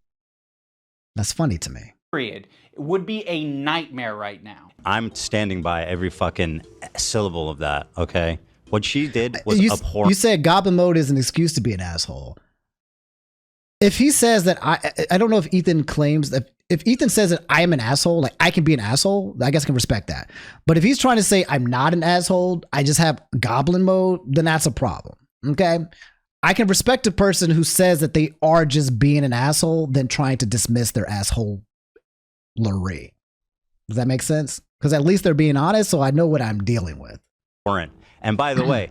Period. It would be a nightmare right now. I'm standing by every fucking syllable of that, okay? What she did was abhorrent. You said goblin mode is an excuse to be an asshole. If he says that, I don't know if Ethan claims that, if Ethan says that I am an asshole, like I can be an asshole, I guess I can respect that. But if he's trying to say I'm not an asshole, I just have goblin mode, then that's a problem, okay? I can respect a person who says that they are just being an asshole than trying to dismiss their assholery. Does that make sense? Because at least they're being honest, so I know what I'm dealing with. And by the way,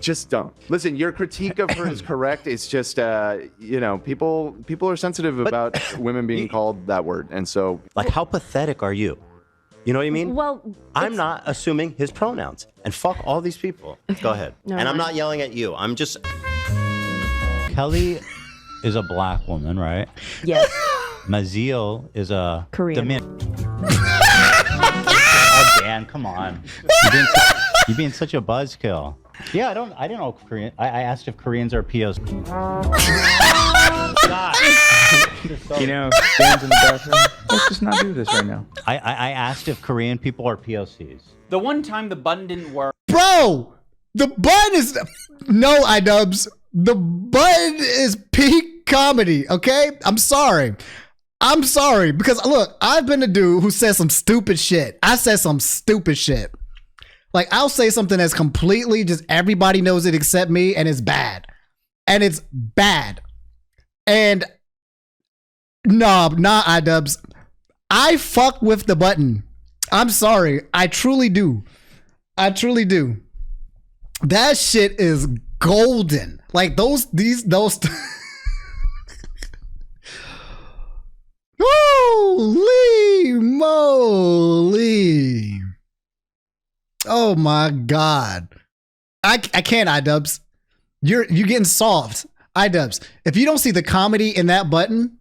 Just don't. Listen, your critique of her is correct. It's just, people are sensitive about women being called that word. And so... Like, how pathetic are you? You know what I mean? Well, I'm not assuming his pronouns. And fuck all these people. Go ahead. No, and I'm not yelling at you. I'm just... Kelly is a black woman, right? Yes. Maziel is a... Korean. Oh, Dan, come on. You're being such a buzzkill. Yeah, I didn't know Korean. I asked if Koreans are POC. Dan's in the bathroom. Let's just not do this right now. I asked if Korean people are POCs. The one time the button didn't work. Bro, the button is... No, iDubbbz. The button is peak comedy, okay? I'm sorry. Because, look, I've been a dude who says some stupid shit. I said some stupid shit. Like, I'll say something that's completely just everybody knows it except me, and it's bad. And it's bad. And nah, iDubbbz. I fuck with the button. I'm sorry. I truly do. That shit is golden. Like, those. Holy moly. Oh my God. I can't, iDubbbz. You're getting soft. iDubbbz. If you don't see the comedy in that button,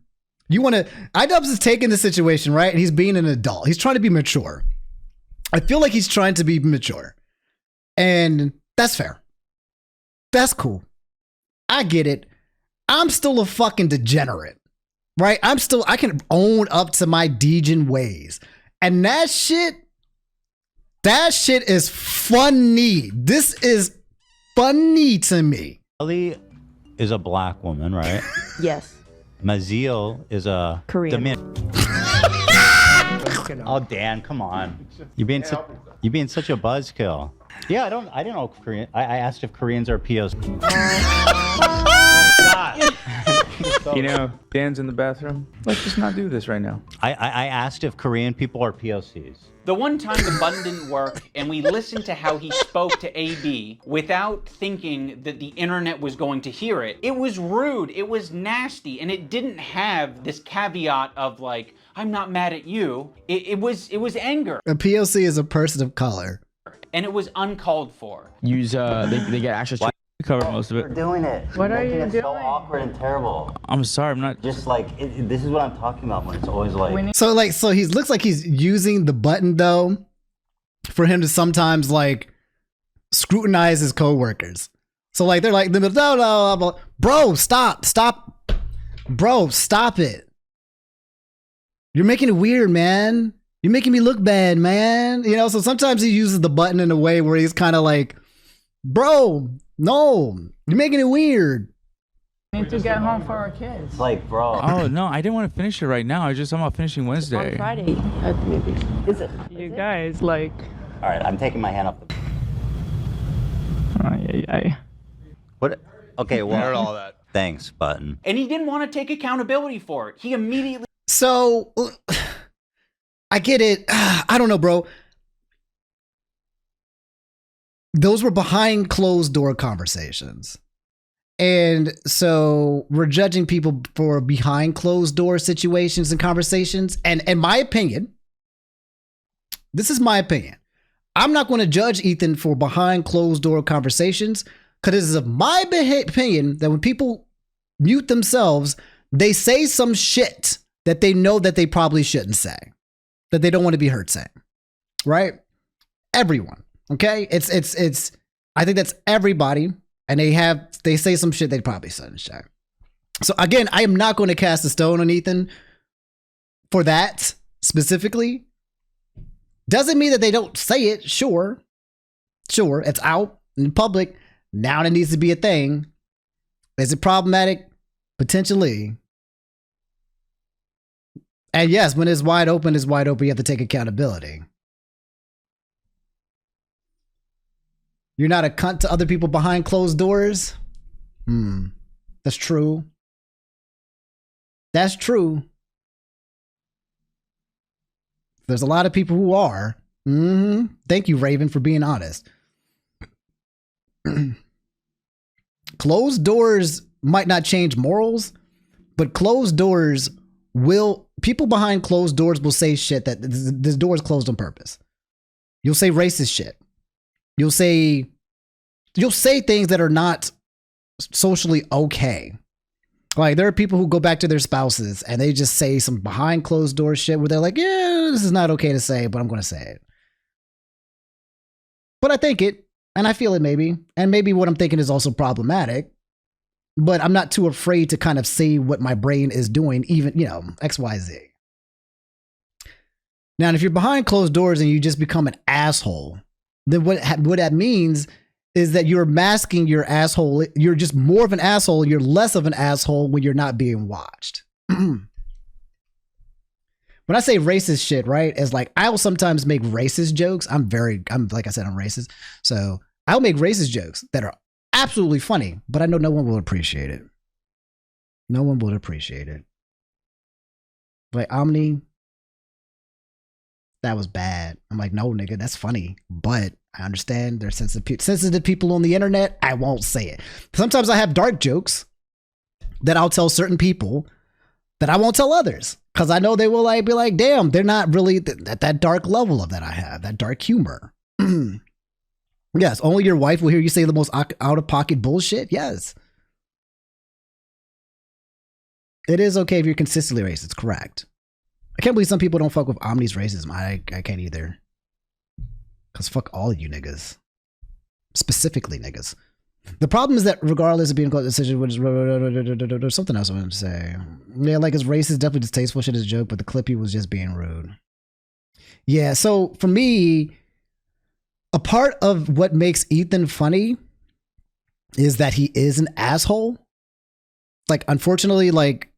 iDubbbz is taking the situation, right? And he's being an adult. He's trying to be mature. I feel like he's trying to be mature. And that's fair. That's cool. I get it. I'm still a fucking degenerate. Right? I can own up to my degen ways. And that shit is funny. This is funny to me. Kelly is a black woman, right? Yes. Maziel is a Korean. Oh, Dan, come on. You're being such a buzzkill. Yeah, I didn't know Korean. I asked if Koreans are POCs. Dan's in the bathroom. Let's just not do this right now. I asked if Korean people are POCs. The one time the button didn't work and we listened to how he spoke to AB without thinking that the internet was going to hear it, it was rude, it was nasty, and it didn't have this caveat of like, I'm not mad at you. It was anger. A POC is a person of color. and it was uncalled for. Use they get access to Cover most of We're it. doing it. What are Making you it doing? so awkward and terrible. I'm sorry, I'm not. Just like this is what I'm talking about when it's always like. So like, so he looks like he's using the button though for him to sometimes like scrutinize his coworkers. So like they're like, no, bro, stop, bro, stop it. You're making it weird, man. You're making me look bad, man. You know, so sometimes he uses the button in a way where he's kind of like, bro, no, you're making it weird. We need to get home for our kids. Like, bro. Oh no, I didn't want to finish it right now. I just I'm about finishing Wednesday. On Friday at the movies. Is it? You guys, like, All right, I'm taking my hand off the. What? Okay, well, I heard all that. Thanks, button. And he didn't want to take accountability for it. He immediately So I get it. I don't know, bro. Those were behind closed door conversations. And so we're judging people for behind closed door situations and conversations. And in my opinion, this is my opinion. I'm not going to judge Ethan for behind closed door conversations because it is of my opinion that when people mute themselves, they say some shit that they know that they probably shouldn't say, that they don't want to be heard saying, right? Everyone. Okay. It's, I think that's everybody. And they say some shit they probably shouldn't say. So again, I am not going to cast a stone on Ethan for that specifically. Doesn't mean that they don't say it. Sure, it's out in public. Now it needs to be a thing. Is it problematic? Potentially. And yes, when it's wide open, it's wide open. You have to take accountability. You're not a cunt to other people behind closed doors? That's true. That's true. There's a lot of people who are. Thank you, Raven, for being honest. Closed doors might not change morals, but closed doors will. People behind closed doors will say shit that this door is closed on purpose. You'll say racist shit. You'll say things that are not socially okay. Like there are people who go back to their spouses and they just say some behind closed door shit where they're like, yeah, this is not okay to say, but I'm going to say it. But I think it, and I feel it maybe. And maybe what I'm thinking is also problematic, but I'm not too afraid to kind of say what my brain is doing, even, X, Y, Z. Now, if you're behind closed doors and you just become an asshole, then what that means is that you're masking your asshole. You're just more of an asshole. You're less of an asshole when you're not being watched. When I say racist shit, right, it's like I will sometimes make racist jokes. I'm like I said, I'm racist. So I'll make racist jokes that are absolutely funny, but I know no one will appreciate it. No one will appreciate it. Like Omni, that was bad. I'm like, no, nigga, that's funny, but I understand there's sensitive people on the internet. I won't say it. Sometimes I have dark jokes that I'll tell certain people that I won't tell others because I know they will be like, damn, they're not really at that dark level of that I have, that dark humor. Yes, only your wife will hear you say the most out of pocket bullshit. Yes. It is okay if you're consistently racist. Correct. I can't believe some people don't fuck with Omni's racism. I can't either. Because fuck all of you niggas. Specifically niggas. The problem is that regardless of being called a decision, which is something else I wanted to say. Yeah, like his race is definitely distasteful shit as a joke, but the clip he was just being rude. Yeah, so for me, a part of what makes Ethan funny is that he is an asshole. Like, unfortunately, like,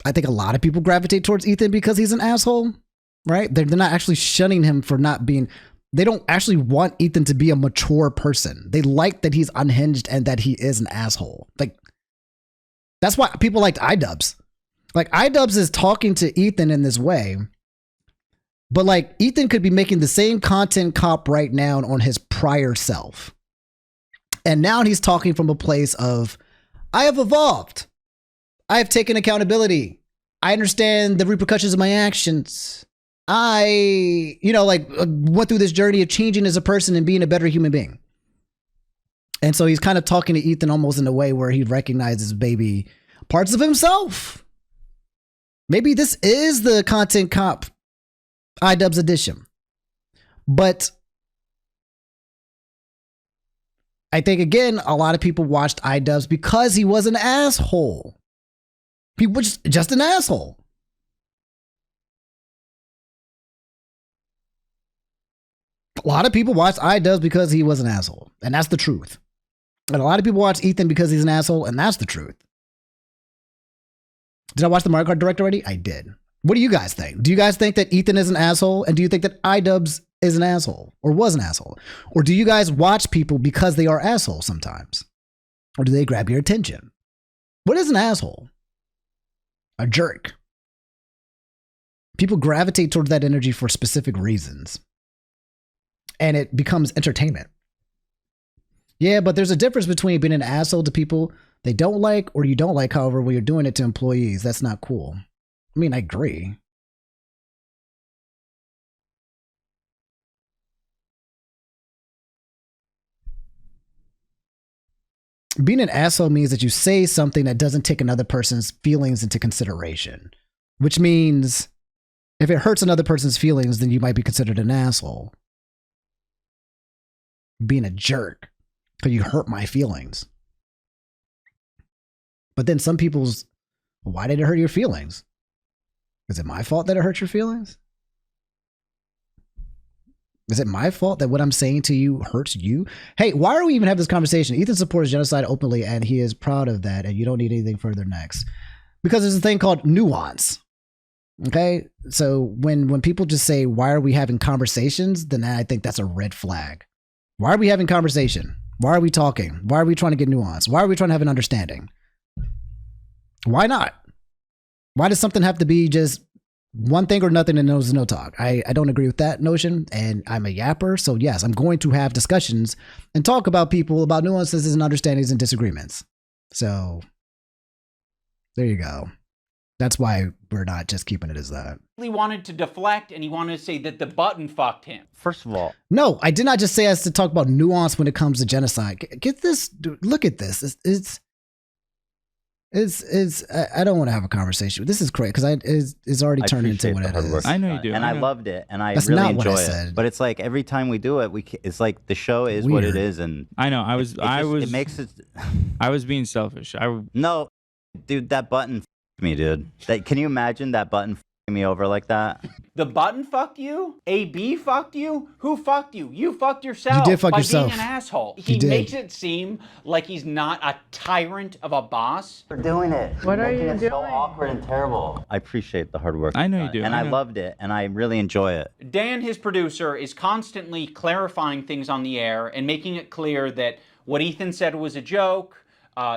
I think a lot of people gravitate towards Ethan because he's an asshole, right? They're not actually shunning him for not being, they don't actually want Ethan to be a mature person. They like that he's unhinged and that he is an asshole. Like, that's why people liked iDubbbz. Like, iDubbbz is talking to Ethan in this way, but like, Ethan could be making the same content cop right now on his prior self. And now he's talking from a place of, I have evolved. I have taken accountability. I understand the repercussions of my actions. I, went through this journey of changing as a person and being a better human being. And so he's kind of talking to Ethan almost in a way where he recognizes maybe parts of himself. Maybe this is the content cop iDubbbz edition. But I think, again, a lot of people watched iDubbbz because he was an asshole. He was just an asshole. A lot of people watched iDubbbz because he was an asshole. And that's the truth. And a lot of people watch Ethan because he's an asshole. And that's the truth. Did I watch the Mario Kart Direct already? I did. What do you guys think? Do you guys think that Ethan is an asshole? And do you think that iDubbbz is an asshole or was an asshole? Or do you guys watch people because they are assholes sometimes? Or do they grab your attention? What is an asshole? A jerk. People gravitate towards that energy for specific reasons. And it becomes entertainment. Yeah, but there's a difference between being an asshole to people they don't like or you don't like, however, when you're doing it to employees. That's not cool. I mean, I agree. Being an asshole means that you say something that doesn't take another person's feelings into consideration, which means if it hurts another person's feelings, then you might be considered an asshole. Being a jerk because you hurt my feelings. But then some people's, why did it hurt your feelings? Is it my fault that it hurt your feelings? Is it my fault that what I'm saying to you hurts you? Hey, why are we even having this conversation? Ethan supports genocide openly and he is proud of that, and you don't need anything further next. Because there's a thing called nuance. Okay? So when people just say, why are we having conversations? Then I think that's a red flag. Why are we having conversation? Why are we talking? Why are we trying to get nuance? Why are we trying to have an understanding? Why not? Why does something have to be just one thing or nothing and there's no talk? I don't agree with that notion, and I'm a yapper. So yes, I'm going to have discussions and talk about people, about nuances and understandings and disagreements. So there you go. That's why we're not just keeping it as that. He wanted to deflect and he wanted to say that the button fucked him. First of all, no, I did not just say us to talk about nuance when it comes to genocide. Get this, dude, look at this. It's I don't want to have a conversation. This is crazy because it's already turned into what it is. I know you do. And I loved it, and I That's really not what I enjoy it. said. But it's like every time we do it, it's like the show is what it Weird. is, and I know. it makes it. I was being selfish. No, dude, that button f***ed me, dude. Can you imagine that button f***ing me over like that? The button fucked you? AB fucked you? Who fucked you? You fucked yourself. You did fuck by yourself. being an asshole. You He did. makes it seem like he's not a tyrant of a boss. We're doing it. What are Making you it doing? so awkward and terrible. I appreciate the hard work. I know you do. And I I know. loved it, and I really enjoy it. Dan, his producer, is constantly clarifying things on the air and making it clear that what Ethan said was a joke.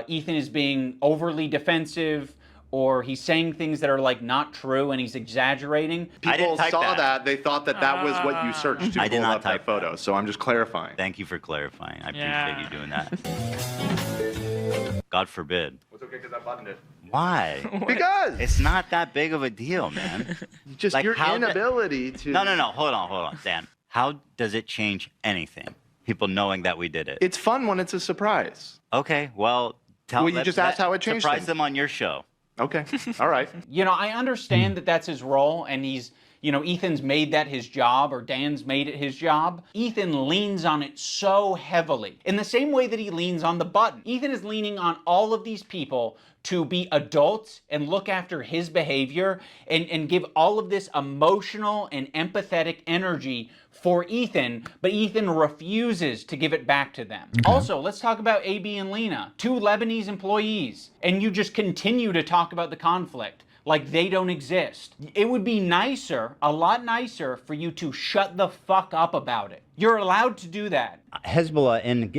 Ethan is being overly defensive, or he's saying things that are like not true and he's exaggerating. People saw that. They thought that was what you searched to I did pull not up that type photo. So I'm just clarifying. Thank you for clarifying. I appreciate you doing that. God forbid. It's okay because I buttoned it. Why? Because It's not that big of a deal, man. just Like, your how inability to. No. Hold on, Dan. How does it change anything? People knowing that we did it. It's fun when it's a surprise. Okay, well, Well, you just asked how it changed Surprise things. them on your show. Okay. All right. You know, I understand that that's his role, and he's, you know, Ethan's made that his job, or Dan's made it his job. Ethan leans on it so heavily, in the same way that he leans on the button. Ethan is leaning on all of these people to be adults and look after his behavior and give all of this emotional and empathetic energy for Ethan, but Ethan refuses to give it back to them. Also, let's talk about AB and Lena, two Lebanese employees, and you just continue to talk about the conflict like they don't exist. It would be nicer, a lot nicer, for you to shut the fuck up about it. You're allowed to do that. Hezbollah in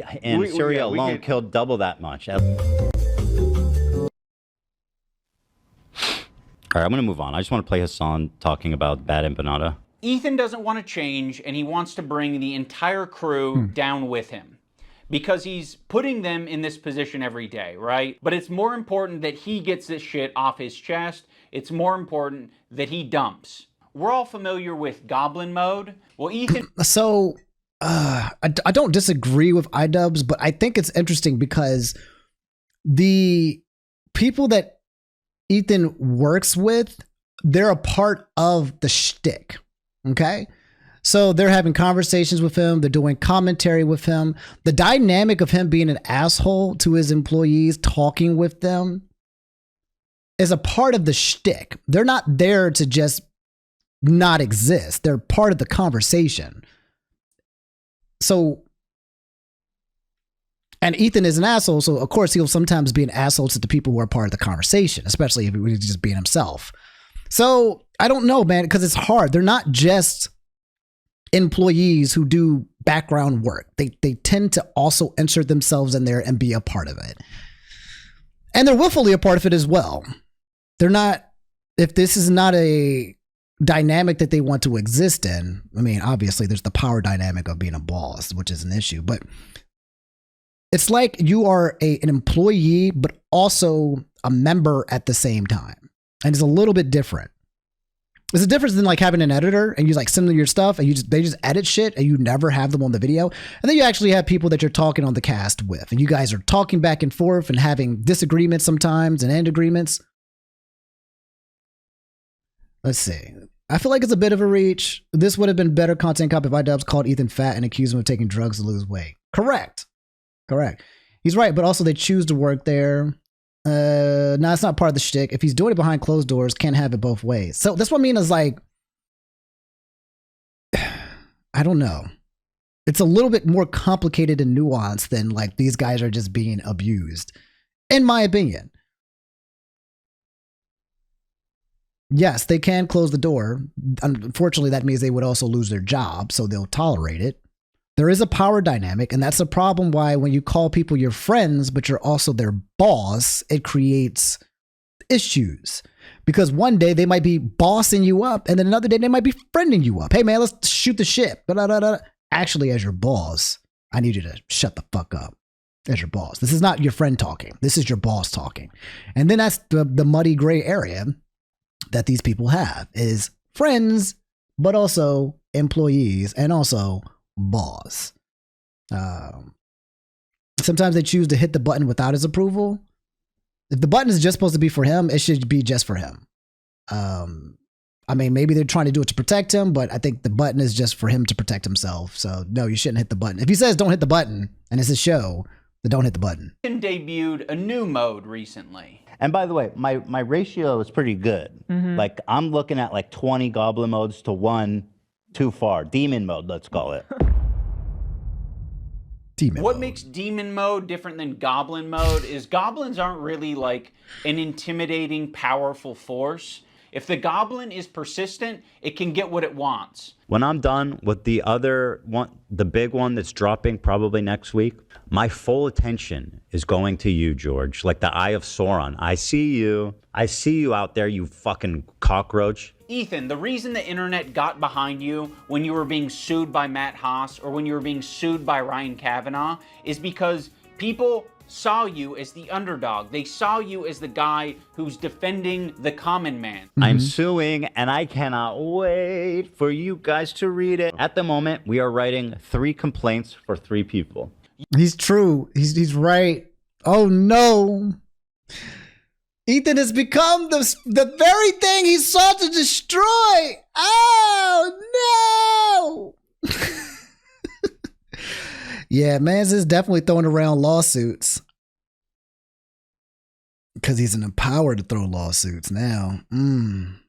Syria alone killed double that much. All right, I'm going to move on. I just want to play Hassan talking about bad empanada. Ethan doesn't want to change, and he wants to bring the entire crew down with him because he's putting them in this position every day, right? But it's more important that he gets this shit off his chest. It's more important that he dumps. We're all familiar with Goblin Mode. Well, Ethan... So, I don't disagree with iDubbbz, but I think it's interesting because the people that Ethan works with, they're a part of the shtick. Okay? So they're having conversations with him. They're doing commentary with him. The dynamic of him being an asshole to his employees, talking with them, is a part of the shtick. They're not there to just not exist. They're part of the conversation. So, and Ethan is an asshole, so of course he'll sometimes be an asshole to the people who are part of the conversation, especially if he's just being himself. So I don't know, man, because it's hard. They're not just employees who do background work. They tend to also insert themselves in there and be a part of it. And they're willfully a part of it as well. They're not, if this is not a dynamic that they want to exist in, I mean, obviously there's the power dynamic of being a boss, which is an issue, but it's like you are an employee, but also a member at the same time. And it's a little bit different. There's a difference than like having an editor and you like send them your stuff and they just edit shit and you never have them on the video. And then you actually have people that you're talking on the cast with and you guys are talking back and forth and having disagreements sometimes and end agreements. Let's see. I feel like it's a bit of a reach. This would have been better content cop if iDubbbz called Ethan fat and accused him of taking drugs to lose weight. Correct. He's right, but also they choose to work there. No, it's not part of the shtick. If he's doing it behind closed doors, can't have it both ways. So that's what I mean is like, I don't know. It's a little bit more complicated and nuanced than like these guys are just being abused, in my opinion. Yes, they can close the door. Unfortunately, that means they would also lose their job, so they'll tolerate it. There is a power dynamic, and that's a problem why when you call people your friends, but you're also their boss, it creates issues. Because one day they might be bossing you up, and then another day they might be friending you up. Hey man, let's shoot the shit. Actually, as your boss, I need you to shut the fuck up. As your boss. This is not your friend talking. This is your boss talking. And then that's the muddy gray area that these people have is friends, but also employees and also boss. Sometimes they choose to hit the button without his approval. If the button is just supposed to be for him, it should be just for him. I mean, maybe they're trying to do it to protect him, but I think the button is just for him to protect himself. So no, you shouldn't hit the button. If he says don't hit the button and it's a show, then don't hit the button. Debuted a new mode recently. And by the way, my ratio is pretty good. Like I'm looking at like 20 goblin modes to 1 too far. Demon mode, let's call it. What makes demon mode different than goblin mode is goblins aren't really like an intimidating, powerful force. If the goblin is persistent, it can get what it wants. When I'm done with the other one, the big one that's dropping probably next week, my full attention is going to you, George. Like the Eye of Sauron. I see you. I see you out there, you fucking cockroach. Ethan, the reason the internet got behind you when you were being sued by Matt Haas or when you were being sued by Ryan Kavanaugh is because people saw you as the underdog. They saw you as the guy who's defending the common man. I'm suing and I cannot wait for you guys to read it. At the moment, we are writing 3 complaints for 3 people. He's true. He's right. Oh no. Ethan has become the very thing he sought to destroy. Oh no. Yeah, Mans is definitely throwing around lawsuits. Because he's empowered to throw lawsuits now. Damn.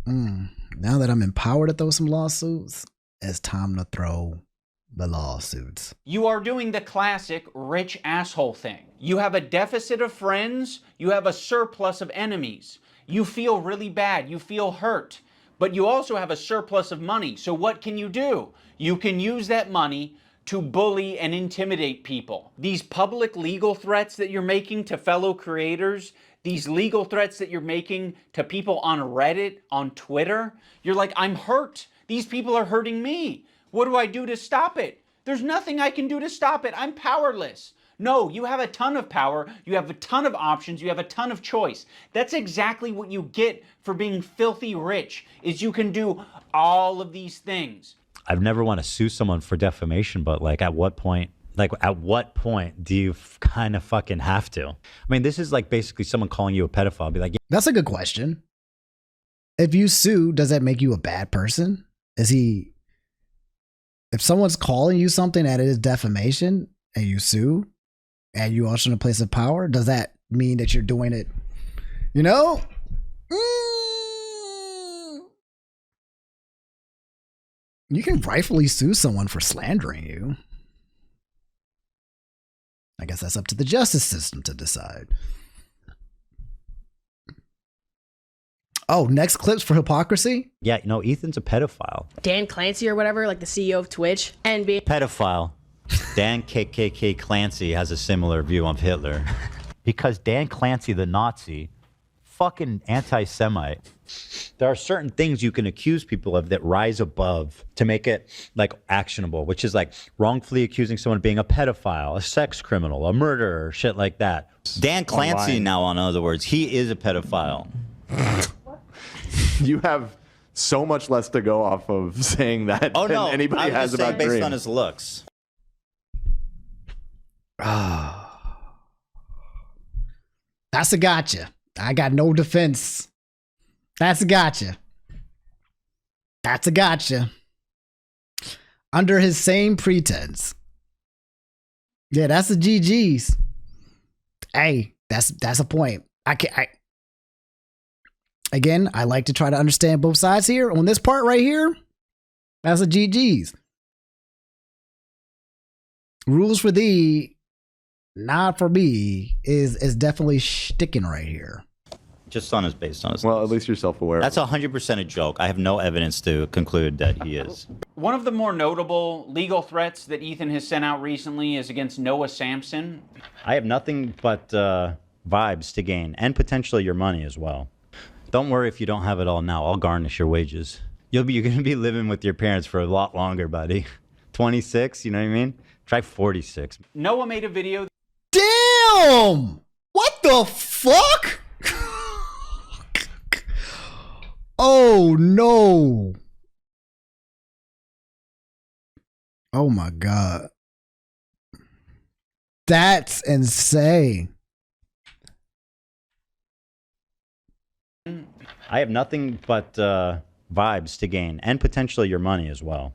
Now that I'm empowered to throw some lawsuits, it's time to throw the lawsuits. You are doing the classic rich asshole thing. You have a deficit of friends, you have a surplus of enemies. You feel really bad, you feel hurt, but you also have a surplus of money. So what can you do? You can use that money to bully and intimidate people. These public legal threats that you're making to fellow creators, these legal threats that you're making to people on Reddit, on Twitter, you're like, I'm hurt. These people are hurting me. What do I do to stop it? There's nothing I can do to stop it. I'm powerless. No, you have a ton of power, you have a ton of options, you have a ton of choice. That's exactly what you get for being filthy rich, is you can do all of these things. I've never want to sue someone for defamation, but like at what point do you kind of fucking have to? I mean, this is like basically someone calling you a pedophile. Be like, That's a good question. If you sue, does that make you a bad person? If someone's calling you something that is defamation and you sue and you also in a place of power, does that mean that you're doing it, you know? You can rightfully sue someone for slandering you. I guess that's up to the justice system to decide. Oh, next clips for hypocrisy? yeah, no, Ethan's a pedophile. Dan Clancy or whatever, like the CEO of Twitch, and being Pedophile. Dan KKK Clancy has a similar view of Hitler. Because Dan Clancy, the Nazi, fucking anti-Semite. There are certain things you can accuse people of that rise above to make it like actionable, which is like wrongfully accusing someone of being a pedophile, a sex criminal, a murderer, shit like that. Dan Clancy now, in other words, he is a pedophile. You have so much less to go off of saying that Oh than no, anybody I was has just saying about based Dream. on his looks. That's a gotcha. I got no defense. That's a gotcha. That's a gotcha. Under his same pretense. Yeah, that's a GG's. Hey, that's a point. Again, I like to try to understand both sides here. On this part right here, that's a GG's. Rules for thee, not for me, is definitely sticking right here. Just on his based on his Well, looks. at least you're self-aware. That's 100% a joke. I have no evidence to conclude that he is. One of the more notable legal threats that Ethan has sent out recently is against Noah Sampson. I have nothing but vibes to gain and potentially your money as well. Don't worry if you don't have it all now. I'll garnish your wages. You're going to be living with your parents for a lot longer, buddy. 26, you know what I mean? Try 46. Noah made a video. Damn! What the fuck? Oh no. Oh my God. That's insane. I have nothing but vibes to gain and potentially your money as well.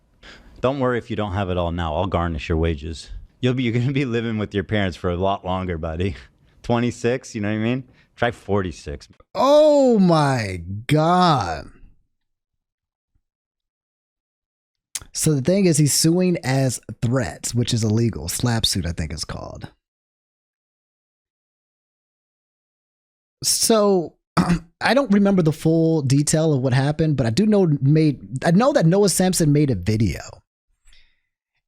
Don't worry if you don't have it all now. I'll garnish your wages. You're going to be living with your parents for a lot longer, buddy. 26, you know what I mean? Try 46. Oh my God. So the thing is, he's suing as threats, which is illegal. Slap suit, I think it's called. So I don't remember the full detail of what happened, but I do know that Noah Sampson made a video.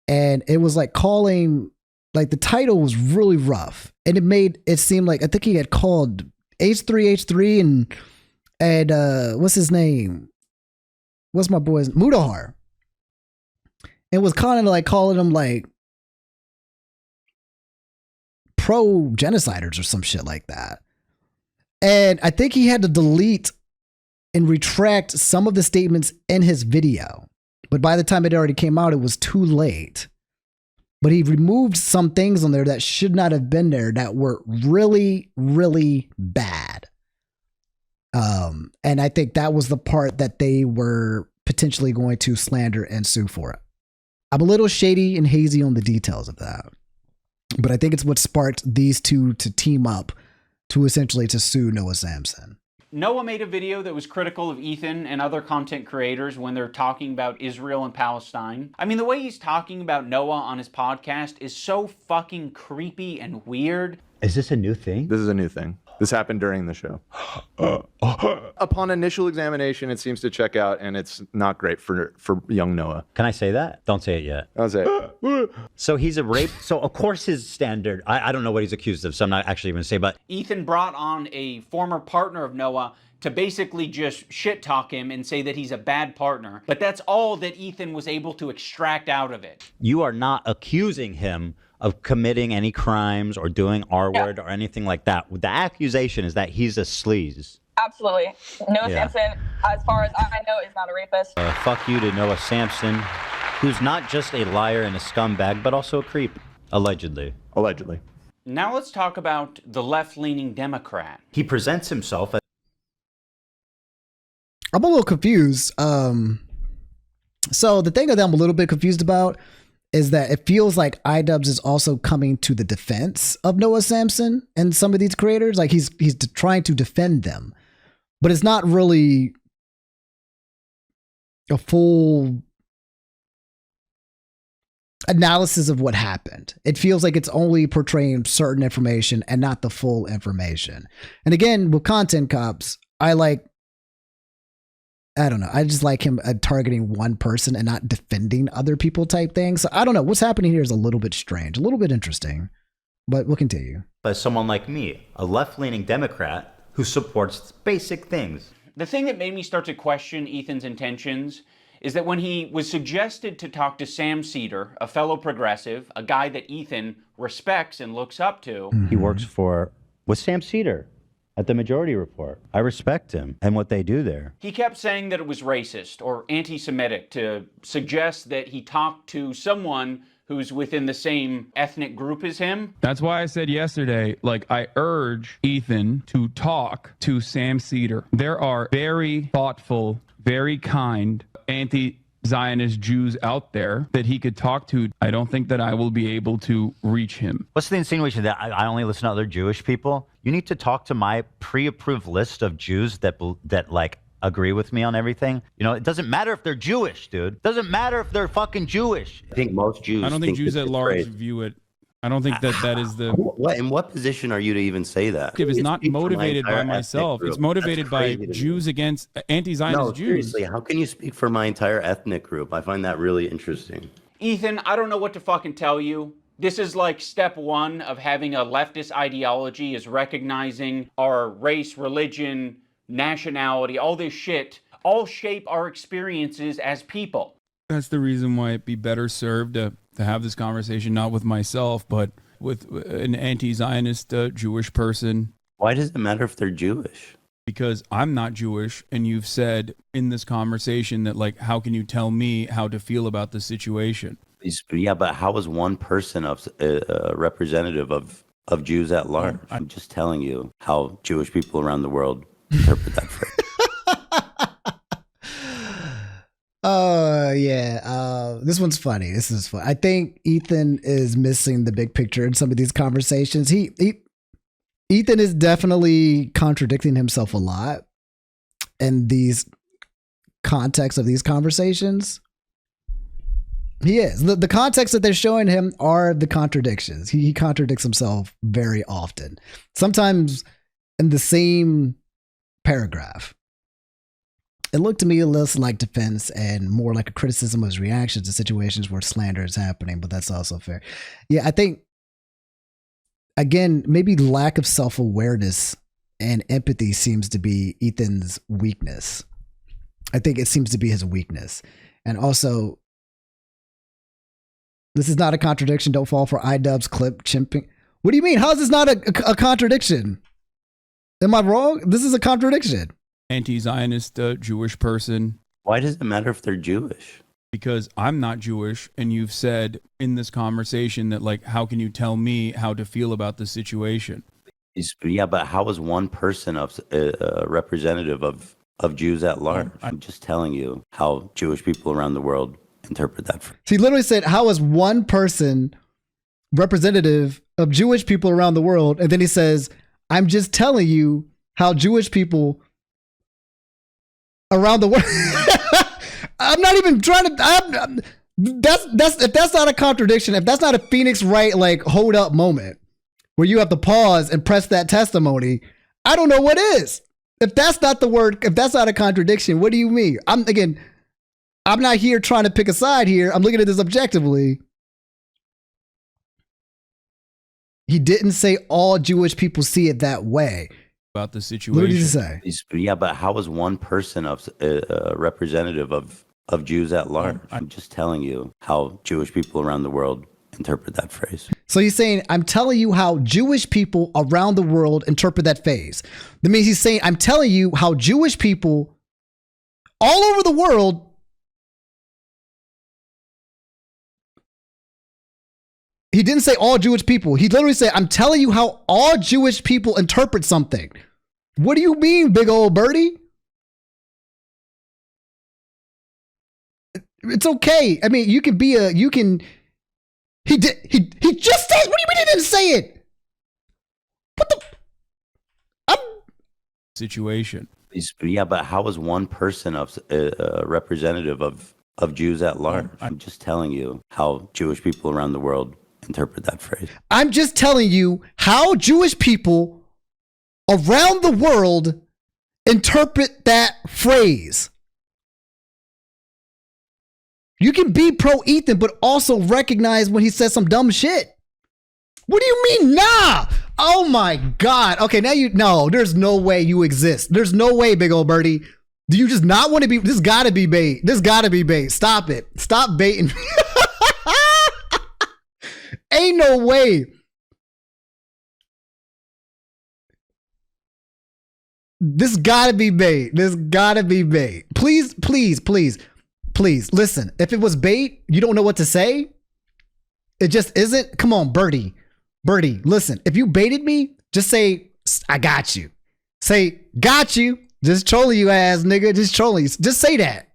And it was like calling, like the title was really rough. And it made it seem like, I think he had called H3 and what's his name? What's my boy's? Mudahar. It was kind of like calling him like pro-genociders or some shit like that. And I think he had to delete and retract some of the statements in his video. But by the time it already came out, it was too late. But he removed some things on there that should not have been there that were really, really bad. And I think that was the part that they were potentially going to slander and sue for it. I'm a little shady and hazy on the details of that. But I think it's what sparked these two to team up to essentially to sue Noah Sampson. Noah made a video that was critical of Ethan and other content creators when they're talking about Israel and Palestine. I mean, the way he's talking about Noah on his podcast is so fucking creepy and weird. Is this a new thing? This is a new thing. This happened during the show. Upon initial examination, it seems to check out, and it's not great for young Noah. Can I say that? Don't say it yet. I'll say it. So he's a rape. So of course his standard, I don't know what he's accused of, so I'm not actually going to say, but Ethan brought on a former partner of Noah to basically just shit talk him and say that he's a bad partner. But that's all that Ethan was able to extract out of it. you are not accusing him of committing any crimes or doing R-word or anything like that. The accusation is that he's a sleaze. Absolutely. Noah Yeah. Sampson, as far as I know, is not a rapist. Fuck you to Noah Sampson, who's not just a liar and a scumbag, but also a creep, allegedly. Allegedly. Now let's talk about the left-leaning Democrat. He presents himself as I'm a little confused. So the thing that I'm a little bit confused about is that it feels like iDubbbz is also coming to the defense of Noah Sampson and some of these creators. Like he's trying to defend them, but it's not really a full analysis of what happened. It feels like it's only portraying certain information and not the full information. And again, with content cops, I don't know. I just like him targeting one person and not defending other people type thing. So I don't know. What's happening here is a little bit strange, a little bit interesting, but we'll continue. someone like me, a left-leaning Democrat who supports basic things. The thing that made me start to question Ethan's intentions is that when he was suggested to talk to Sam Cedar, a fellow progressive, a guy that Ethan respects and looks up to. He works with Sam Cedar at the Majority Report. I respect him and what they do there. He kept saying that it was racist or anti-Semitic to suggest that he talked to someone who's within the same ethnic group as him. That's why I said yesterday, like, I urge Ethan to talk to Sam Cedar. There are very thoughtful, very kind anti-Zionist Jews out there that he could talk to. I don't think that I will be able to reach him. What's the insinuation that I only listen to other Jewish people? You need to talk to my pre-approved list of Jews that like agree with me on everything. You know, it doesn't matter if they're Jewish, dude. It doesn't matter if they're fucking Jewish. I think most Jews. I don't think Jews at large view it. I don't think that is the. In what position are you to even say that? It's not motivated by myself. It's motivated by Jews against anti-Zionist Jews. Seriously, how can you speak for my entire ethnic group? I find that really interesting. Ethan, I don't know what to fucking tell you. This is like step one of having a leftist ideology, is recognizing our race, religion, nationality, all this shit, all shape our experiences as people. That's the reason why it'd be better served to have this conversation not with myself, but with an anti-Zionist Jewish person. Why does it matter if they're Jewish? Because I'm not Jewish, and you've said in this conversation that, like, how can you tell me how to feel about the situation? Yeah, but how is one person a representative of Jews at large? I'm just telling you how Jewish people around the world interpret that phrase. This one's funny. This is fun. I think Ethan is missing the big picture in some of these conversations. Ethan is definitely contradicting himself a lot in these contexts of these conversations. He is. The context that they're showing him are the contradictions. He contradicts himself very often, sometimes in the same paragraph. It looked to me less like defense and more like a criticism of his reactions to situations where slander is happening, but that's also fair. Yeah, I think, again, maybe lack of self-awareness and empathy seems to be Ethan's weakness. I think it seems to be his weakness. And also, this is not a contradiction. Don't fall for iDubbbz clip chimping. What do you mean? How is this not a contradiction? Am I wrong? This is a contradiction. Anti-Zionist Jewish person. Why does it matter if they're Jewish? Because I'm not Jewish, and you've said in this conversation that, like, how can you tell me how to feel about the situation? Yeah, but how is one person a representative of Jews at large? I'm just telling you how Jewish people around the world interpret that phrase. He literally said, how is one person representative of Jewish people around the world? And then he says, I'm just telling you how Jewish people around the world. I'm not even trying to. That's if that's not a contradiction, if that's not a Phoenix Wright like hold up moment where you have to pause and press that testimony, I don't know what is. If that's not the word, if that's not a contradiction, what do you mean? I'm not here trying to pick a side here. I'm looking at this objectively. He didn't say all Jewish people see it that way. About the situation. What did he say? Yeah, but how is one person a representative of Jews at large? I'm just telling you how Jewish people around the world interpret that phrase. So he's saying, I'm telling you how Jewish people around the world interpret that phase. That means he's saying, I'm telling you how Jewish people all over the world he didn't say all Jewish people. He literally said, I'm telling you how all Jewish people interpret something. What do you mean, big old birdie? It's okay. I mean, you can be a, you can, he just said, what do you mean he didn't say it? What the, Situation. Yeah, but how is one person of representative of Jews at large? I'm just telling you how Jewish people around the world interpret that phrase. I'm just telling you how Jewish people around the world interpret that phrase. You can be pro Ethan, but also recognize when he says some dumb shit. What do you mean, nah? Oh my God. Okay, now no, there's no way you exist. There's no way, big old birdie. Do you just not want to be? This gotta be bait. This gotta be bait. Stop it. Stop baiting. Ain't no way. This gotta be bait. This gotta be bait. Please, please, please, please listen. If it was bait, you don't know what to say. It just isn't. Come on, Birdie. Birdie, listen. If you baited me, just say, I got you. Say, got you. Just trolling you ass nigga. Just trolling you. Just say that.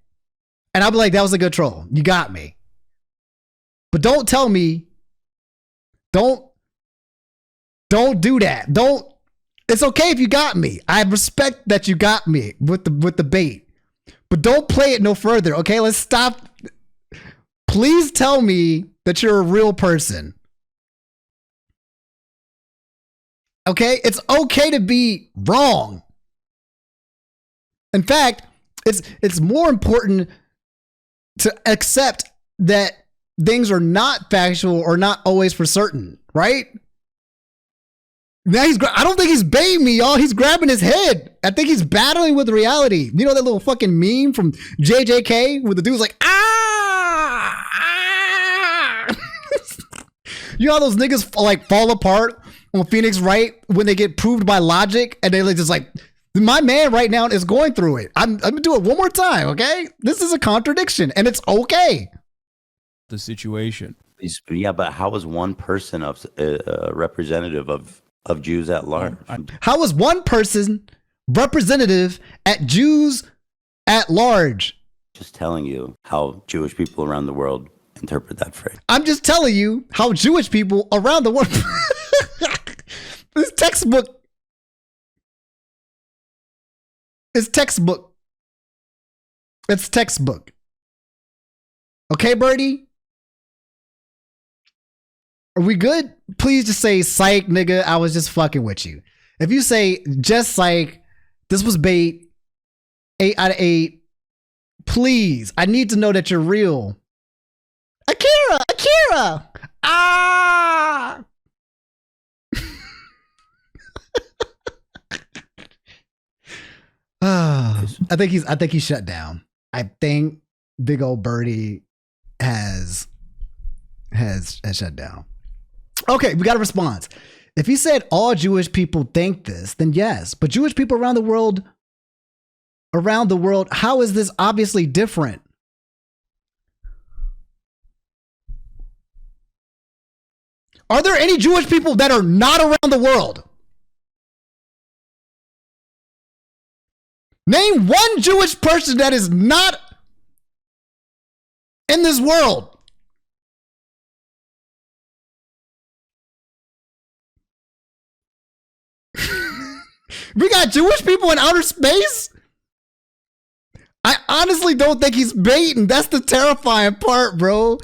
And I'll be like, that was a good troll. You got me. But don't tell me. Don't do that. It's okay if you got me. I respect that you got me with the bait. But don't play it no further. Okay, let's stop. Please tell me that you're a real person. Okay? It's okay to be wrong. In fact, it's more important to accept that things are not factual or not always for certain, right? Now I don't think he's baiting me, y'all. He's grabbing his head. I think he's battling with reality. You know that little fucking meme from JJK where the dude's like, ah. You know how those niggas like fall apart on Phoenix Wright when they get proved by logic and they like just like, my man right now is going through it. I'm gonna do it one more time, okay? This is a contradiction and it's okay. The situation. Yeah, but how is one person of representative of Jews at large? How is one person representative at Jews at large? Just telling you how Jewish people around the world interpret that phrase. I'm just telling you how Jewish people around the world. This textbook. It's textbook. It's textbook. Okay, Birdie? Are we good? Please just say psych, nigga. I was just fucking with you. If you say just psych, this was bait, 8 out of 8, please. I need to know that you're real. Akira! Ah! I think he's shut down. I think big old Birdie has shut down. Okay, we got a response. If he said all Jewish people think this, then yes. But Jewish people around the world, how is this obviously different? Are there any Jewish people that are not around the world? Name one Jewish person that is not in this world. We got Jewish people in outer space? I honestly don't think he's baiting. That's the terrifying part, bro.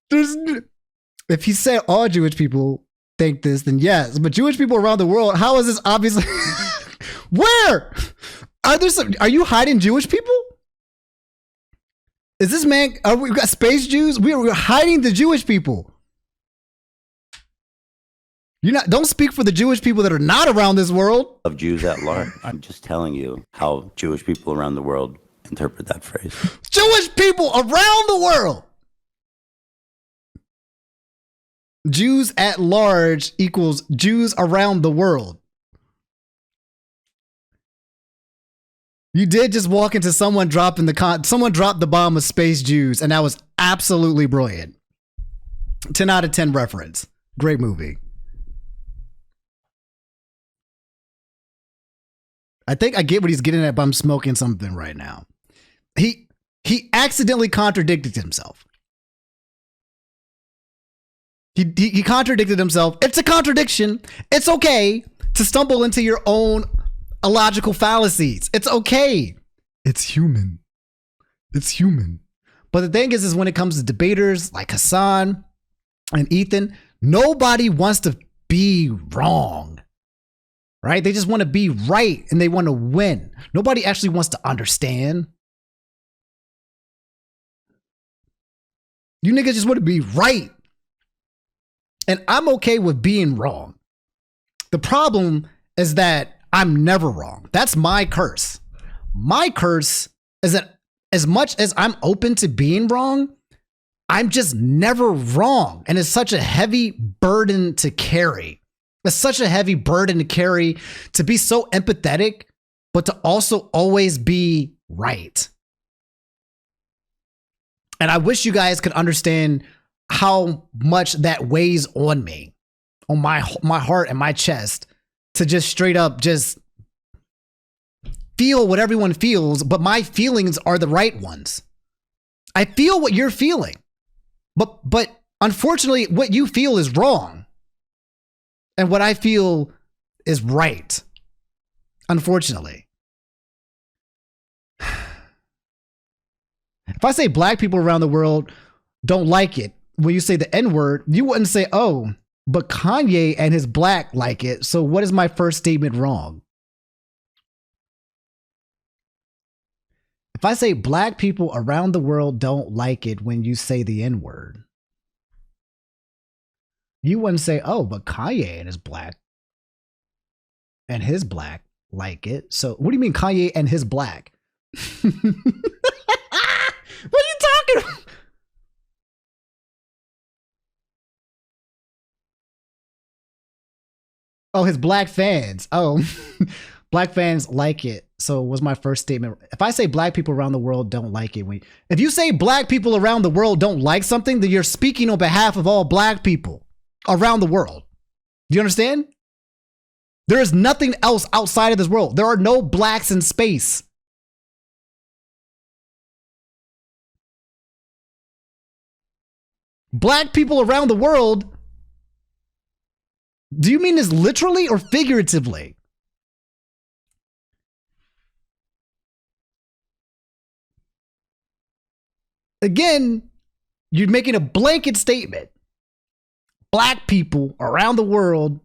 If he said all Jewish people think this, then yes. But Jewish people around the world, how is this obviously? Where? Are you hiding Jewish people? Is this man, we got space Jews? We're hiding the Jewish people. Don't speak for the Jewish people that are not around this world. Of Jews at large. I'm just telling you how Jewish people around the world interpret that phrase. Jewish people around the world. Jews at large equals Jews around the world. You did just walk into someone dropping someone dropped the bomb of space Jews, and that was absolutely brilliant. 10 out of 10 reference. Great movie. I think I get what he's getting at, but I'm smoking something right now. He accidentally contradicted himself. He contradicted himself. It's a contradiction. It's okay to stumble into your own illogical fallacies. It's okay. It's human. It's human. But the thing is when it comes to debaters like Hassan and Ethan, nobody wants to be wrong, right? They just want to be right and they want to win. Nobody actually wants to understand. You niggas just want to be right. And I'm okay with being wrong. The problem is that I'm never wrong. That's my curse. My curse is that as much as I'm open to being wrong, I'm just never wrong. And it's such a heavy burden to carry. It's such a heavy burden to carry, to be so empathetic, but to also always be right. And I wish you guys could understand how much that weighs on me, on my heart and my chest, to just straight up just feel what everyone feels, but my feelings are the right ones. I feel what you're feeling, but unfortunately what you feel is wrong. And what I feel is right. Unfortunately. If I say black people around the world don't like it, when you say the N-word, you wouldn't say, oh, but Kanye and his black like it. So what is my first statement wrong? If I say black people around the world don't like it when you say the N-word, you wouldn't say, oh, but Kanye and his black like it. So what do you mean Kanye and his black? What are you talking about? Oh, his black fans. Oh, black fans like it. So was my first statement. If I say black people around the world don't like it, if you say black people around the world don't like something, then you're speaking on behalf of all black people around the world. Do you understand? There is nothing else outside of this world. There are no blacks in space. Black people around the world. Do you mean this literally or figuratively? Again, you're making a blanket statement. Black people around the world,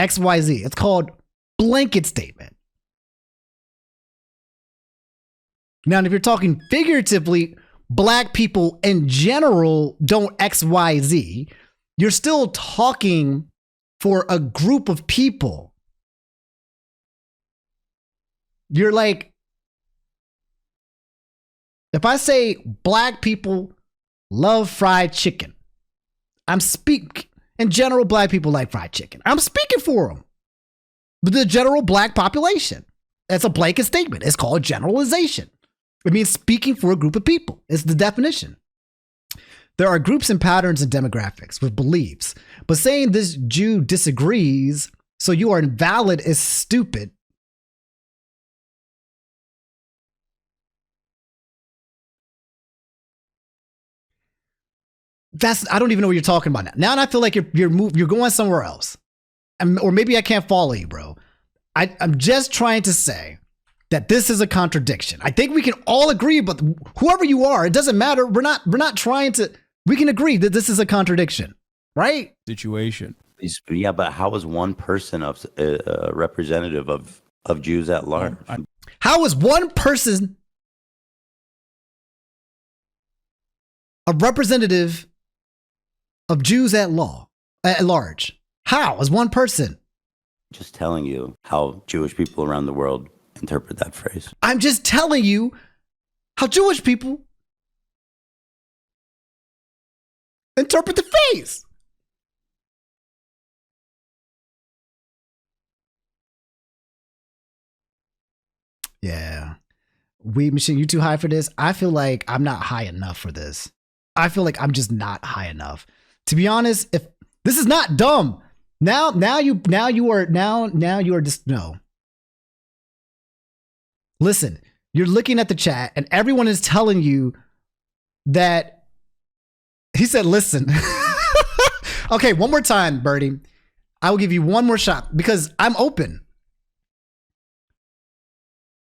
XYZ. It's called blanket statement. Now, if you're talking figuratively, black people in general don't XYZ, you're still talking for a group of people. You're like, if I say black people love fried chicken, in general, black people like fried chicken. I'm speaking for them. But the general black population. That's a blanket statement. It's called generalization. It means speaking for a group of people. It's the definition. There are groups and patterns and demographics with beliefs, but saying this Jew disagrees, so you are invalid, is stupid. I don't even know what you're talking about now. Now I feel like you're going somewhere else. Or maybe I can't follow you, bro. I'm just trying to say that this is a contradiction. I think we can all agree, but whoever you are, it doesn't matter. We're not trying to. We can agree that this is a contradiction, right? Situation. Yeah, but how is one person a representative of Jews at large? How is one person a representative of Jews at large? How is one person? Just telling you how Jewish people around the world interpret that phrase. I'm just telling you how Jewish people interpret the phrase. Yeah. Weed Machine, you too high for this? I feel like I'm not high enough for this. I feel like I'm just not high enough. To be honest, if this is not dumb. Now you are just no. Listen, you're looking at the chat and everyone is telling you that he said, listen. Okay, one more time, Birdie. I will give you one more shot because I'm open.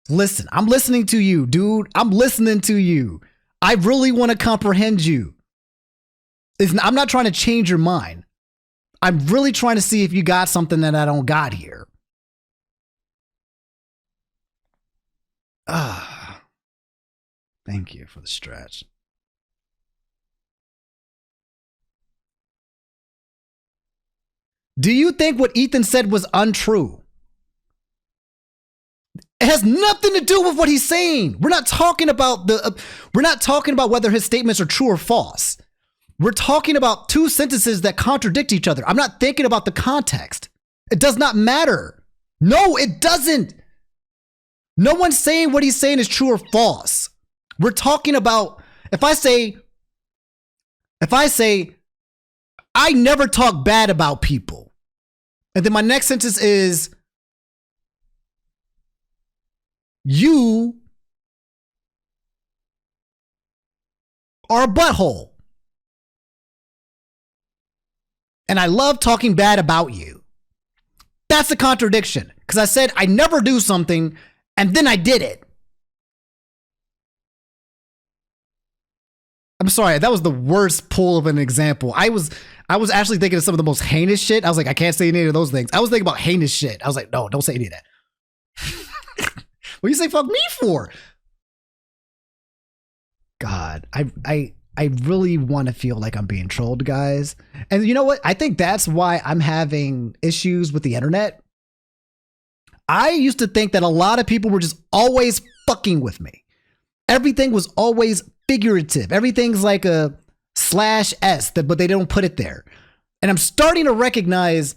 Listen, I'm listening to you, dude. I'm listening to you. I really want to comprehend you. I'm not trying to change your mind. I'm really trying to see if you got something that I don't got here. Thank you for the stretch. Do you think what Ethan said was untrue? It has nothing to do with what he's saying. We're not talking about whether his statements are true or false. We're talking about two sentences that contradict each other. I'm not thinking about the context. It does not matter. No, it doesn't. No one's saying what he's saying is true or false. We're talking about if I say I never talk bad about people. And then my next sentence is you are a butthole. And I love talking bad about you. That's a contradiction. Because I said I never do something and then I did it. I'm sorry, that was the worst pull of an example. I was actually thinking of some of the most heinous shit. I was like, I can't say any of those things. I was thinking about heinous shit. I was like, no, don't say any of that. What do you say fuck me for? God, I really want to feel like I'm being trolled, guys. And you know what? I think that's why I'm having issues with the internet. I used to think that a lot of people were just always fucking with me. Everything was always figurative. Everything's like a /s, but they don't put it there. And I'm starting to recognize,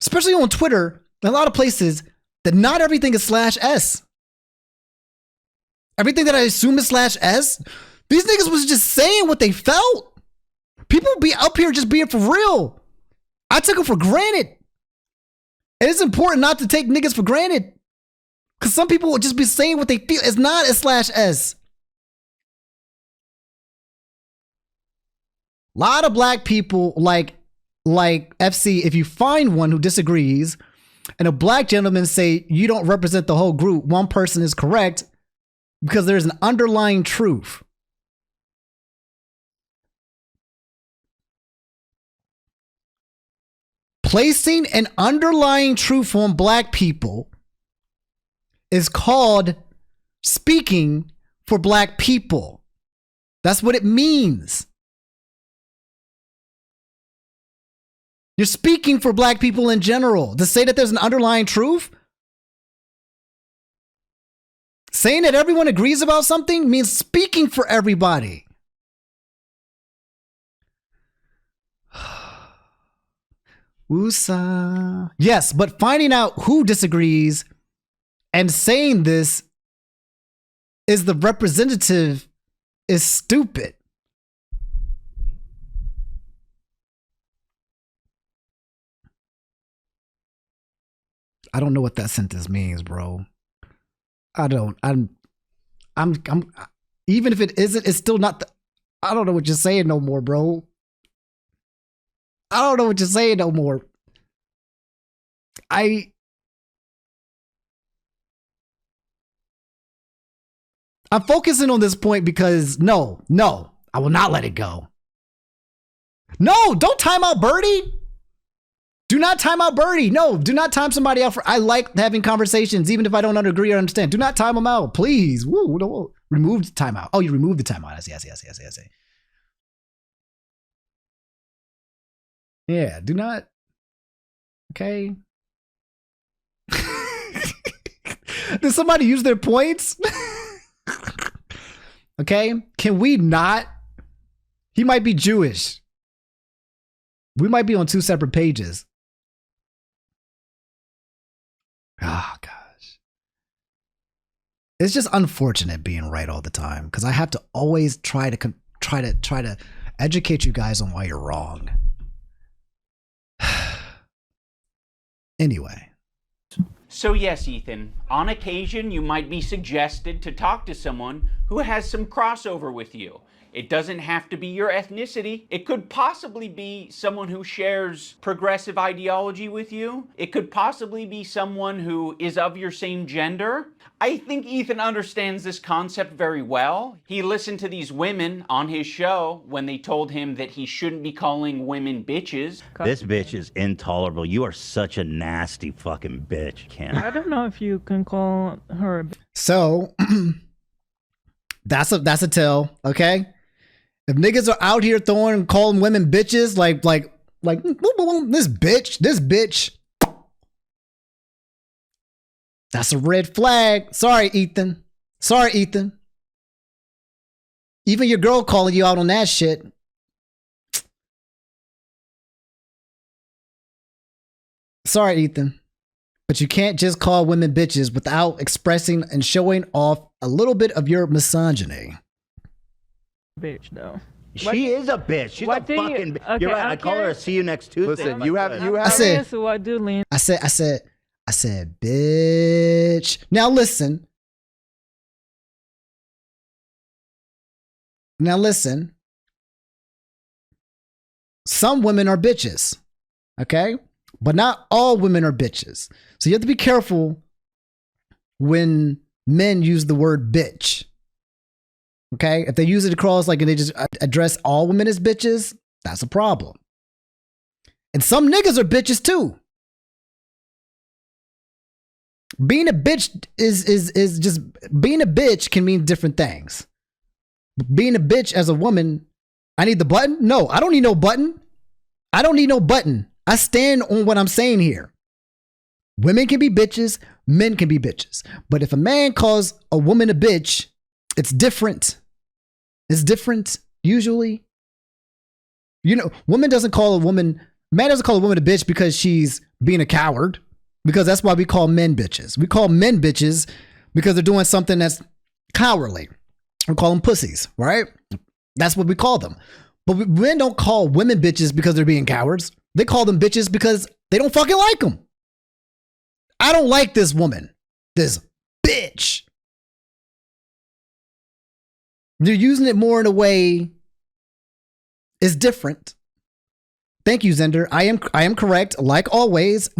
especially on Twitter, in a lot of places, that not everything is /s. Everything that I assume is /s, these niggas was just saying what they felt. People be up here just being for real. I took them for granted. And it's important not to take niggas for granted. Because some people will just be saying what they feel. It's not a /s. A lot of black people like FC, if you find one who disagrees and a black gentleman say you don't represent the whole group, one person is correct because there's an underlying truth. Placing an underlying truth on black people is called speaking for black people. That's what it means. You're speaking for black people in general. To say that there's an underlying truth, saying that everyone agrees about something means speaking for everybody. Woosah. Yes, but finding out who disagrees and saying this is the representative is stupid. I don't know what that sentence means, bro. I'm even if it isn't, it's still not I don't know what you're saying no more, bro. I don't know what you're saying no more. I'm focusing on this point because no, I will not let it go. No, don't time out Birdie. Do not time out Birdie. No, do not time somebody out. I like having conversations, even if I don't agree or understand. Do not time them out, please. Woo, no, remove the timeout. Oh, you removed the timeout. I see. Yeah, do not. Okay. Did somebody use their points? Okay. Can we not? He might be Jewish. We might be on two separate pages. Oh, gosh. It's just unfortunate being right all the time because I have to always try to educate you guys on why you're wrong. Anyway. So yes, Ethan, on occasion you might be suggested to talk to someone who has some crossover with you. It doesn't have to be your ethnicity. It could possibly be someone who shares progressive ideology with you. It could possibly be someone who is of your same gender. I think Ethan understands this concept very well. He listened to these women on his show when they told him that he shouldn't be calling women bitches. This bitch is intolerable. You are such a nasty fucking bitch, Ken. I don't know if you can call her. So that's a tell, okay? If niggas are out here throwing and calling women bitches, like this bitch, that's a red flag. Sorry, Ethan. Even your girl calling you out on that shit. Sorry, Ethan. But you can't just call women bitches without expressing and showing off a little bit of your misogyny. Bitch, though. She is a bitch. She's a fucking bitch. Okay, You're right. I call her a see you next Tuesday. Listen, you have. I said, So what do Lynn? I said, bitch. Now listen. Some women are bitches, okay? But not all women are bitches. So you have to be careful when men use the word bitch. Okay? If they use it across, like, and they just address all women as bitches, that's a problem. And some niggas are bitches too. Being a bitch is just, being a bitch can mean different things. Being a bitch as a woman, I need the button? No, I don't need no button. I stand on what I'm saying here. Women can be bitches, men can be bitches. But if a man calls a woman a bitch, it's different. It's different, usually. You know, man doesn't call a woman a bitch because she's being a coward. Because that's why we call men bitches. We call men bitches because they're doing something that's cowardly. We call them pussies, right? That's what we call them. But men don't call women bitches because they're being cowards. They call them bitches because they don't fucking like them. I don't like this woman. This bitch. They're using it more in a way is different. Thank you, Zender. I am correct. Like always,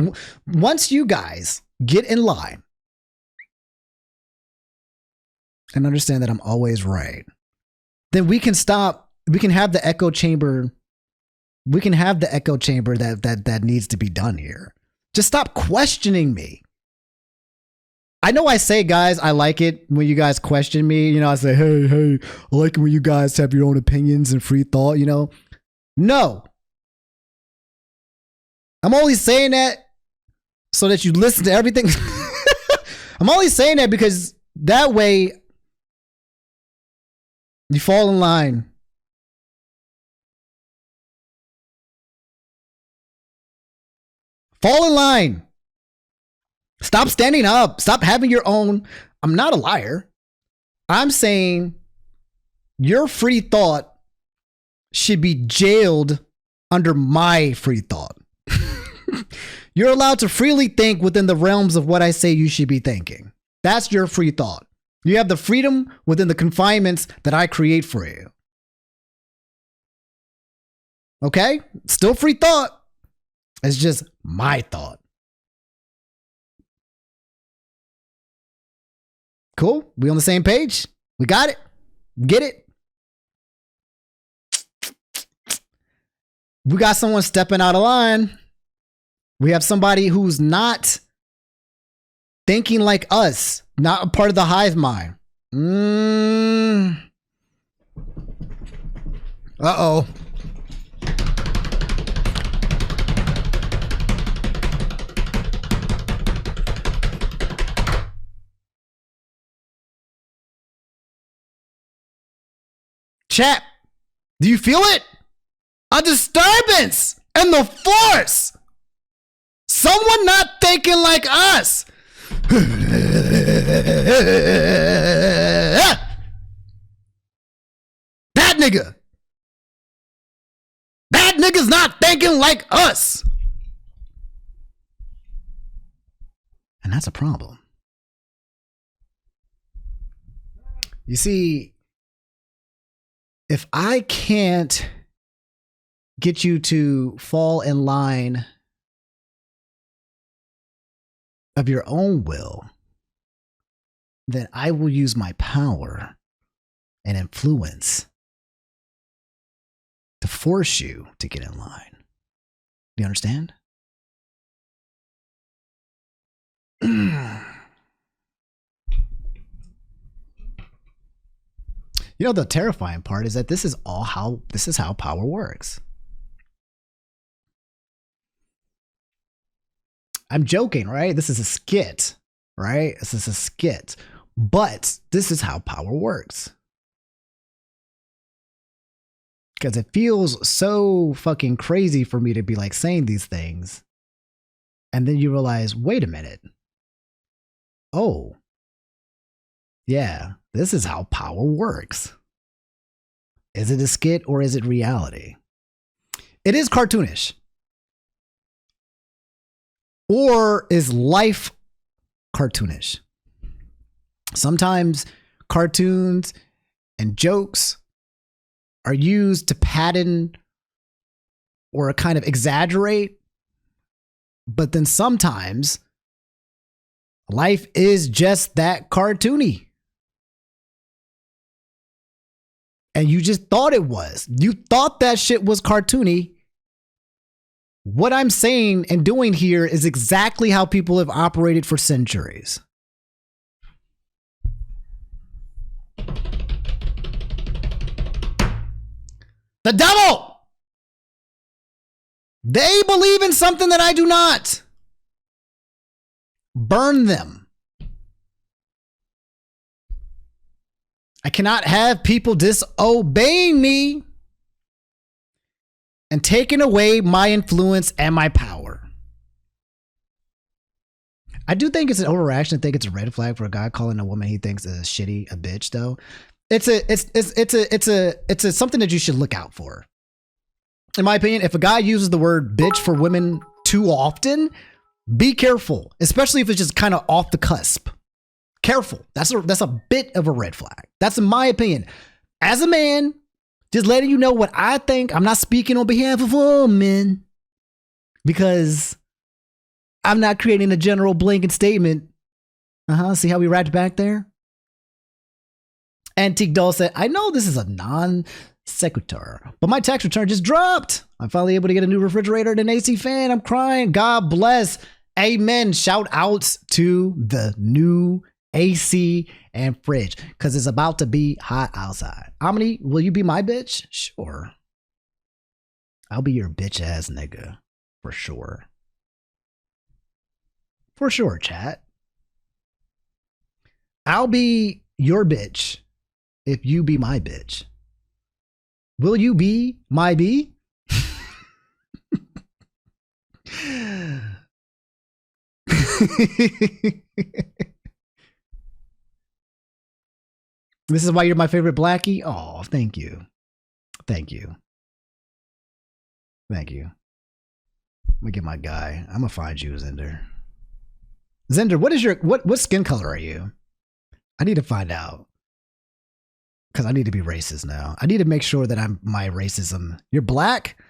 once you guys get in line and understand that I'm always right, then we can stop. We can have the echo chamber. We can have the echo chamber that needs to be done here. Just stop questioning me. I know I say, guys, I like it when you guys question me. You know, I say, hey, I like it when you guys have your own opinions and free thought, you know. No. I'm only saying that so that you listen to everything. I'm only saying that because that way you fall in line. Fall in line. Stop standing up. Stop having your own. I'm not a liar. I'm saying your free thought should be jailed under my free thought. You're allowed to freely think within the realms of what I say you should be thinking. That's your free thought. You have the freedom within the confinements that I create for you. Okay? Still free thought. It's just my thought. Cool? We on the same page? We got it? Get it? We got someone stepping out of line. We have somebody who's not thinking like us, not a part of the hive mind. Uh-oh. Chat, do you feel it? A disturbance in the force. Someone not thinking like us. That nigga. That nigga's not thinking like us. And that's a problem. You see, if I can't get you to fall in line of your own will, then I will use my power and influence to force you to get in line. Do you understand? You know, the terrifying part is that this is how power works. I'm joking, right? This is a skit, right? This is a skit. But this is how power works. Because it feels so fucking crazy for me to be like saying these things. And then you realize, wait a minute. Oh, yeah, this is how power works. Is it a skit or is it reality? It is cartoonish. Or is life cartoonish? Sometimes cartoons and jokes are used to pattern or kind of exaggerate. But then sometimes life is just that cartoony. And you just thought it was. You thought that shit was cartoony. What I'm saying and doing here is exactly how people have operated for centuries. The devil! They believe in something that I do not. Burn them. I cannot have people disobeying me and taking away my influence and my power. I do think it's an overreaction. I think it's a red flag for a guy calling a woman he thinks is shitty a bitch, though. It's something that you should look out for. In my opinion, if a guy uses the word bitch for women too often, be careful, especially if it's just kind of off the cusp. Careful. That's a bit of a red flag. That's in my opinion. As a man, just letting you know what I think. I'm not speaking on behalf of all men because I'm not creating a general blanket statement. See how we wrapped back there? Antique Doll said, I know this is a non sequitur, but my tax return just dropped. I'm finally able to get a new refrigerator and an AC fan. I'm crying. God bless. Amen. Shout outs to the new AC and fridge because it's about to be hot outside. Omni, will you be my bitch? Sure. I'll be your bitch ass nigga. For sure. For sure, chat. I'll be your bitch if you be my bitch. Will you be my bee? This is why you're my favorite Blackie? Oh, thank you. Thank you. Thank you. I'm gonna get my guy. I'm gonna find you, Zender. Zender, what skin color are you? I need to find out. Because I need to be racist now. I need to make sure that my racism. You're black?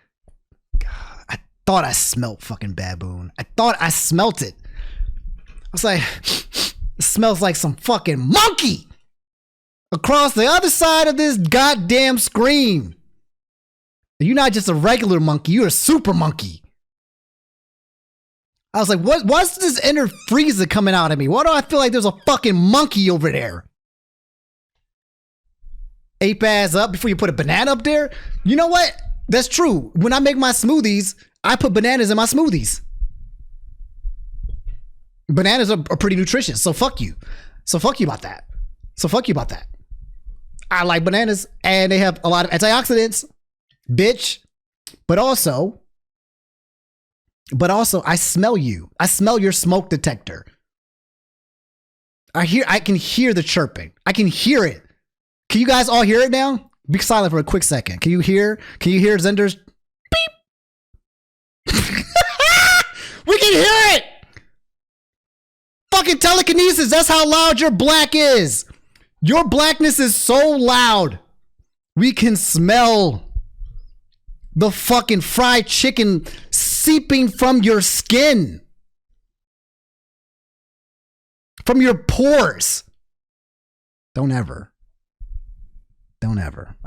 God, I thought I smelt fucking baboon. I thought I smelt it. I was like, it smells like some fucking monkey across the other side of this goddamn screen. You're not just a regular monkey, you're a super monkey. I was like, what's this inner freezer coming out of me? Why do I feel like there's a fucking monkey over there? Ape ass up before you put a banana up there? You know what? That's true. When I make my smoothies, I put bananas in my smoothies. Bananas are pretty nutritious, so fuck you. So fuck you about that. I like bananas, and they have a lot of antioxidants, bitch. But also, I smell you. I smell your smoke detector. I can hear the chirping. I can hear it. Can you guys all hear it now? Be silent for a quick second. Can you hear Zender's beep? We can hear it. Fucking telekinesis. That's how loud your black is. Your blackness is so loud. We can smell the fucking fried chicken seeping from your skin. From your pores. Don't ever.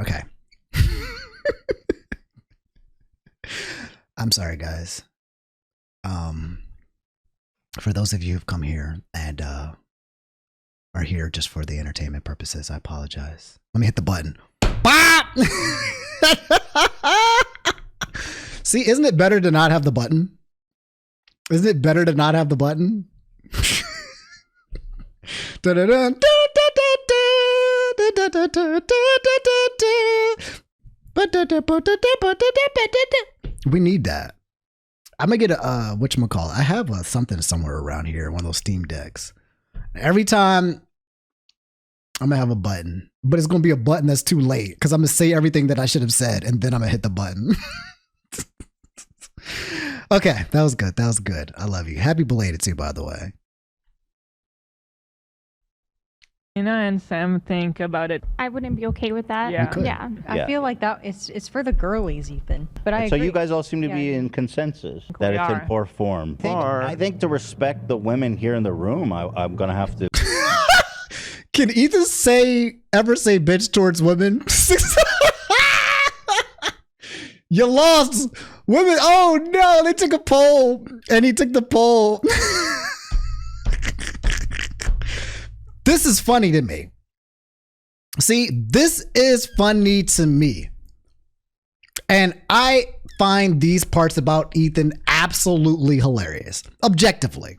Okay. I'm sorry, guys. For those of you who've come here and are here just for the entertainment purposes, I apologize. Let me hit the button. Bop! See, isn't it better to not have the button? Isn't it better to not have the button? We need that. I'm gonna get a whatchamacallit. I have something somewhere around here, one of those Steam decks. Every time I'm gonna have a button, but it's gonna be a button that's too late because I'm gonna say everything that I should have said and then I'm gonna hit the button. Okay, that was good. That was good. I love you. Happy belated too, by the way. Ina and Sam think about it. I wouldn't be okay with that. Yeah. Yeah. Yeah. I feel like that it's for the girlies, Ethan. But I So agree. you guys all seem to be in consensus that it's in are. poor form. I think to respect the women here in the room, I'm gonna have to. Can Ethan ever say bitch towards women? You lost. Women, oh no, they took a poll and he took the poll. This is funny to me. See, this is funny to me. And I find these parts about Ethan absolutely hilarious. Objectively.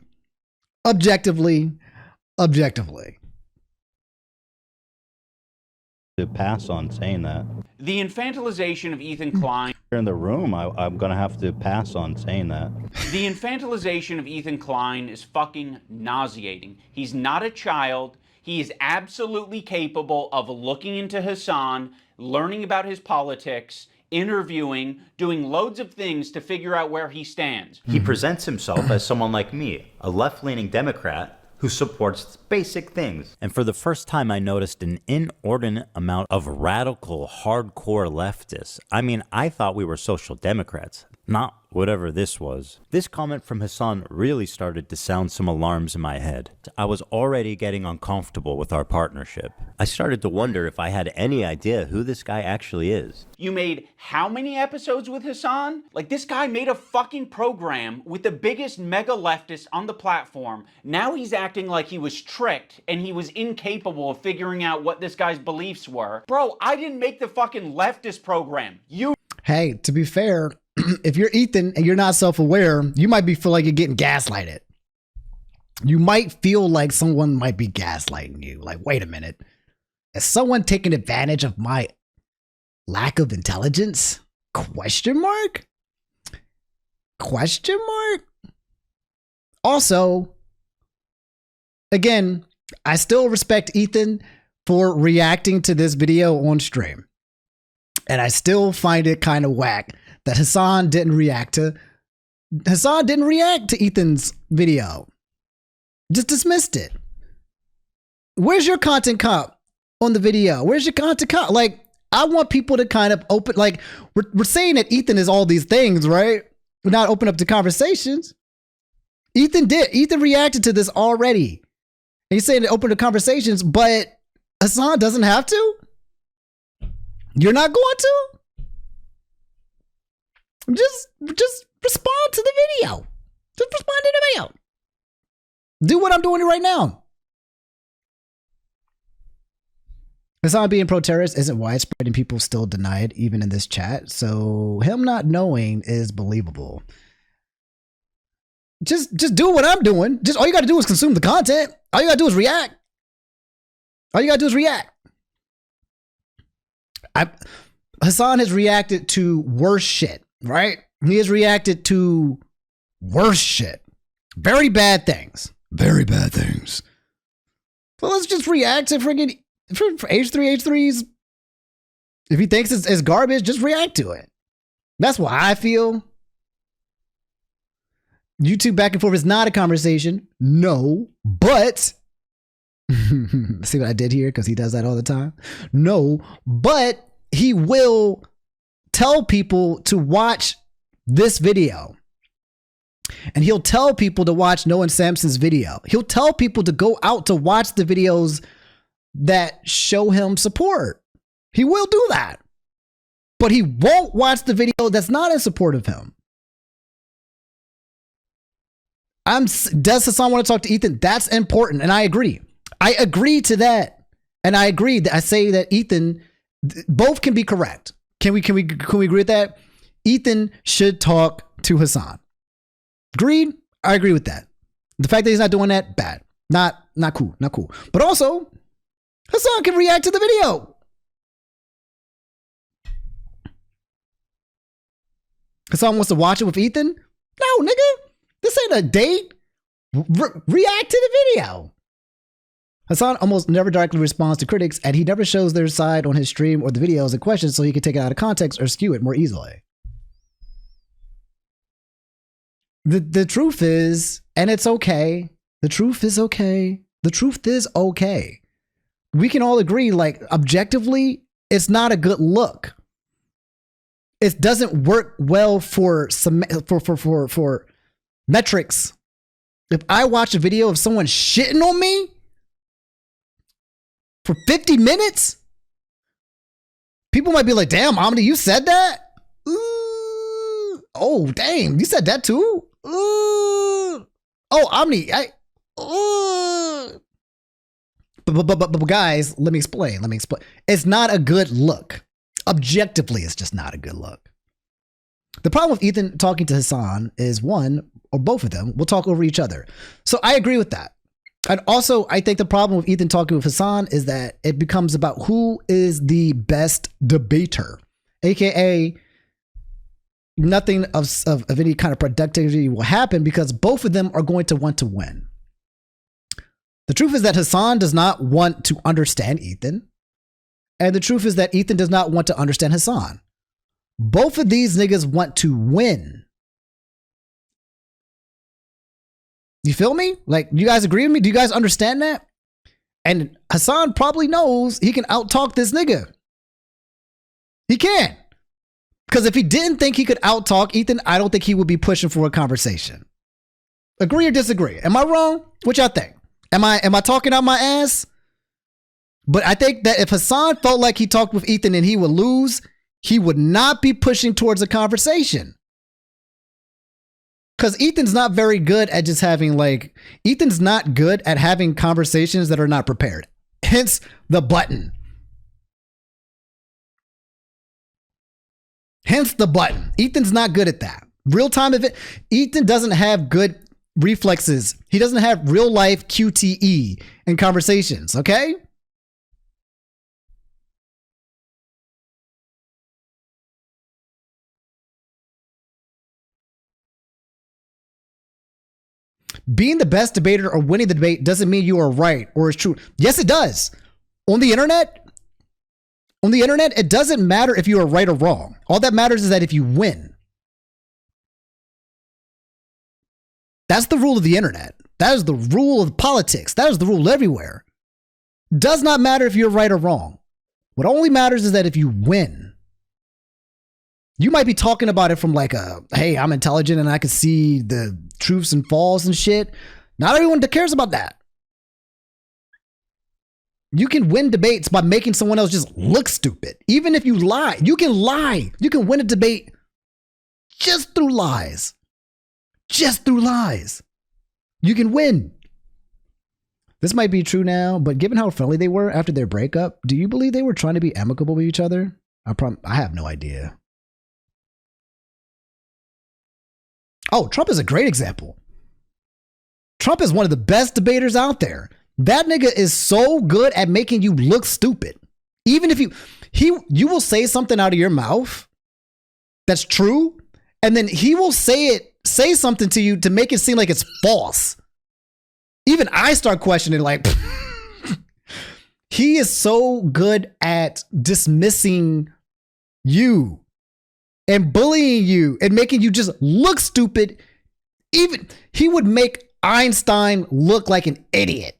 To pass on saying that. The infantilization of Ethan Klein. Here in the room, I'm gonna have to pass on saying that. The infantilization of Ethan Klein is fucking nauseating. He's not a child. He is absolutely capable of looking into Hassan, learning about his politics, interviewing, doing loads of things to figure out where he stands. He presents himself as someone like me, a left-leaning Democrat who supports basic things. And for the first time, I noticed an inordinate amount of radical, hardcore leftists. I mean, I thought we were social democrats, not whatever this was. This comment from Hassan really started to sound some alarms in my head. I was already getting uncomfortable with our partnership. I started to wonder if I had any idea who this guy actually is. You made how many episodes with Hassan? Like, this guy made a fucking program with the biggest mega leftist on the platform. Now he's acting like he was tricked and he was incapable of figuring out what this guy's beliefs were. Bro, I didn't make the fucking leftist program. You. Hey, to be fair, if you're Ethan and you're not self-aware, you might feel like you're getting gaslighted. You might feel like someone might be gaslighting you. Like, wait a minute. Is someone taking advantage of my lack of intelligence? Question mark? Question mark? Also, again, I still respect Ethan for reacting to this video on stream. And I still find it kind of whack that Hassan didn't react to Ethan's video. Just dismissed it. Where's your content comp on the video? Where's your content comp? Like, I want people to kind of open, like, we're saying that Ethan is all these things, right? We're not open up to conversations. Ethan reacted to this already. And he's saying to open to conversations, but Hassan doesn't have to? You're not going to? Just respond to the video. Just respond to the video. Do what I'm doing right now. Hassan being pro-terrorist isn't widespread and people still deny it even in this chat. So him not knowing is believable. Just do what I'm doing. Just all you got to do is consume the content. All you got to do is react. Hassan has reacted to worse shit, right? He has reacted to worse shit. Very bad things. Very bad things. Well, let's just react to freaking for H3H3's. If he thinks it's garbage, just react to it. That's what I feel. YouTube back and forth is not a conversation. No, but see what I did here? Because he does that all the time. No, but he will tell people to watch this video. And he'll tell people to watch Noah Sampson's video. He'll tell people to go out to watch the videos that show him support. He will do that. But he won't watch the video that's not in support of him. Does Hassan want to talk to Ethan? That's important. And I agree. I agree to that. And I agree that I say that Ethan, both can be correct. Can we agree with that? Ethan should talk to Hassan. Agreed? I agree with that. The fact that he's not doing that, bad. Not cool. Not cool. But also, Hassan can react to the video. Hassan wants to watch it with Ethan? No, nigga. This ain't a date. React to the video. Hassan almost never directly responds to critics, and he never shows their side on his stream or the videos in question so he can take it out of context or skew it more easily. The truth is, and it's okay. The truth is okay. The truth is okay. We can all agree, like, objectively, it's not a good look. It doesn't work well for metrics. If I watch a video of someone shitting on me for 50 minutes, people might be like, damn, Omni, you said that? Ooh. Oh, damn, you said that too? Ooh. Oh, Omni, but guys, let me explain. It's not a good look. Objectively, it's just not a good look. The problem with Ethan talking to Hassan is one, or both of them, will talk over each other. So I agree with that. And also, I think the problem with Ethan talking with Hassan is that it becomes about who is the best debater, aka nothing of any kind of productivity will happen because both of them are going to want to win. The truth is that Hassan does not want to understand Ethan. And the truth is that Ethan does not want to understand Hassan. Both of these niggas want to win. You feel me? Like, you guys agree with me? Do you guys understand that? And Hassan probably knows he can out-talk this nigga. He can. Because if he didn't think he could out-talk Ethan, I don't think he would be pushing for a conversation. Agree or disagree? Am I wrong? What y'all think? Am I talking out my ass? But I think that if Hassan felt like he talked with Ethan and he would lose, he would not be pushing towards a conversation. Because Ethan's not very good at just having Ethan's not good at having conversations that are not prepared. Hence the button. Hence the button. Ethan's not good at that. Real time event. Ethan doesn't have good reflexes. He doesn't have real life QTE in conversations, okay? Being the best debater or winning the debate doesn't mean you are right or is true. Yes, it does. On the internet, it doesn't matter if you are right or wrong. All that matters is that if you win. That's the rule of the internet. That is the rule of politics. That is the rule everywhere. Does not matter if you're right or wrong. What only matters is that if you win. You might be talking about it from hey, I'm intelligent and I can see the truths and falls and shit. Not everyone cares about that. You can win debates by making someone else just look stupid. Even if you lie, you can lie. You can win a debate just through lies. Just through lies. You can win. This might be true now, but given how friendly they were after their breakup, do you believe they were trying to be amicable with each other? I have no idea. Oh, Trump is a great example. Trump is one of the best debaters out there. That nigga is so good at making you look stupid. Even if you will say something out of your mouth that's true, and then he will say something to you to make it seem like it's false. Even I start questioning, He is so good at dismissing you and bullying you and making you just look stupid. Even he would make Einstein look like an idiot.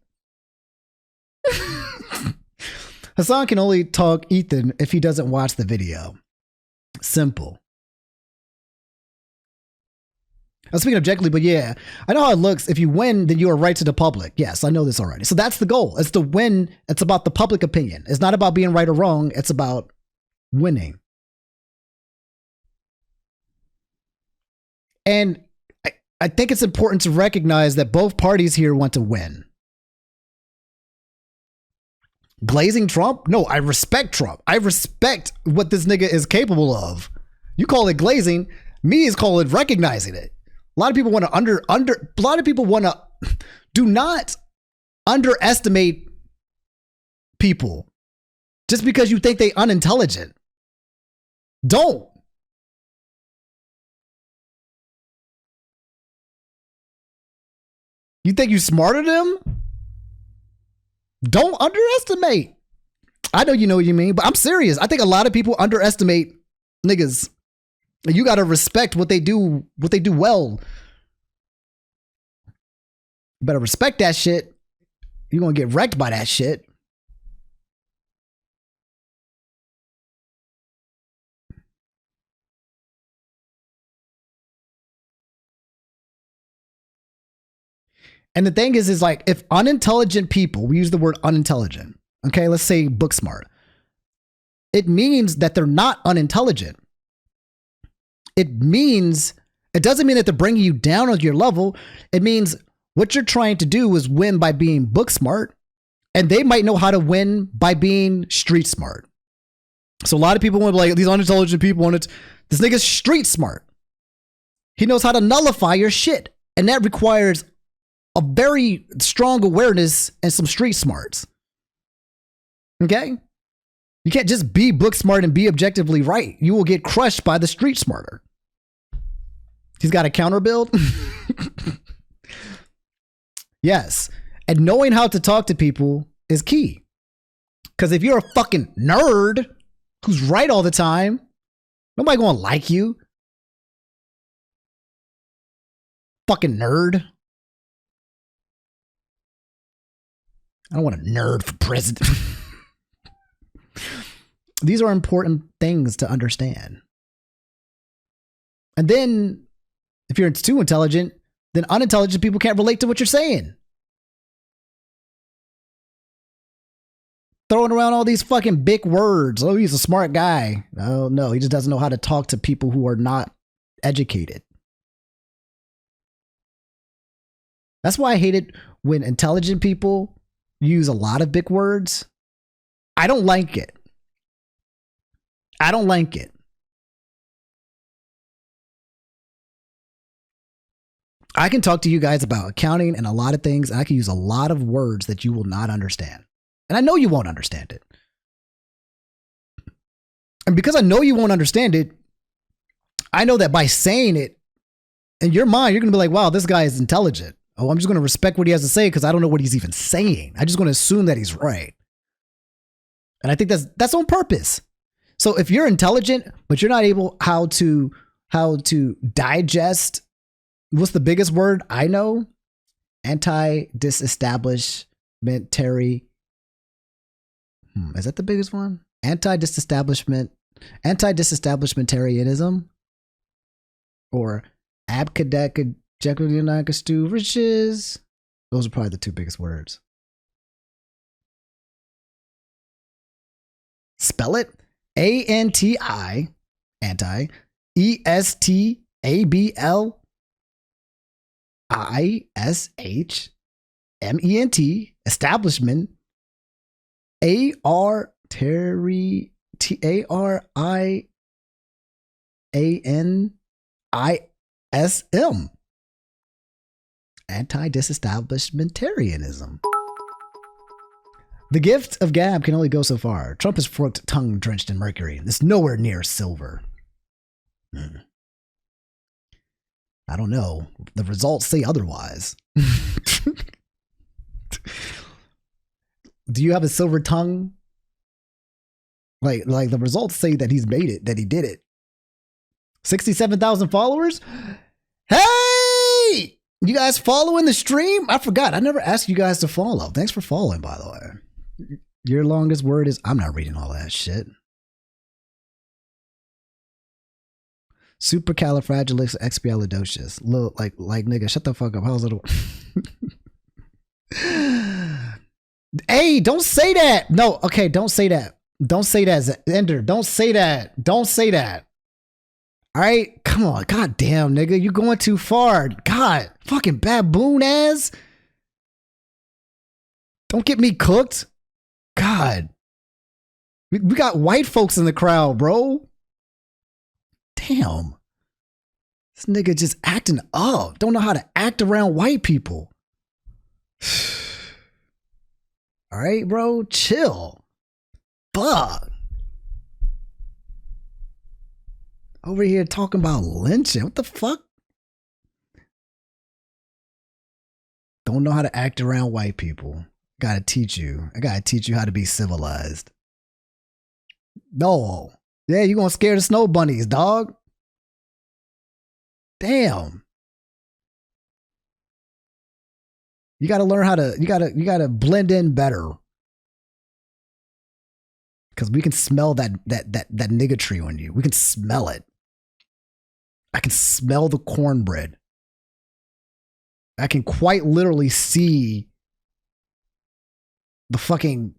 Hassan can only talk Ethan if he doesn't watch the video. Simple. I'm speaking objectively, but yeah, I know how it looks. If you win, then you are right to the public. Yes, I know this already. So that's the goal. It's to win. It's about the public opinion. It's not about being right or wrong. It's about winning. And I think it's important to recognize that both parties here want to win. Glazing Trump? No, I respect Trump. I respect what this nigga is capable of. You call it glazing. Me is call it recognizing it. A lot of people want to a lot of people want to do not underestimate people just because you think they unintelligent. Don't. You think you smarter than them? Don't underestimate. I know you know what you mean, but I'm serious. I think a lot of people underestimate niggas. You got to respect what they do well. You better respect that shit. You're going to get wrecked by that shit. And the thing is like, if unintelligent people, we use the word unintelligent, okay, let's say book smart, it means that they're not unintelligent. It doesn't mean that they're bringing you down on your level. It means what you're trying to do is win by being book smart, and they might know how to win by being street smart. So a lot of people want to be like, these unintelligent people want it. This nigga's street smart. He knows how to nullify your shit, and that requires a very strong awareness and some street smarts. Okay? You can't just be book smart and be objectively right. You will get crushed by the street smarter. He's got a counter build. Yes. And knowing how to talk to people is key. Because if you're a fucking nerd who's right all the time, nobody gonna like you. Fucking nerd. I don't want a nerd for president. These are important things to understand. And then, if you're too intelligent, then unintelligent people can't relate to what you're saying. Throwing around all these fucking big words. Oh, he's a smart guy. Oh, no, he just doesn't know how to talk to people who are not educated. That's why I hate it when intelligent people use a lot of big words. I don't like it. I don't like it. I can talk to you guys about accounting and a lot of things. And I can use a lot of words that you will not understand. And I know you won't understand it. And because I know you won't understand it, I know that by saying it, in your mind, you're going to be like, wow, this guy is intelligent. Oh, I'm just going to respect what he has to say because I don't know what he's even saying. I'm just going to assume that he's right. And I think that's on purpose. So if you're intelligent, but you're not able how to digest, what's the biggest word I know? Anti-disestablishmentary. Is that the biggest one? Anti-disestablishmentarianism, or abcadabra. Those are probably the two biggest words. Spell it. A-N-T-I, anti, E-S-T-A-B-L-I-S-H-M-E-N-T, establishment, A-R-T-A-R-I-A-N-I-S-M, anti-disestablishmentarianism. The gift of gab can only go so far. Trump is forked tongue drenched in mercury. It's nowhere near silver. I don't know. The results say otherwise. Do you have a silver tongue? Like the results say that he's made it, that he did it. 67,000 followers? Hey! You guys following the stream? I forgot. I never asked you guys to follow. Thanks for following, by the way. Your longest word is... I'm not reading all that shit. Supercalifragilisticexpialidocious. Look, like nigga, shut the fuck up. How's it? Hey, don't say that. No, okay, don't say that. Don't say that, Ender. Don't say that. Don't say that. All right, come on. God damn, nigga, you going too far. God, fucking baboon ass. Don't get me cooked. God, we got white folks in the crowd, bro. Damn, this nigga just acting up. Don't know how to act around white people. All right, bro, chill. Fuck. Over here talking about lynching. What the fuck? Don't know how to act around white people. Gotta teach you. I gotta teach you how to be civilized. No. Yeah, you gonna scare the snow bunnies, dog. Damn. You gotta learn how to, you gotta blend in better. Cause we can smell that niggatry on you. We can smell it. I can smell the cornbread. I can quite literally see the fucking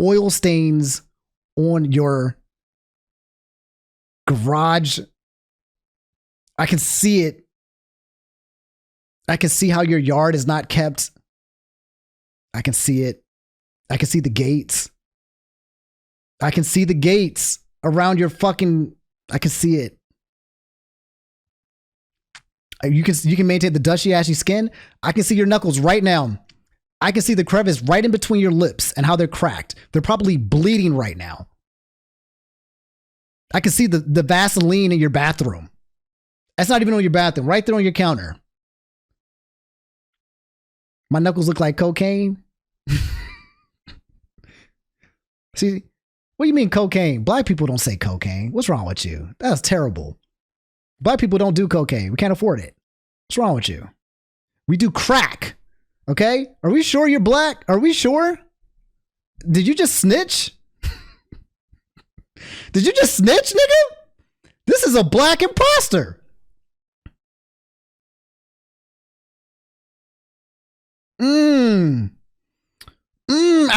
oil stains on your garage. I can see it. I can see how your yard is not kept. I can see it. I can see the gates. I can see the gates around your fucking... I can see it. You can maintain the dusty, ashy skin. I can see your knuckles right now. I can see the crevice right in between your lips and how they're cracked. They're probably bleeding right now. I can see the Vaseline in your bathroom. That's not even on your bathroom. Right there on your counter. My knuckles look like cocaine. See, what do you mean cocaine? Black people don't say cocaine. What's wrong with you? That's terrible. Black people don't do cocaine. We can't afford it. What's wrong with you? We do crack. Okay? Are we sure you're black? Are we sure? Did you just snitch? Did you just snitch, nigga? This is a black imposter. I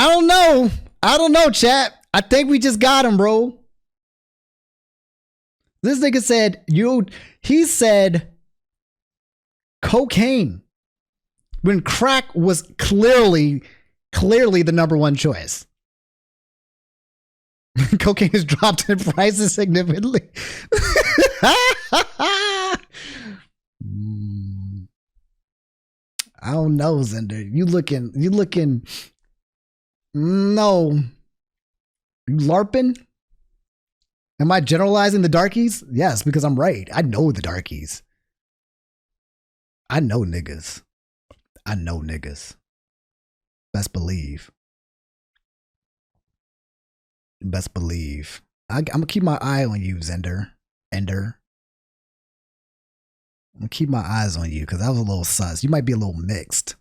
don't know. I don't know, chat. I think we just got him, bro. This nigga said, he said cocaine when crack was clearly the number one choice. Cocaine has dropped in prices significantly. I don't know, Zender. You looking, no. You LARPing? Am I generalizing the darkies? Yes, because I'm right. I know the darkies. I know niggas. I know niggas. Best believe. Best believe. I'm gonna keep my eye on you, Zender. Ender. I'm gonna keep my eyes on you because that was a little sus. You might be a little mixed.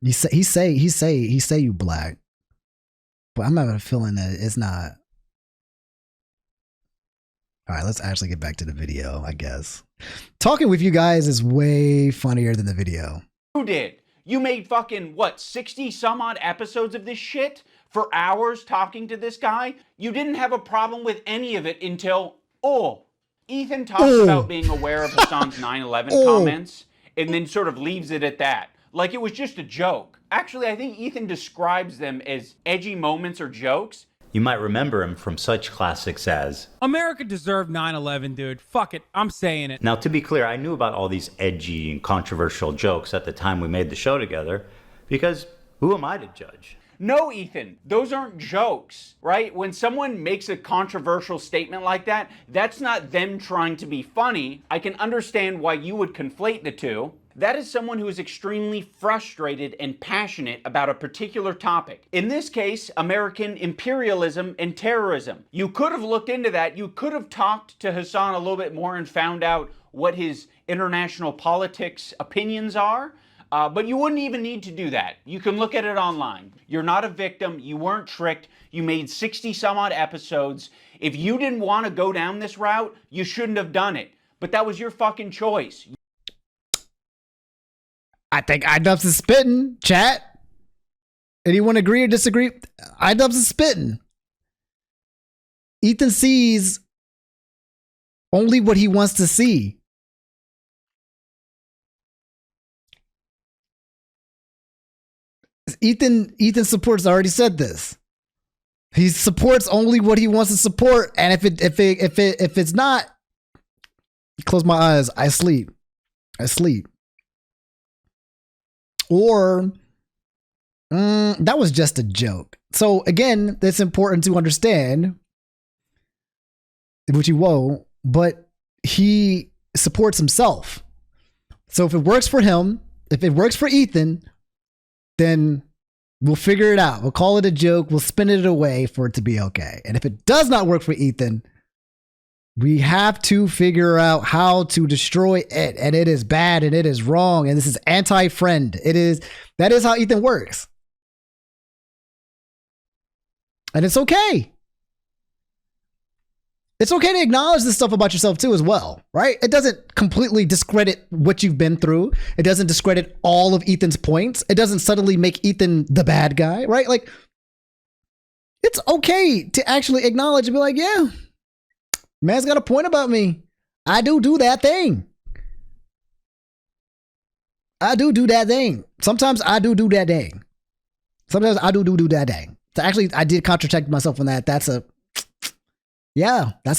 He say you black. But I'm having a feeling that it's not. All right, let's actually get back to the video, I guess. Talking with you guys is way funnier than the video. You did. You made fucking, what, 60 some odd episodes of this shit for hours talking to this guy? You didn't have a problem with any of it until, Ethan talks about being aware of Hassan's 9/11 comments and then sort of leaves it at that. Like it was just a joke. Actually, I think Ethan describes them as edgy moments or jokes. You might remember him from such classics as America deserved 9/11, dude. Fuck it. I'm saying it. Now, to be clear, I knew about all these edgy and controversial jokes at the time we made the show together because who am I to judge? No, Ethan, those aren't jokes, right? When someone makes a controversial statement like that, that's not them trying to be funny. I can understand why you would conflate the two. That is someone who is extremely frustrated and passionate about a particular topic. In this case, American imperialism and terrorism. You could have looked into that. You could have talked to Hassan a little bit more and found out what his international politics opinions are. But you wouldn't even need to do that. You can look at it online. You're not a victim. You weren't tricked. You made 60 some odd episodes. If you didn't want to go down this route, you shouldn't have done it. But that was your fucking choice. I think iDubbbz is spitting, chat. Anyone agree or disagree? iDubbbz is spitting. Ethan sees only what he wants to see. Ethan supports already said this. He supports only what he wants to support, and if it's not, close my eyes, I sleep. Or that was just a joke. So again, it's important to understand, which he won't, but he supports himself. So if it works for him, if it works for Ethan, then we'll figure it out. We'll call it a joke. We'll spin it away for it to be okay. And if it does not work for Ethan, we have to figure out how to destroy it. And it is bad and it is wrong. And this is anti-friend. That is how Ethan works. And it's okay. It's okay to acknowledge this stuff about yourself too as well, right? It doesn't completely discredit what you've been through. It doesn't discredit all of Ethan's points. It doesn't suddenly make Ethan the bad guy, right? Like, it's okay to actually acknowledge and be like, yeah, man's got a point about me. I do that thing. I do that thing. Sometimes I do that thing. Sometimes I do that thing. So actually, I did contradict myself on that. That's a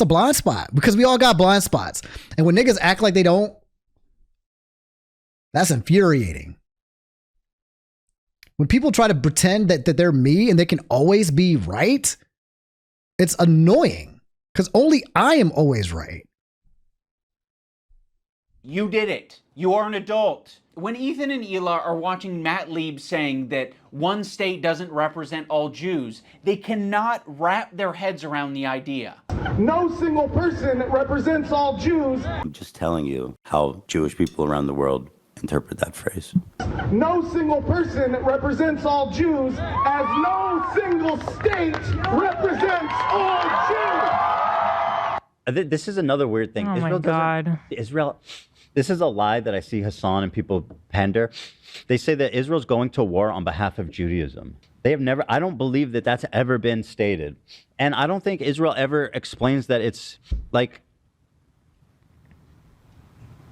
blind spot, because we all got blind spots. And when niggas act like they don't, that's infuriating. When people try to pretend that they're me and they can always be right, it's annoying, because only I am always right. You did it. You are an adult. When Ethan and Hila are watching Matt Lieb saying that one state doesn't represent all Jews, they cannot wrap their heads around the idea. No single person represents all Jews. I'm just telling you how Jewish people around the world interpret that phrase. No single person represents all Jews, as no single state represents all Jews. This is another weird thing. Oh my God. Israel. This is a lie that I see Hassan and people pander. They say that Israel's going to war on behalf of Judaism. They have never, I don't believe that that's ever been stated. And I don't think Israel ever explains that it's like,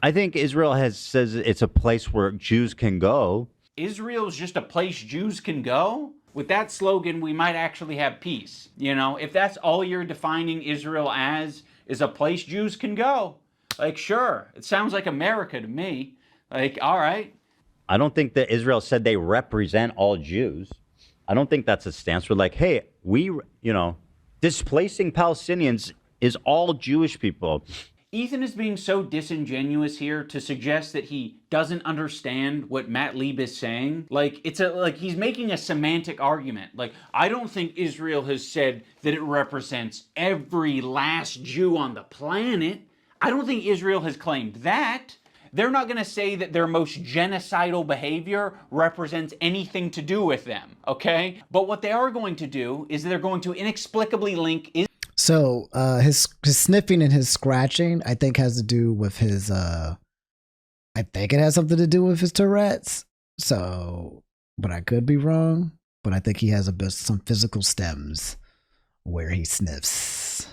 I think Israel says it's a place where Jews can go. Israel's just a place Jews can go? With that slogan, we might actually have peace. You know, if that's all you're defining Israel as, is a place Jews can go. Like, sure, it sounds like America to me. Like, all right. I don't think that Israel said they represent all Jews. I don't think that's a stance. We're like, hey, displacing Palestinians is all Jewish people. Ethan is being so disingenuous here to suggest that he doesn't understand what Matt Lieb is saying. Like, he's making a semantic argument. Like, I don't think Israel has said that it represents every last Jew on the planet. I don't think Israel has claimed that. They're not going to say that their most genocidal behavior represents anything to do with them, okay? But what they are going to do is they're going to inexplicably link... So his sniffing and his scratching, I think, has to do with his... I think it has something to do with his Tourette's. So, but I could be wrong. But I think he has some physical stems where he sniffs.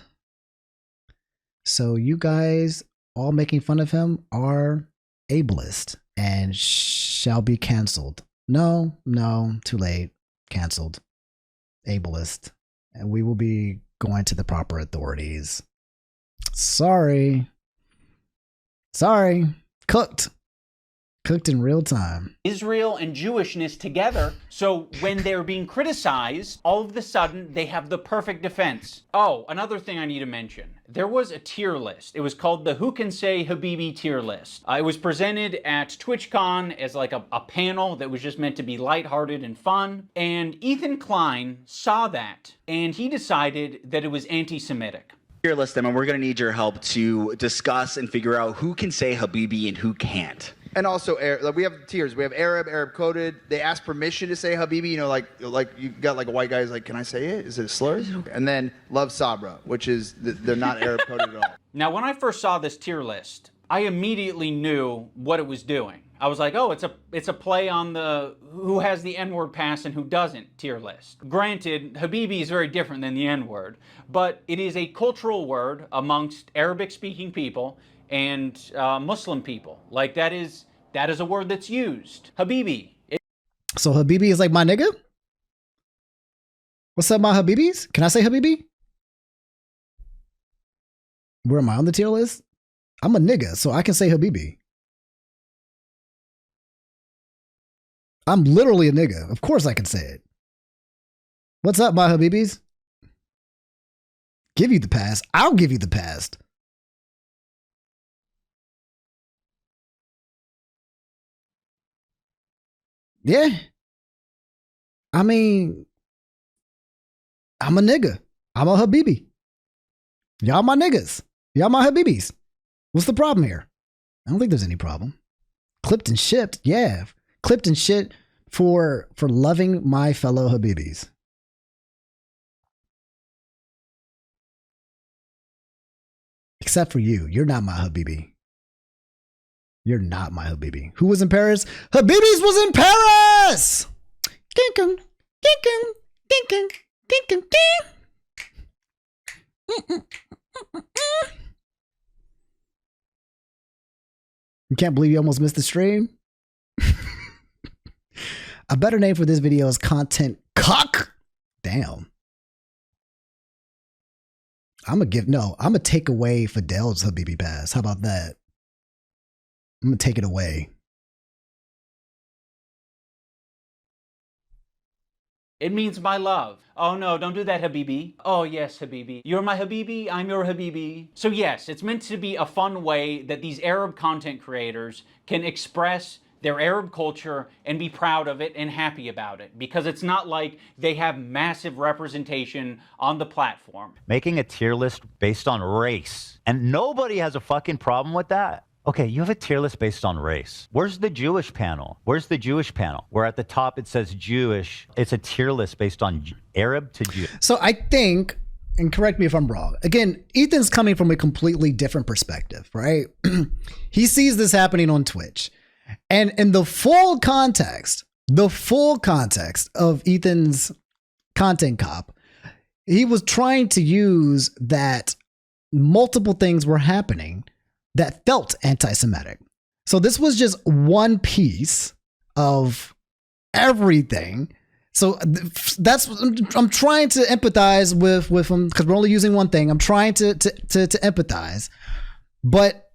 So you guys all making fun of him are ableist and shall be canceled. No, too late. Canceled. Ableist. And we will be going to the proper authorities. Sorry. Cooked. Cooked in real time. Israel and Jewishness together, so when they're being criticized, all of a sudden they have the perfect defense. Oh, another thing I need to mention. There was a tier list. It was called the Who Can Say Habibi tier list. It was presented at TwitchCon as like a panel that was just meant to be lighthearted and fun. And Ethan Klein saw that, and he decided that it was anti-Semitic. Tier list them, and we're going to need your help to discuss and figure out who can say Habibi and who can't. And also, we have tiers. We have Arab coded. They ask permission to say Habibi. You know, like you got like a white guy's like, can I say it? Is it a slur? And then Love Sabra, which is they're not Arab coded at all. Now, when I first saw this tier list, I immediately knew what it was doing. I was like, oh, it's a play on the who has the N-word pass and who doesn't tier list. Granted, Habibi is very different than the N-word, but it is a cultural word amongst Arabic-speaking people and Muslim people. Like that is a word that's used. Habibi. So Habibi is like my nigga? What's up, my Habibis? Can I say Habibi? Where am I on the tier list? I'm a nigga, so I can say Habibi. I'm literally a nigga. Of course I can say it. What's up, my Habibis? Give you the pass. I'll give you the pass. Yeah. I mean, I'm a nigga. I'm a Habibi. Y'all my niggas. Y'all my Habibis. What's the problem here? I don't think there's any problem. Clipped and shipped. Yeah. Clipped and shit for loving my fellow Habibis. Except for you. You're not my Habibi. You're not my Habibi. Who was in Paris? Habibis was in Paris! Kinkum, kinkum, kinkum, kinkum, kinkum. You can't believe you almost missed the stream? A better name for this video is Content Cock. Damn. I'm gonna take away Fidel's Habibi pass. How about that? I'm gonna take it away. It means my love. Oh no, don't do that, Habibi. Oh yes, Habibi. You're my Habibi, I'm your Habibi. So yes, it's meant to be a fun way that these Arab content creators can express their Arab culture and be proud of it and happy about it. Because it's not like they have massive representation on the platform. Making a tier list based on race. And nobody has a fucking problem with that. Okay, you have a tier list based on race. Where's the Jewish panel? Where's the Jewish panel? Where at the top it says Jewish. It's a tier list based on Arab to Jew. So I think, and correct me if I'm wrong, again, Ethan's coming from a completely different perspective, right? He sees this happening on Twitch. And in the full context of Ethan's content cop, he was trying to use that multiple things were happening that felt anti-Semitic. So this was just one piece of everything. So that's, I'm trying to empathize with him because we're only using one thing. I'm trying to empathize, but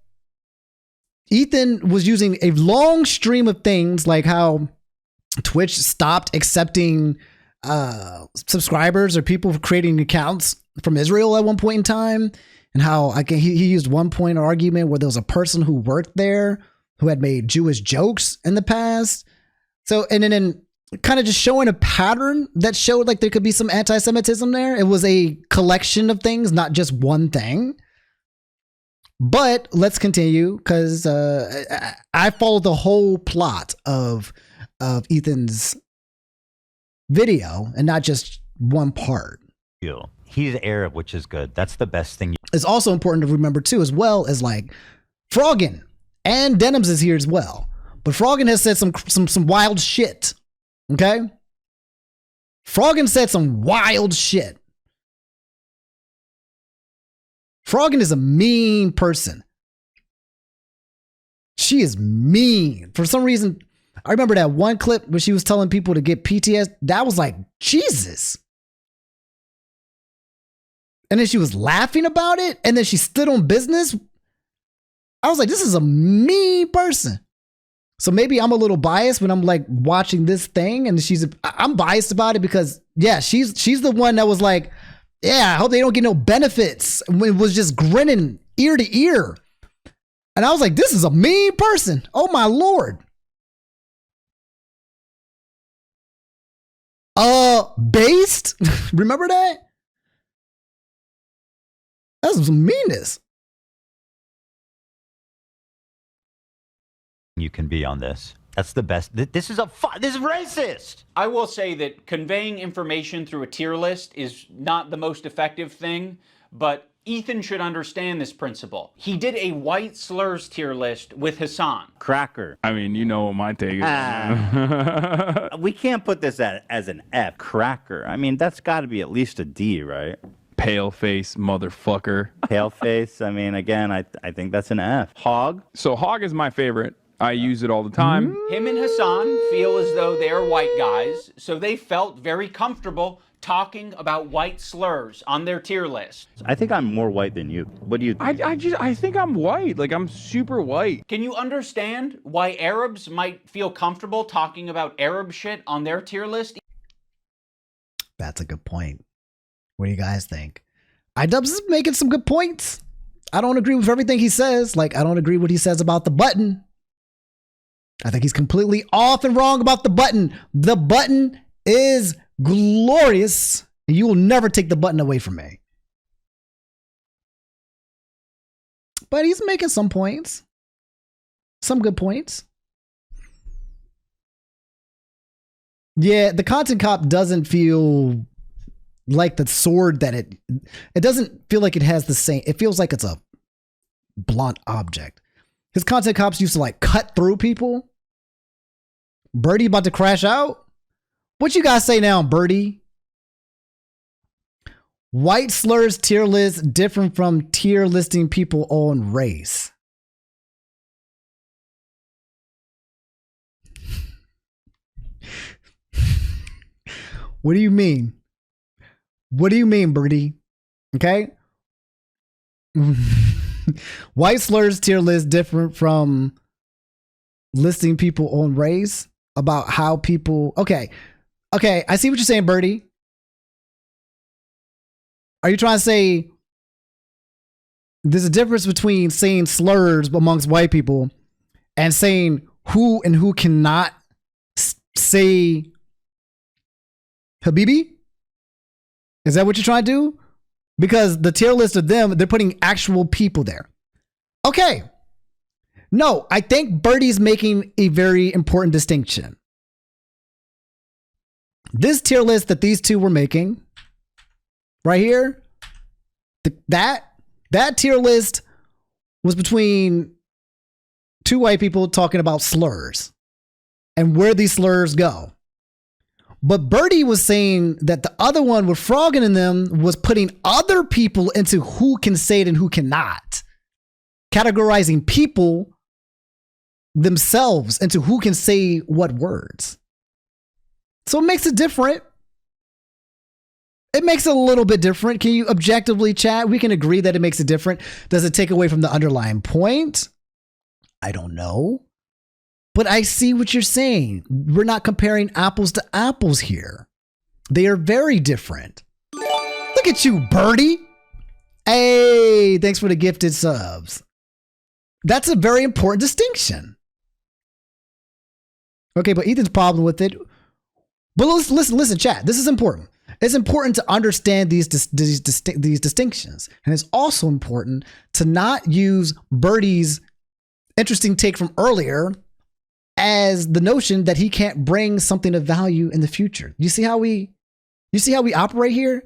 Ethan was using a long stream of things like how Twitch stopped accepting subscribers or people creating accounts from Israel at one point in time. And how he used one point argument where there was a person who worked there who had made Jewish jokes in the past. So, and then kind of just showing a pattern that showed like there could be some anti-Semitism there. It was a collection of things, not just one thing. But let's continue because I followed the whole plot of Ethan's video and not just one part. He's Arab, which is good. That's the best thing. It's also important to remember too, as well as like Froggen and iDubbbz is here as well. But Froggen has said some wild shit. Okay? Froggen said some wild shit. Froggen is a mean person. She is mean. For some reason, I remember that one clip where she was telling people to get PTSD. That was like, Jesus. And then she was laughing about it. And then she stood on business. I was like, this is a mean person. So maybe I'm a little biased when I'm like watching this thing, and I'm biased about it because yeah, she's the one that was like, yeah, I hope they don't get no benefits. When it was just grinning ear to ear. And I was like, this is a mean person. Oh my Lord. Based? Remember that? That's some meanness. You can be on this. That's the best. This is racist. I will say that conveying information through a tier list is not the most effective thing, but Ethan should understand this principle. He did a white slurs tier list with Hassan. Cracker. I mean, you know what my take is. We can't put this as an F. Cracker. I mean, that's got to be at least a D, right? Pale face motherfucker. Pale face. I mean, again, I think that's an F. Hog. So hog is my favorite. I use it all the time. Him and Hassan feel as though they are white guys, so they felt very comfortable talking about white slurs on their tier list. I think I'm more white than you. What do you think? I think I'm white. Like, I'm super white. Can you understand why Arabs might feel comfortable talking about Arab shit on their tier list? That's a good point. What do you guys think? iDubbbz is making some good points. I don't agree with everything he says. Like, I don't agree what he says about the button. I think he's completely off and wrong about the button. The button is glorious. You will never take the button away from me. But he's making some points. Some good points. Yeah, the content cop doesn't feel like the sword that it doesn't feel like it has the same. It feels like it's a blunt object. His content cops used to like cut through people. Birdie about to crash out. What you guys say now, Birdie? White slurs tier list different from tier listing people on race. What do you mean? What do you mean, Birdie? Okay. White slurs tier list different from listing people on race about how people. Okay. I see what you're saying, Birdie. Are you trying to say there's a difference between saying slurs amongst white people and saying who and who cannot say Habibi? Is that what you're trying to do? Because the tier list of them, they're putting actual people there. Okay. No, I think Birdie's making a very important distinction. This tier list that these two were making right here, that tier list was between two white people talking about slurs and where these slurs go. But Birdie was saying that the other one with Frogging in them was putting other people into who can say it and who cannot. Categorizing people themselves into who can say what words. So it makes it different. It makes it a little bit different. Can you objectively chat? We can agree that it makes it different. Does it take away from the underlying point? I don't know. But I see what you're saying. We're not comparing apples to apples here. They are very different. Look at you, Birdie. Hey, thanks for the gifted subs. That's a very important distinction. Okay, but Ethan's problem with it. But listen, chat. This is important. It's important to understand these distinctions. And it's also important to not use Birdie's interesting take from earlier as the notion that he can't bring something of value in the future. You see how we operate here?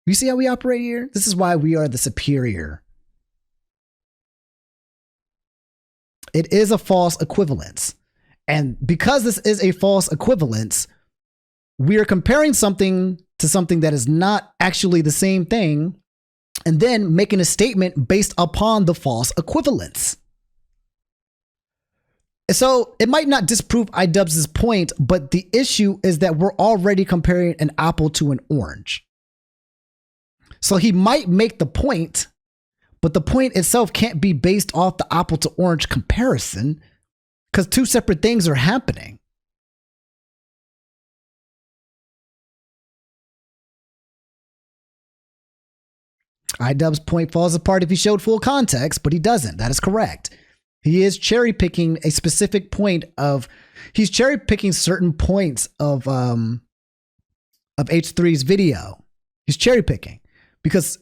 You see how we operate here? This is why we are the superior. It is a false equivalence. And because this is a false equivalence, we are comparing something to something that is not actually the same thing, and then making a statement based upon the false equivalence. So it might not disprove iDubbbz's point, but the issue is that we're already comparing an apple to an orange. So he might make the point, but the point itself can't be based off the apple to orange comparison, because two separate things are happening. iDubbbz point falls apart if he showed full context, but he doesn't. That is correct. He is cherry picking a specific point of, he's cherry picking certain points of H3's video. He's cherry picking because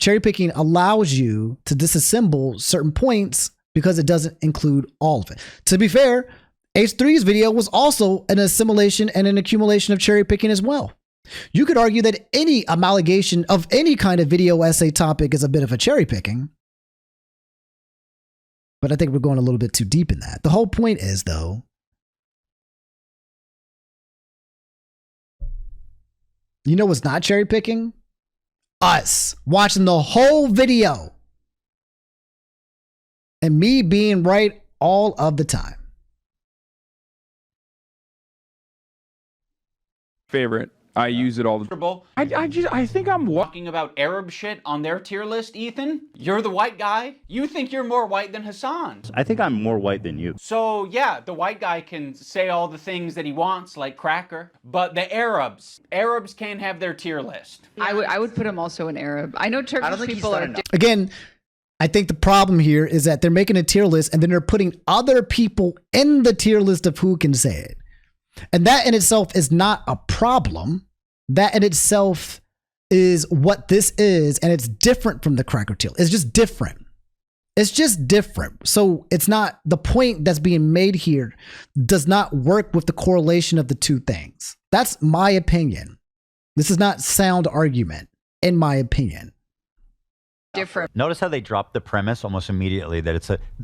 cherry picking allows you to disassemble certain points because it doesn't include all of it. To be fair, H3's video was also an assimilation and an accumulation of cherry picking as well. You could argue that any amalgamation of any kind of video essay topic is a bit of a cherry picking. But I think we're going a little bit too deep in that. The whole point is, though, you know what's not cherry picking? Us watching the whole video and me being right all of the time. Favorite. I use it all the time. I think I'm talking about Arab shit on their tier list, Ethan. You're the white guy. You think you're more white than Hassan. I think I'm more white than you. So yeah, the white guy can say all the things that he wants, like cracker. But the Arabs can't have their tier list. I would put him also in Arab. I know Turkish people are again. I think the problem here is that they're making a tier list and then they're putting other people in the tier list of who can say it. And that in itself is not a problem. That in itself is what this is. And it's different from the cracker tier. It's just different. It's just different. So it's not, the point that's being made here does not work with the correlation of the two things. That's my opinion. This is not sound argument, in my opinion. Different. Notice how they dropped the premise almost immediately that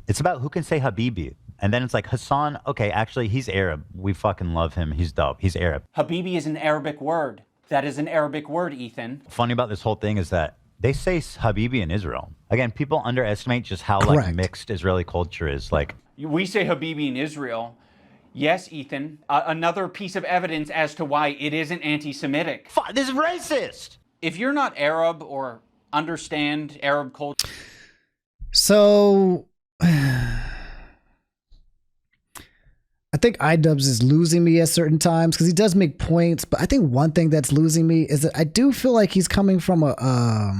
it's about who can say Habibi. And then it's like, Hassan, okay, actually, he's Arab. We fucking love him. He's dope. He's Arab. Habibi is an Arabic word. That is an Arabic word, Ethan. Funny about this whole thing is that they say Habibi in Israel. Again, people underestimate just how like mixed Israeli culture is. Like, we say Habibi in Israel. Yes, Ethan. Another piece of evidence as to why it isn't anti-Semitic. This is racist. If you're not Arab or understand Arab culture. So I think iDubbbz is losing me at certain times because he does make points, but I think one thing that's losing me is that I do feel like he's coming from a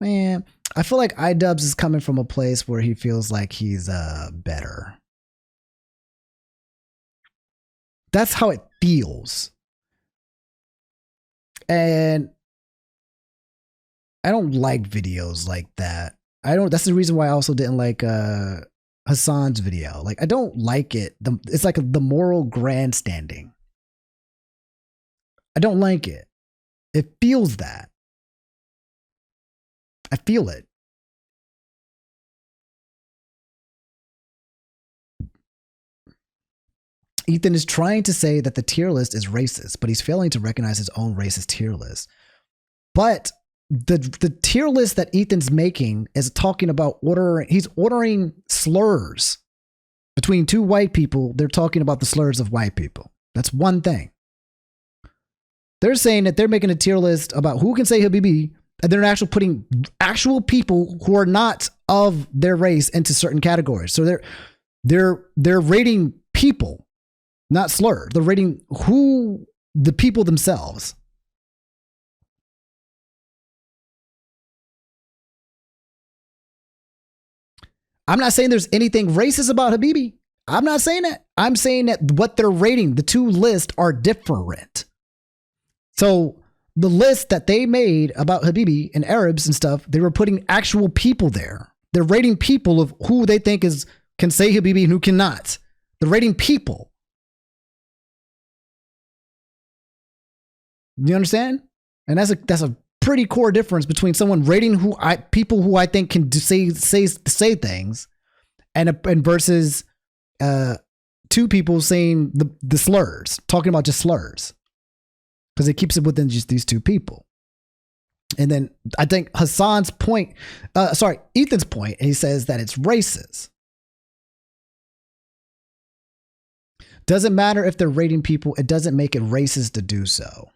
man. I feel like iDubbbz is coming from a place where he feels like he's better. That's how it feels, and I don't like videos like that. That's the reason why I also didn't like Hassan's video. Like, I don't like it. It's like the moral grandstanding. I don't like it. It feels that. I feel it. Ethan is trying to say that the tier list is racist, but he's failing to recognize his own racist tier list. But the tier list that Ethan's making is talking about he's ordering slurs between two white people. They're talking about the slurs of white people. That's one thing. They're saying that they're making a tier list about who can say Habibi, and they're actually putting actual people who are not of their race into certain categories. So they're rating people, not slur. They're rating the people themselves. I'm not saying there's anything racist about Habibi. I'm not saying that. I'm saying that what they're rating, the two lists are different. So the list that they made about Habibi and Arabs and stuff, they were putting actual people there. They're rating people of who they think can say Habibi and who cannot. They're rating people. You understand? And that's a pretty core difference between someone rating people who I think can say things and versus two people saying the slurs, talking about just slurs, because it keeps it within just these two people. And then I think Ethan's point, he says that it's racist. Doesn't matter if they're rating people, it doesn't make it racist to do so.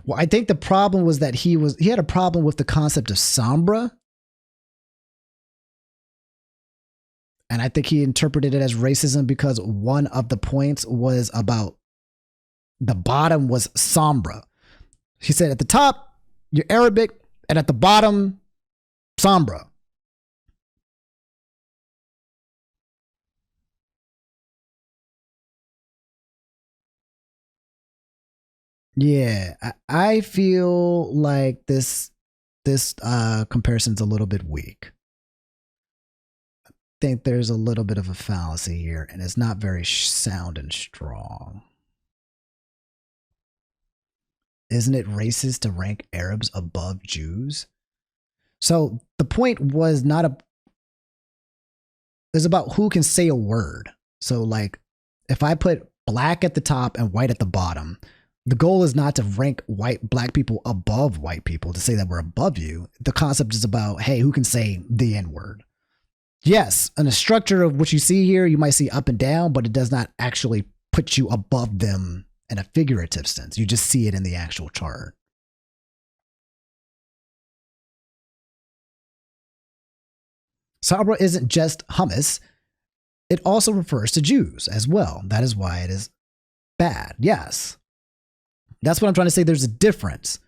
Well, I think the problem was that he had a problem with the concept of sombra. And I think he interpreted it as racism because one of the points was about the bottom was sombra. He said at the top, you're Arabic, and at the bottom, sombra. Yeah, I feel like this comparison's a little bit weak. I think there's a little bit of a fallacy here, and it's not very sound and strong. Isn't it racist to rank Arabs above Jews? So the point was it's about who can say a word. So like, if I put black at the top and white at the bottom, the goal is not to rank black people above white people, to say that we're above you. The concept is about, hey, who can say the N-word? Yes, in the structure of what you see here, you might see up and down, but it does not actually put you above them in a figurative sense. You just see it in the actual chart. Sabra isn't just hummus. It also refers to Jews as well. That is why it is bad. Yes. That's what I'm trying to say. There's a difference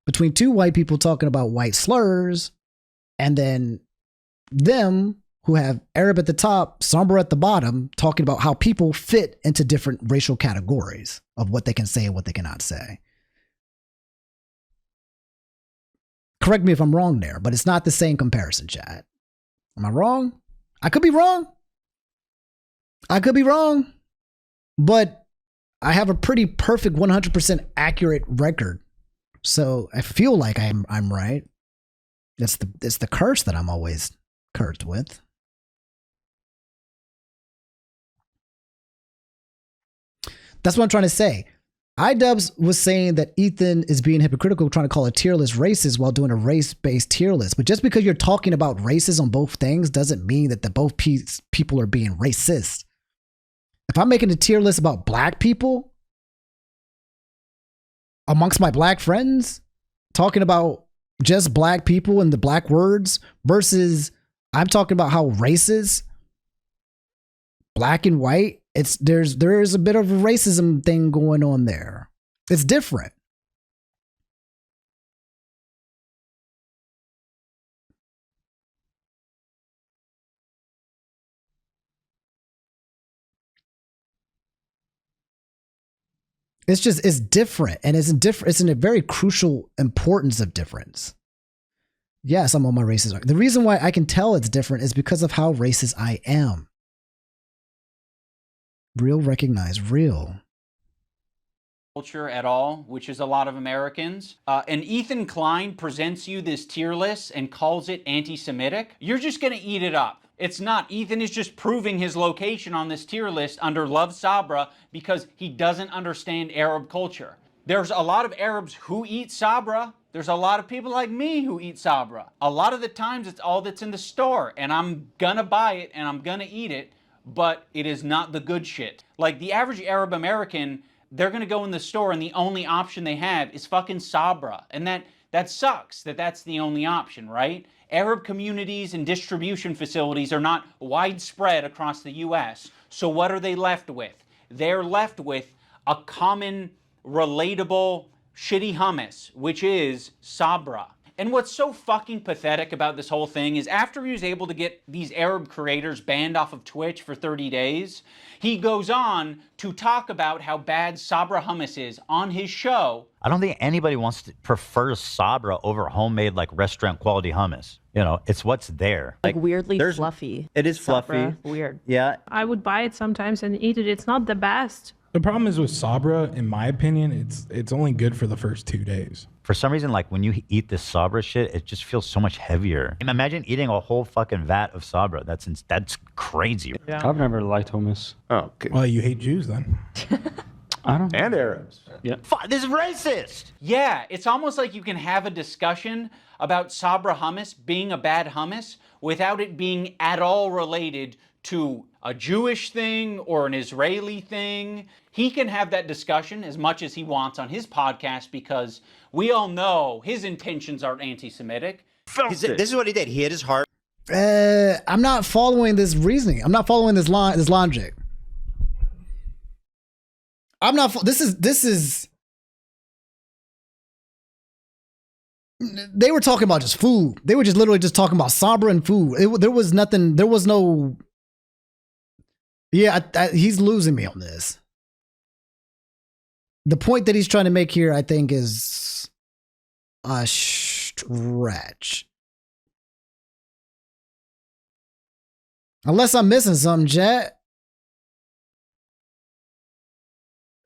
between two white people talking about white slurs and then them who have Arab at the top, Sombra at the bottom, talking about how people fit into different racial categories of what they can say and what they cannot say. Correct me if I'm wrong there, but it's not the same comparison, chat. Am I wrong? I could be wrong. I could be wrong. But I have a pretty perfect 100% accurate record. So I feel like I'm right. It's the curse that I'm always cursed with. That's what I'm trying to say. iDubbbz was saying that Ethan is being hypocritical, trying to call a tier list racist while doing a race-based tier list. But just because you're talking about races on both things doesn't mean that both people are being racist. If I'm making a tier list about black people amongst my black friends, talking about just black people and the black words versus I'm talking about how races, black and white, there's a bit of a racism thing going on there. It's different. It's different, and it's in a very crucial importance of difference. Yes, I'm on my racist. The reason why I can tell it's different is because of how racist I am. Real recognize real. Culture at all, which is a lot of Americans, and Ethan Klein presents you this tier list and calls it anti-Semitic, you're just gonna eat it up. It's not. Ethan is just proving his location on this tier list under Love Sabra because he doesn't understand Arab culture. There's a lot of Arabs who eat Sabra. There's a lot of people like me who eat Sabra. A lot of the times it's all that's in the store and I'm gonna buy it and I'm gonna eat it, but it is not the good shit. Like the average Arab American, they're gonna go in the store and the only option they have is fucking Sabra. And that sucks that that's the only option, right? Arab communities and distribution facilities are not widespread across the US. So what are they left with? They're left with a common, relatable, shitty hummus, which is Sabra. And what's so fucking pathetic about this whole thing is after he was able to get these Arab creators banned off of Twitch for 30 days, he goes on to talk about how bad Sabra hummus is on his show. I don't think anybody prefers Sabra over homemade like restaurant quality hummus. You know, it's what's there. Like weirdly fluffy. It is Sabra. fluffy. Weird. Yeah. I would buy it sometimes and eat it. It's not the best. The problem is with Sabra, in my opinion, it's only good for the first 2 days. For some reason, like when you eat this Sabra shit, it just feels so much heavier. Imagine eating a whole fucking vat of Sabra. That's crazy. Yeah. I've never liked hummus. Oh, okay. Well, you hate Jews then. I don't. And Arabs. Yeah. This is racist. Yeah, it's almost like you can have a discussion about Sabra hummus being a bad hummus without it being at all related to a Jewish thing or an Israeli thing. He can have that discussion as much as he wants on his podcast because we all know his intentions aren't anti-Semitic. This is what he did. He hit his heart. I'm not following this reasoning. I'm not following this logic. I'm not. This is. They were talking about just food. They were just literally just talking about Sombra and food. There was nothing. There was no. Yeah, he's losing me on this. The point that he's trying to make here, I think, is a stretch. Unless I'm missing something, chat.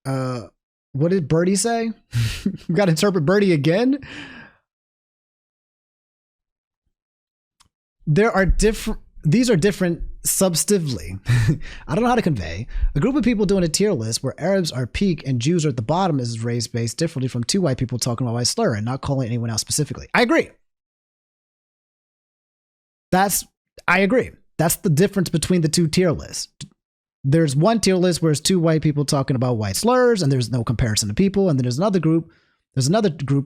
What did Birdie say? We got to interpret Birdie again. These are different substantively. I don't know how to convey. A group of people doing a tier list where Arabs are peak and Jews are at the bottom is race-based differently from two white people talking about white slur and not calling anyone out specifically. I agree. I agree. That's the difference between the two tier lists. There's one tier list where it's two white people talking about white slurs and there's no comparison to people. And then there's another group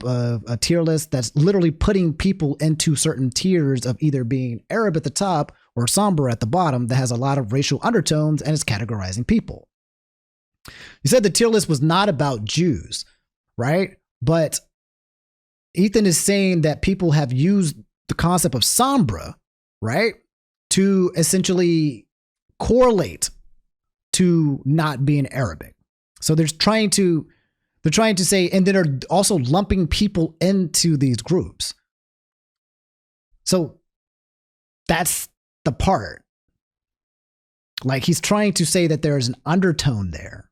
of a tier list that's literally putting people into certain tiers of either being Arab at the top or Sombra at the bottom that has a lot of racial undertones and is categorizing people. You said the tier list was not about Jews, right? But Ethan is saying that people have used the concept of Sombra, right, to essentially correlate to not being Arabic. So they're trying to say, and then are also lumping people into these groups. So that's the part. Like he's trying to say that there is an undertone there.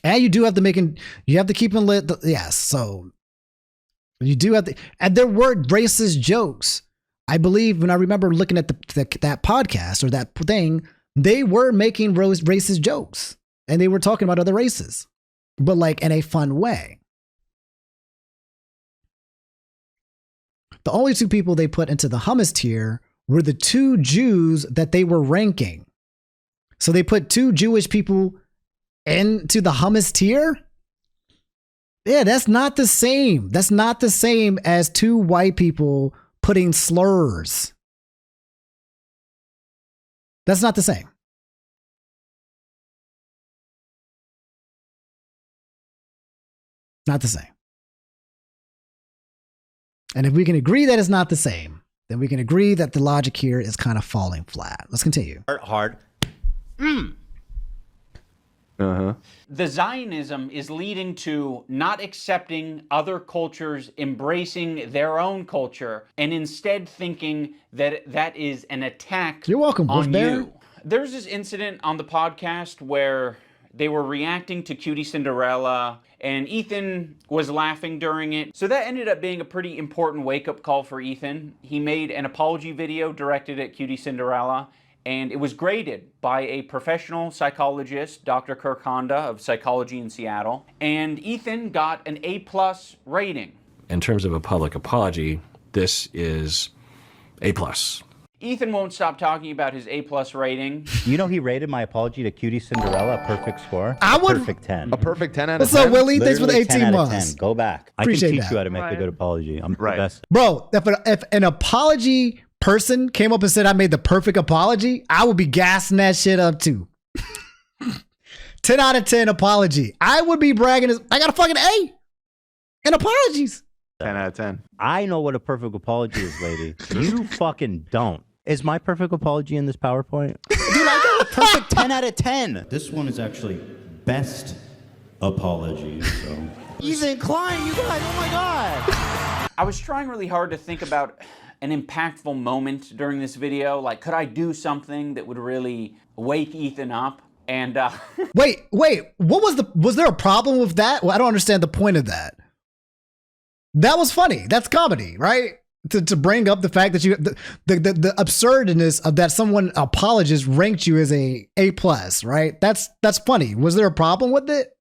And you do have to you have to keep them lit. Yes. So you do have to, and there were racist jokes. I believe when I remember looking at that podcast or that thing, they were making racist jokes and they were talking about other races, but like in a fun way. The only two people they put into the hummus tier were the two Jews that they were ranking. So they put two Jewish people into the hummus tier? Yeah, that's not the same. That's not the same as two white people putting slurs. That's not the same. Not the same. And if we can agree that it's not the same, then we can agree that the logic here is kind of falling flat. Let's continue. Hard. The Zionism is leading to not accepting other cultures, embracing their own culture, and instead thinking that that is an attack You're welcome, on Bear. you. There's this incident on the podcast where they were reacting to Cutie Cinderella, and Ethan was laughing during it. So that ended up being a pretty important wake-up call for Ethan. He made an apology video directed at Cutie Cinderella, and it was graded by a professional psychologist, Dr. Kirk Honda of Psychology in Seattle. And Ethan got an A+ rating. In terms of a public apology, this is A+. Ethan won't stop talking about his A+ rating. You know, he rated my apology to Cutie Cinderella a perfect score. I would. Perfect 10. A perfect 10 out of What's 10. up, Willie? Thanks for the Literally 10 18 out of months. 10. Go back. Appreciate I can teach that. you how to make a good apology. I'm the best. Bro, if an apology person came up and said I made the perfect apology, I would be gassing that shit up too. 10 out of 10 apology. I would be bragging. I got a fucking A in apologies. 10 out of 10. I know what a perfect apology is, lady. You fucking don't. Is my perfect apology in this PowerPoint? Dude, I got a perfect 10 out of 10. This one is actually best apology. So. Ethan Klein, you guys, oh my God. I was trying really hard to think about an impactful moment during this video. Like, could I do something that would really wake Ethan up? And wait, what was there a problem with that? Well, I don't understand the point of that. That was funny. That's comedy, right? To bring up the fact that the absurdness of that someone apologist ranked you as a A+, right? That's funny. Was there a problem with it?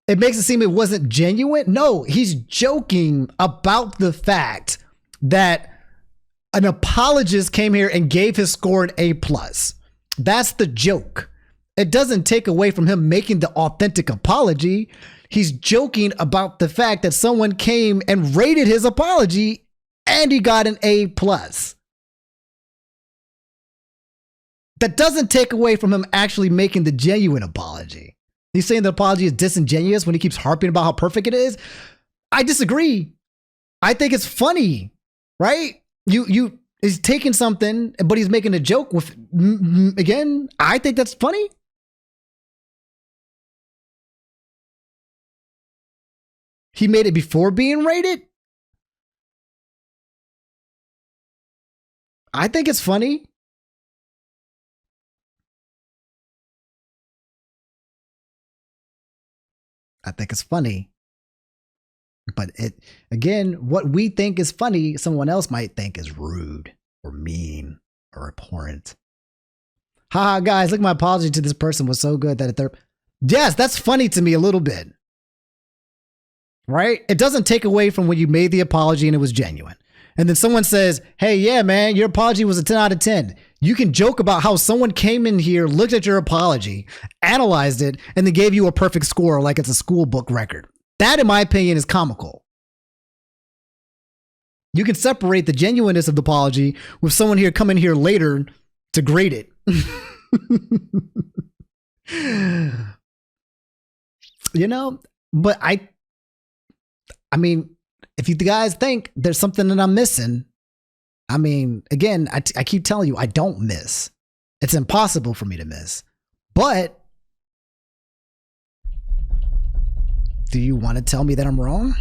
it makes it seem it wasn't genuine. No, he's joking about the fact that an apologist came here and gave his score an A+. That's the joke. It doesn't take away from him making the authentic apology. He's joking about the fact that someone came and rated his apology and he got an A+. That doesn't take away from him actually making the genuine apology. He's saying the apology is disingenuous when he keeps harping about how perfect it is. I disagree. I think it's funny, right? He's taking something, but he's making a joke with, again, I think that's funny. He made it before being rated. I think it's funny. I think it's funny. But it, again, what we think is funny, someone else might think is rude or mean or abhorrent. Haha, guys, look, my apology to this person was so good that they're, yes, that's funny to me a little bit. Right? It doesn't take away from when you made the apology and it was genuine. And then someone says, hey, yeah, man, your apology was a 10 out of 10. You can joke about how someone came in here, looked at your apology, analyzed it, and then gave you a perfect score like it's a school book record. That, in my opinion, is comical. You can separate the genuineness of the apology with someone here coming here later to grade it. You know, but I mean, if you guys think there's something that I'm missing, I mean, again, I keep telling you, I don't miss. It's impossible for me to miss. But do you want to tell me that I'm wrong?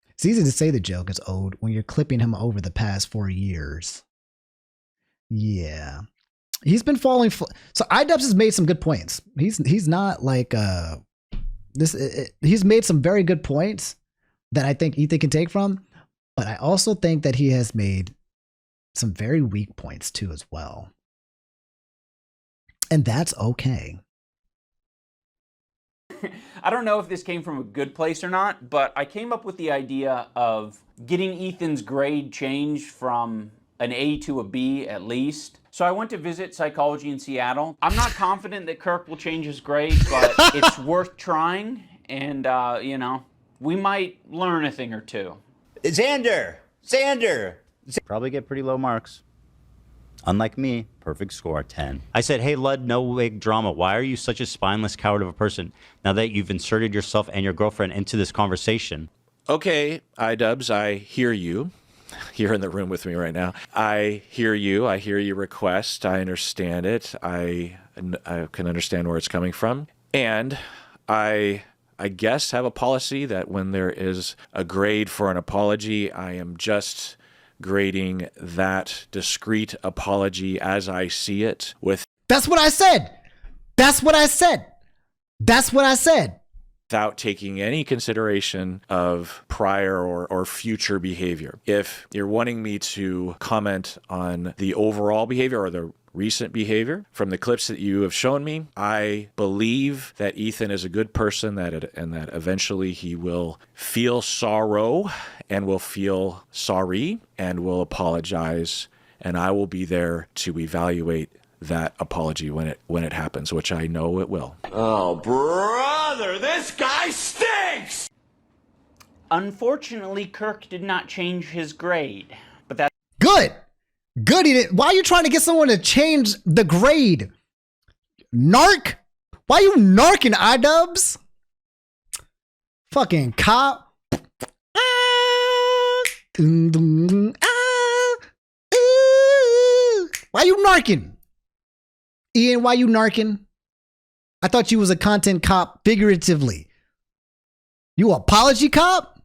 It's easy to say the joke is old when you're clipping him over the past 4 years. Yeah. He's been falling. So iDubbbz has made some good points. He's not like he's made some very good points that I think Ethan can take from. But I also think that he has made some very weak points too as well. And that's okay. I don't know if this came from a good place or not, but I came up with the idea of getting Ethan's grade changed from an A to a B at least. So I went to visit psychology in Seattle. I'm not confident that Kirk will change his grade, but it's worth trying. And, you know, we might learn a thing or two. Xander! Probably get pretty low marks. Unlike me, perfect score, 10. I said, hey, Lud, no wig drama. Why are you such a spineless coward of a person now that you've inserted yourself and your girlfriend into this conversation? Okay, iDubbbz, I hear you. You're in the room with me right now. I hear you. I hear your request. I understand it. I can understand where it's coming from. And I guess have a policy that when there is a grade for an apology, I am just grading that discrete apology as I see it with. That's what I said. That's what I said. That's what I said. Without taking any consideration of prior or future behavior. If you're wanting me to comment on the overall behavior or the recent behavior from the clips that you have shown me, I believe that Ethan is a good person and that eventually he will feel sorrow and will feel sorry and will apologize, and I will be there to evaluate that apology when it happens, which I know it will. Oh, brother, this guy stinks! Unfortunately, Kirk did not change his grade, but that's good. Good. He didn't. Why are you trying to get someone to change the grade? Narc? Why are you narking, iDubbbz? Fucking cop. Why you narking? Ian, why you narking? I thought you was a content cop figuratively. You apology cop?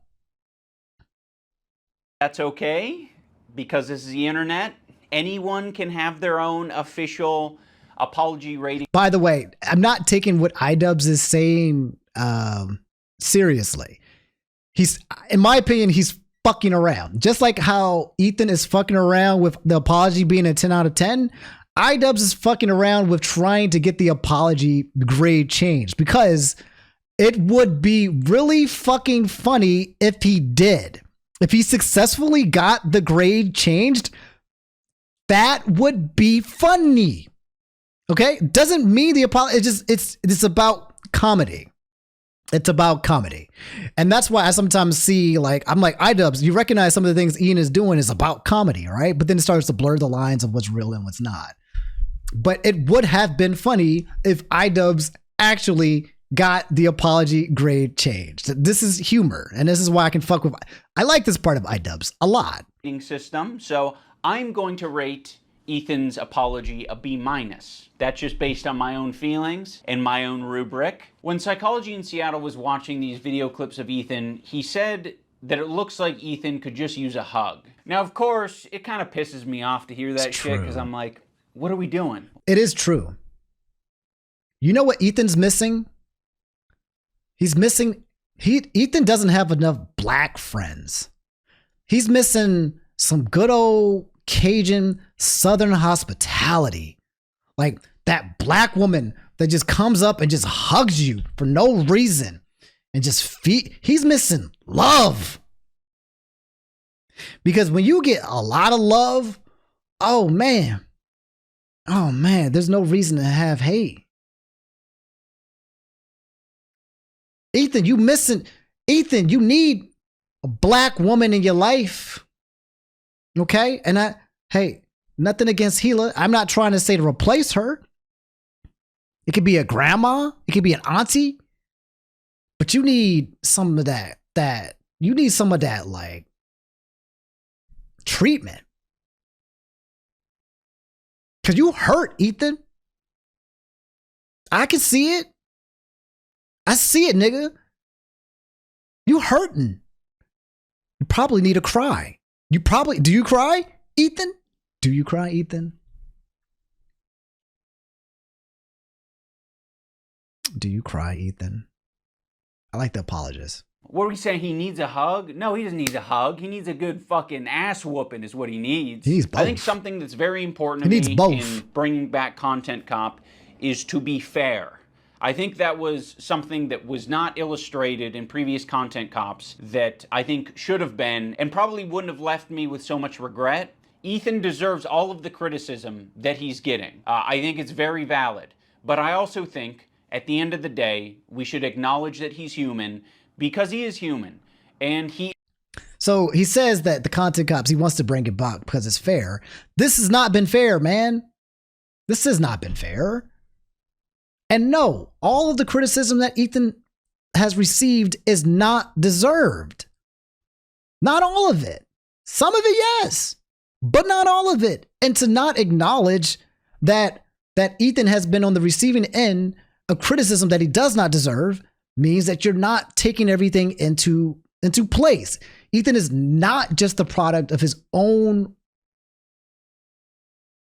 That's okay, because this is the internet. Anyone can have their own official apology rating. By the way, I'm not taking what iDubbbz is saying seriously. He's, in my opinion, he's fucking around. Just like how Ethan is fucking around with the apology being a 10 out of 10. iDubbbz is fucking around with trying to get the apology grade changed because it would be really fucking funny if he did. If he successfully got the grade changed, that would be funny. Okay? Doesn't mean the apology. It's about comedy. It's about comedy. And that's why I sometimes see, like, I'm like, iDubbbz, you recognize some of the things Ian is doing is about comedy, right? But then it starts to blur the lines of what's real and what's not. But it would have been funny if iDubbbz actually got the apology grade changed. This is humor, and this is why I can fuck with. I like this part of iDubbbz a lot. System, so I'm going to rate Ethan's apology a B-. That's just based on my own feelings and my own rubric. When Psychology in Seattle was watching these video clips of Ethan, he said that it looks like Ethan could just use a hug. Now, of course, it kind of pisses me off to hear that shit because I'm like, what are we doing? It is true. You know what Ethan's missing? He's missing, Ethan doesn't have enough black friends. He's missing some good old Cajun Southern hospitality. Like that black woman that just comes up and just hugs you for no reason and just he's missing love. Because when you get a lot of love, oh man, there's no reason to have hate. Ethan, you need a black woman in your life. Okay? And hey, nothing against Gila. I'm not trying to say to replace her. It could be a grandma. It could be an auntie. But you need some of that like treatment. Cause you hurt, Ethan. I can see it. I see it, nigga. You hurting. You probably need to cry. Do you cry, Ethan? Do you cry, Ethan? Do you cry, Ethan? I like the apologist. What are we saying? He needs a hug? No, he doesn't need a hug. He needs a good fucking ass whooping is what he needs. He needs both. I think something that's very important to me in bringing back Content Cop is to be fair. I think that was something that was not illustrated in previous Content Cops that I think should have been and probably wouldn't have left me with so much regret. Ethan deserves all of the criticism that he's getting. I think it's very valid. But I also think at the end of the day, we should acknowledge that he's human because he is human. And So he says that the Content Cops, he wants to bring it back because it's fair. This has not been fair, man. This has not been fair. And no, all of the criticism that Ethan has received is not deserved. Not all of it. Some of it, yes, but not all of it. And to not acknowledge that Ethan has been on the receiving end of criticism that he does not deserve means that you're not taking everything into place. Ethan is not just the product of his own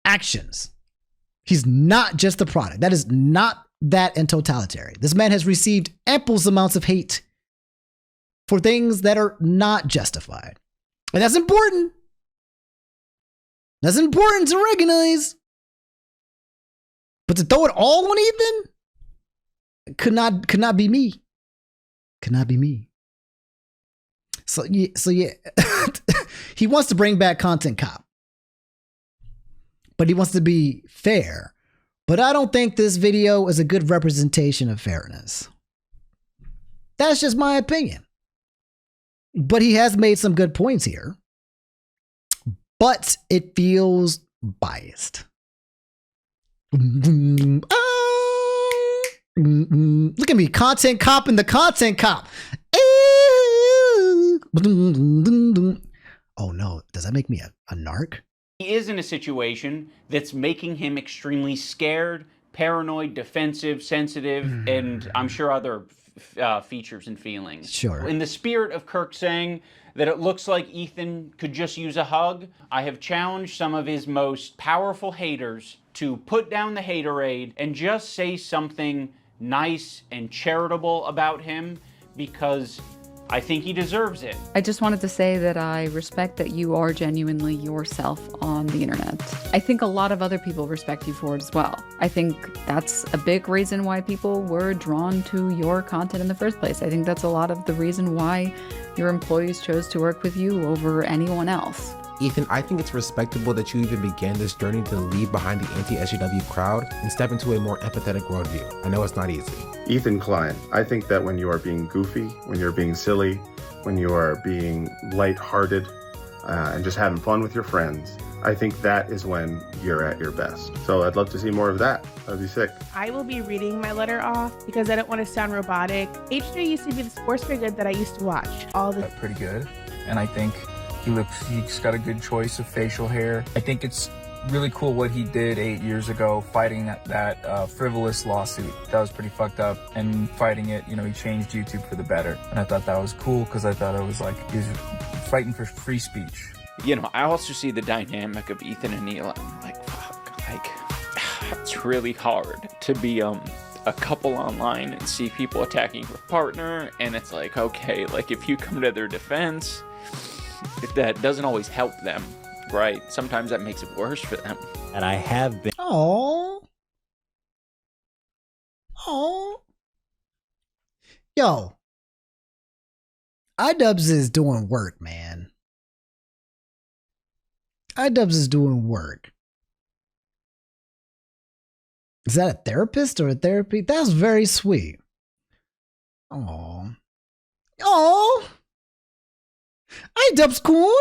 actions. He's not just the product. That is not that in totality. This man has received ample amounts of hate for things that are not justified. And that's important. That's important to recognize. But to throw it all on Ethan could not be me. Could not be me. So yeah. He wants to bring back Content Cop. But he wants to be fair. But I don't think this video is a good representation of fairness. That's just my opinion. But he has made some good points here. But it feels biased. Look at me, Content Cop and the Content Cop. Oh no, does that make me a narc? He is in a situation that's making him extremely scared, paranoid, defensive, sensitive, and I'm sure other features and feelings. Sure. In the spirit of Kirk saying that it looks like Ethan could just use a hug, I have challenged some of his most powerful haters to put down the haterade and just say something nice and charitable about him, because I think he deserves it. I just wanted to say that I respect that you are genuinely yourself on the internet. I think a lot of other people respect you for it as well. I think that's a big reason why people were drawn to your content in the first place. I think that's a lot of the reason why your employees chose to work with you over anyone else. Ethan, I think it's respectable that you even began this journey to leave behind the anti-SJW crowd and step into a more empathetic worldview. I know it's not easy. Ethan Klein, I think that when you are being goofy, when you're being silly, when you are being lighthearted, and just having fun with your friends, I think that is when you're at your best. So I'd love to see more of that. That'd be sick. I will be reading my letter off because I don't want to sound robotic. H3 used to be the sports for good that I used to watch all the pretty good. And I think he's got a good choice of facial hair. I think it's really cool what he did 8 years ago, fighting that frivolous lawsuit. That was pretty fucked up. And fighting it, you know, he changed YouTube for the better. And I thought that was cool because I thought it was like he was fighting for free speech. You know, I also see the dynamic of Ethan and Neela. I'm like, fuck, like, it's really hard to be a couple online and see people attacking your partner. And it's like, okay, like if you come to their defense, that doesn't always help them, right? Sometimes that makes it worse for them. And I have been. Oh. Yo. iDubbbz is doing work, man. iDubbbz is doing work. Is that a therapist or a therapy? That's very sweet. Oh. iDubbbz coon.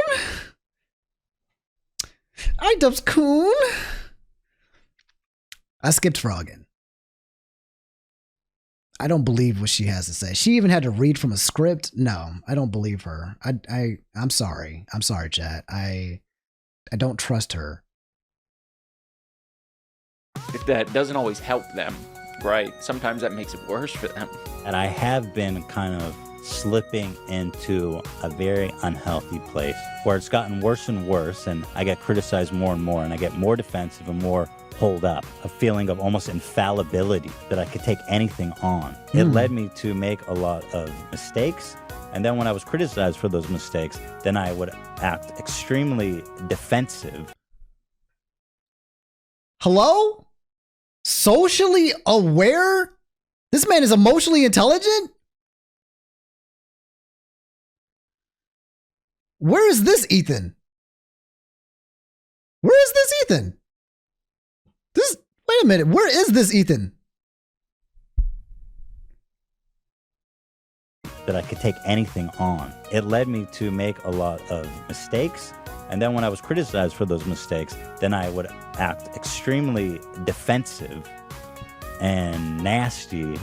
iDubbbz coon. I skipped frogging. I don't believe what she has to say. She even had to read from a script. No, I don't believe her. I'm sorry. I'm sorry, chat. I don't trust her. If that doesn't always help them, right? Sometimes that makes it worse for them. And I have been kind of slipping into a very unhealthy place where it's gotten worse and worse, and I get criticized more and more, and I get more defensive and more pulled up, a feeling of almost infallibility that I could take anything on. It led me to make a lot of mistakes, and then when I was criticized for those mistakes, then I would act extremely defensive. Hello? Socially aware? This man is emotionally intelligent? Where is this Ethan? Where is this Ethan? Wait a minute. Where is this Ethan? That I could take anything on. It led me to make a lot of mistakes. And then when I was criticized for those mistakes, then I would act extremely defensive and nasty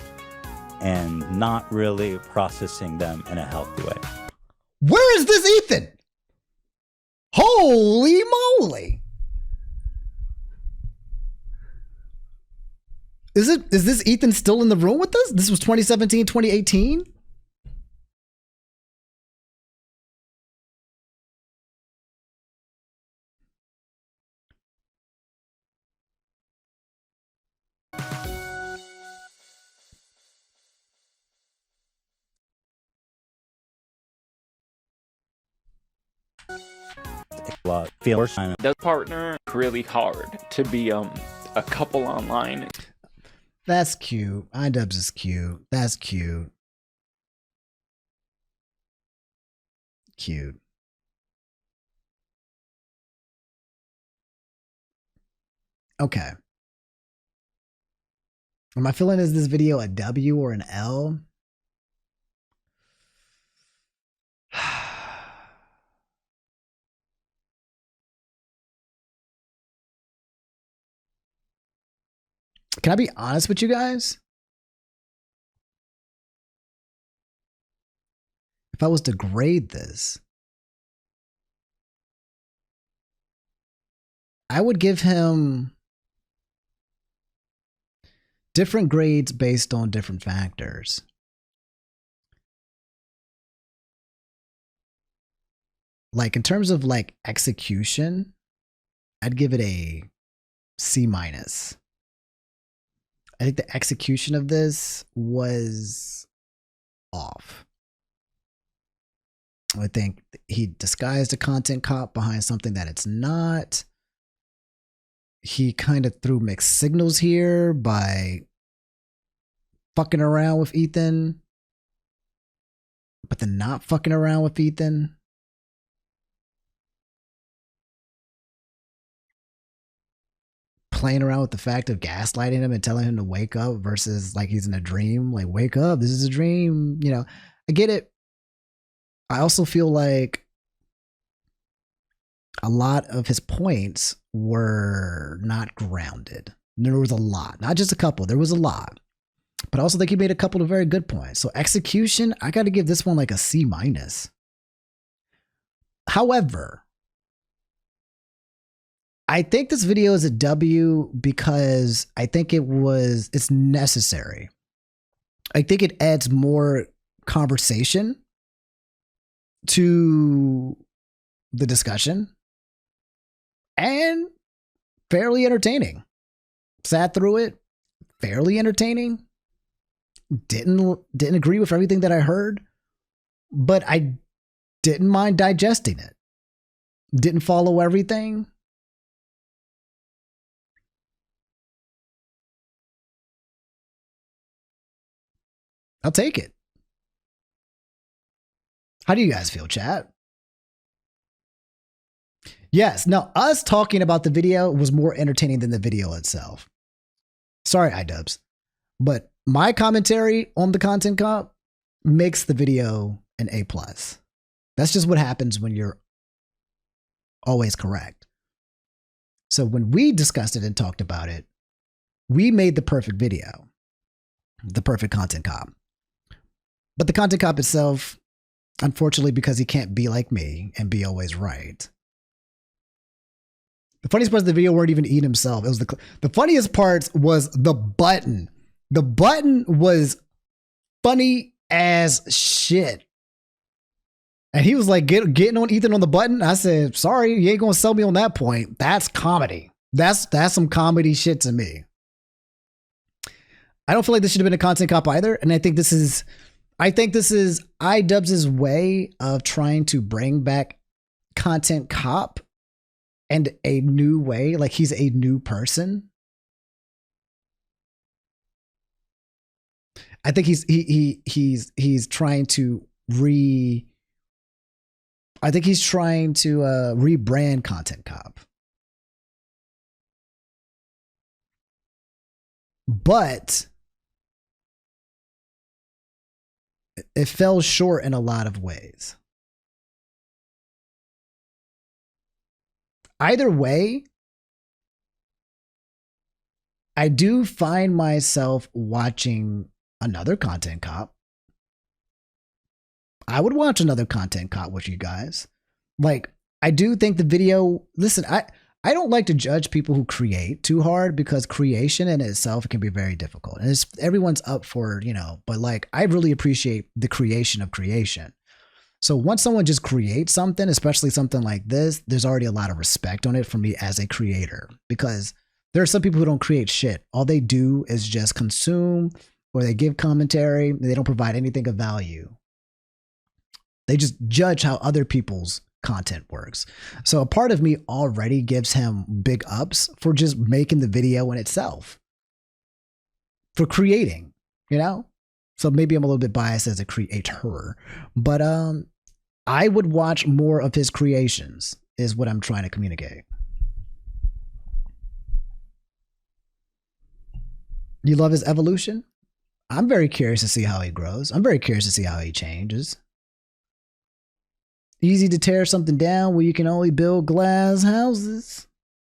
and not really processing them in a healthy way. Where is this Ethan? Holy moly. Is this Ethan still in the room with us? This was 2017, 2018? The partner really hard to be a couple online. That's cute. iDubbbz is cute. That's cute. Cute. Okay. Am I feeling is this video a W or an L? Can I be honest with you guys? If I was to grade this, I would give him different grades based on different factors. Like in terms of like execution, I'd give it a C-. I think the execution of this was off. I think he disguised a content cop behind something that it's not. He kind of threw mixed signals here by fucking around with Ethan, but then not fucking around with Ethan. Playing around with the fact of gaslighting him and telling him to wake up versus like he's in a dream. Like, wake up, this is a dream. You know, I get it. I also feel like a lot of his points were not grounded. There was a lot, not just a couple, there was a lot. But I also think he made a couple of very good points. So execution, I got to give this one like a C-. However, I think this video is a W because I think it's necessary. I think it adds more conversation to the discussion and fairly entertaining. Sat through it, fairly entertaining. Didn't agree with everything that I heard, but I didn't mind digesting it. Didn't follow everything. I'll take it. How do you guys feel, chat? Yes. Now, us talking about the video was more entertaining than the video itself. Sorry, iDubbbz. But my commentary on the content cop makes the video an A+. That's just what happens when you're always correct. So when we discussed it and talked about it, we made the perfect video, the perfect content cop. But the content cop itself, unfortunately, because he can't be like me and be always right. The funniest part of the video weren't even eating himself. It was the funniest part was the button. The button was funny as shit. And he was like getting on Ethan on the button. I said, sorry, you ain't gonna sell me on that point. That's comedy. That's some comedy shit to me. I don't feel like this should have been a content cop either. And I think this is iDubbbz's way of trying to bring back content cop and a new way. Like he's a new person. I think he's trying to rebrand content cop. But it fell short in a lot of ways. Either way, I do find myself watching another content cop. I would watch another content cop with you guys. Like, I do think the video, listen, I don't like to judge people who create too hard because creation in itself can be very difficult. And everyone's up for, but like, I really appreciate the creation of creation. So once someone just creates something, especially something like this, there's already a lot of respect on it for me as a creator, because there are some people who don't create shit. All they do is just consume, or they give commentary. They don't provide anything of value. They just judge how other people's content works. So a part of me already gives him big ups for just making the video in itself, for creating, So maybe I'm a little bit biased as a creator, but I would watch more of his creations is what I'm trying to communicate. You love his evolution? I'm very curious to see how he grows. I'm very curious to see how he changes. Easy to tear something down where you can only build glass houses.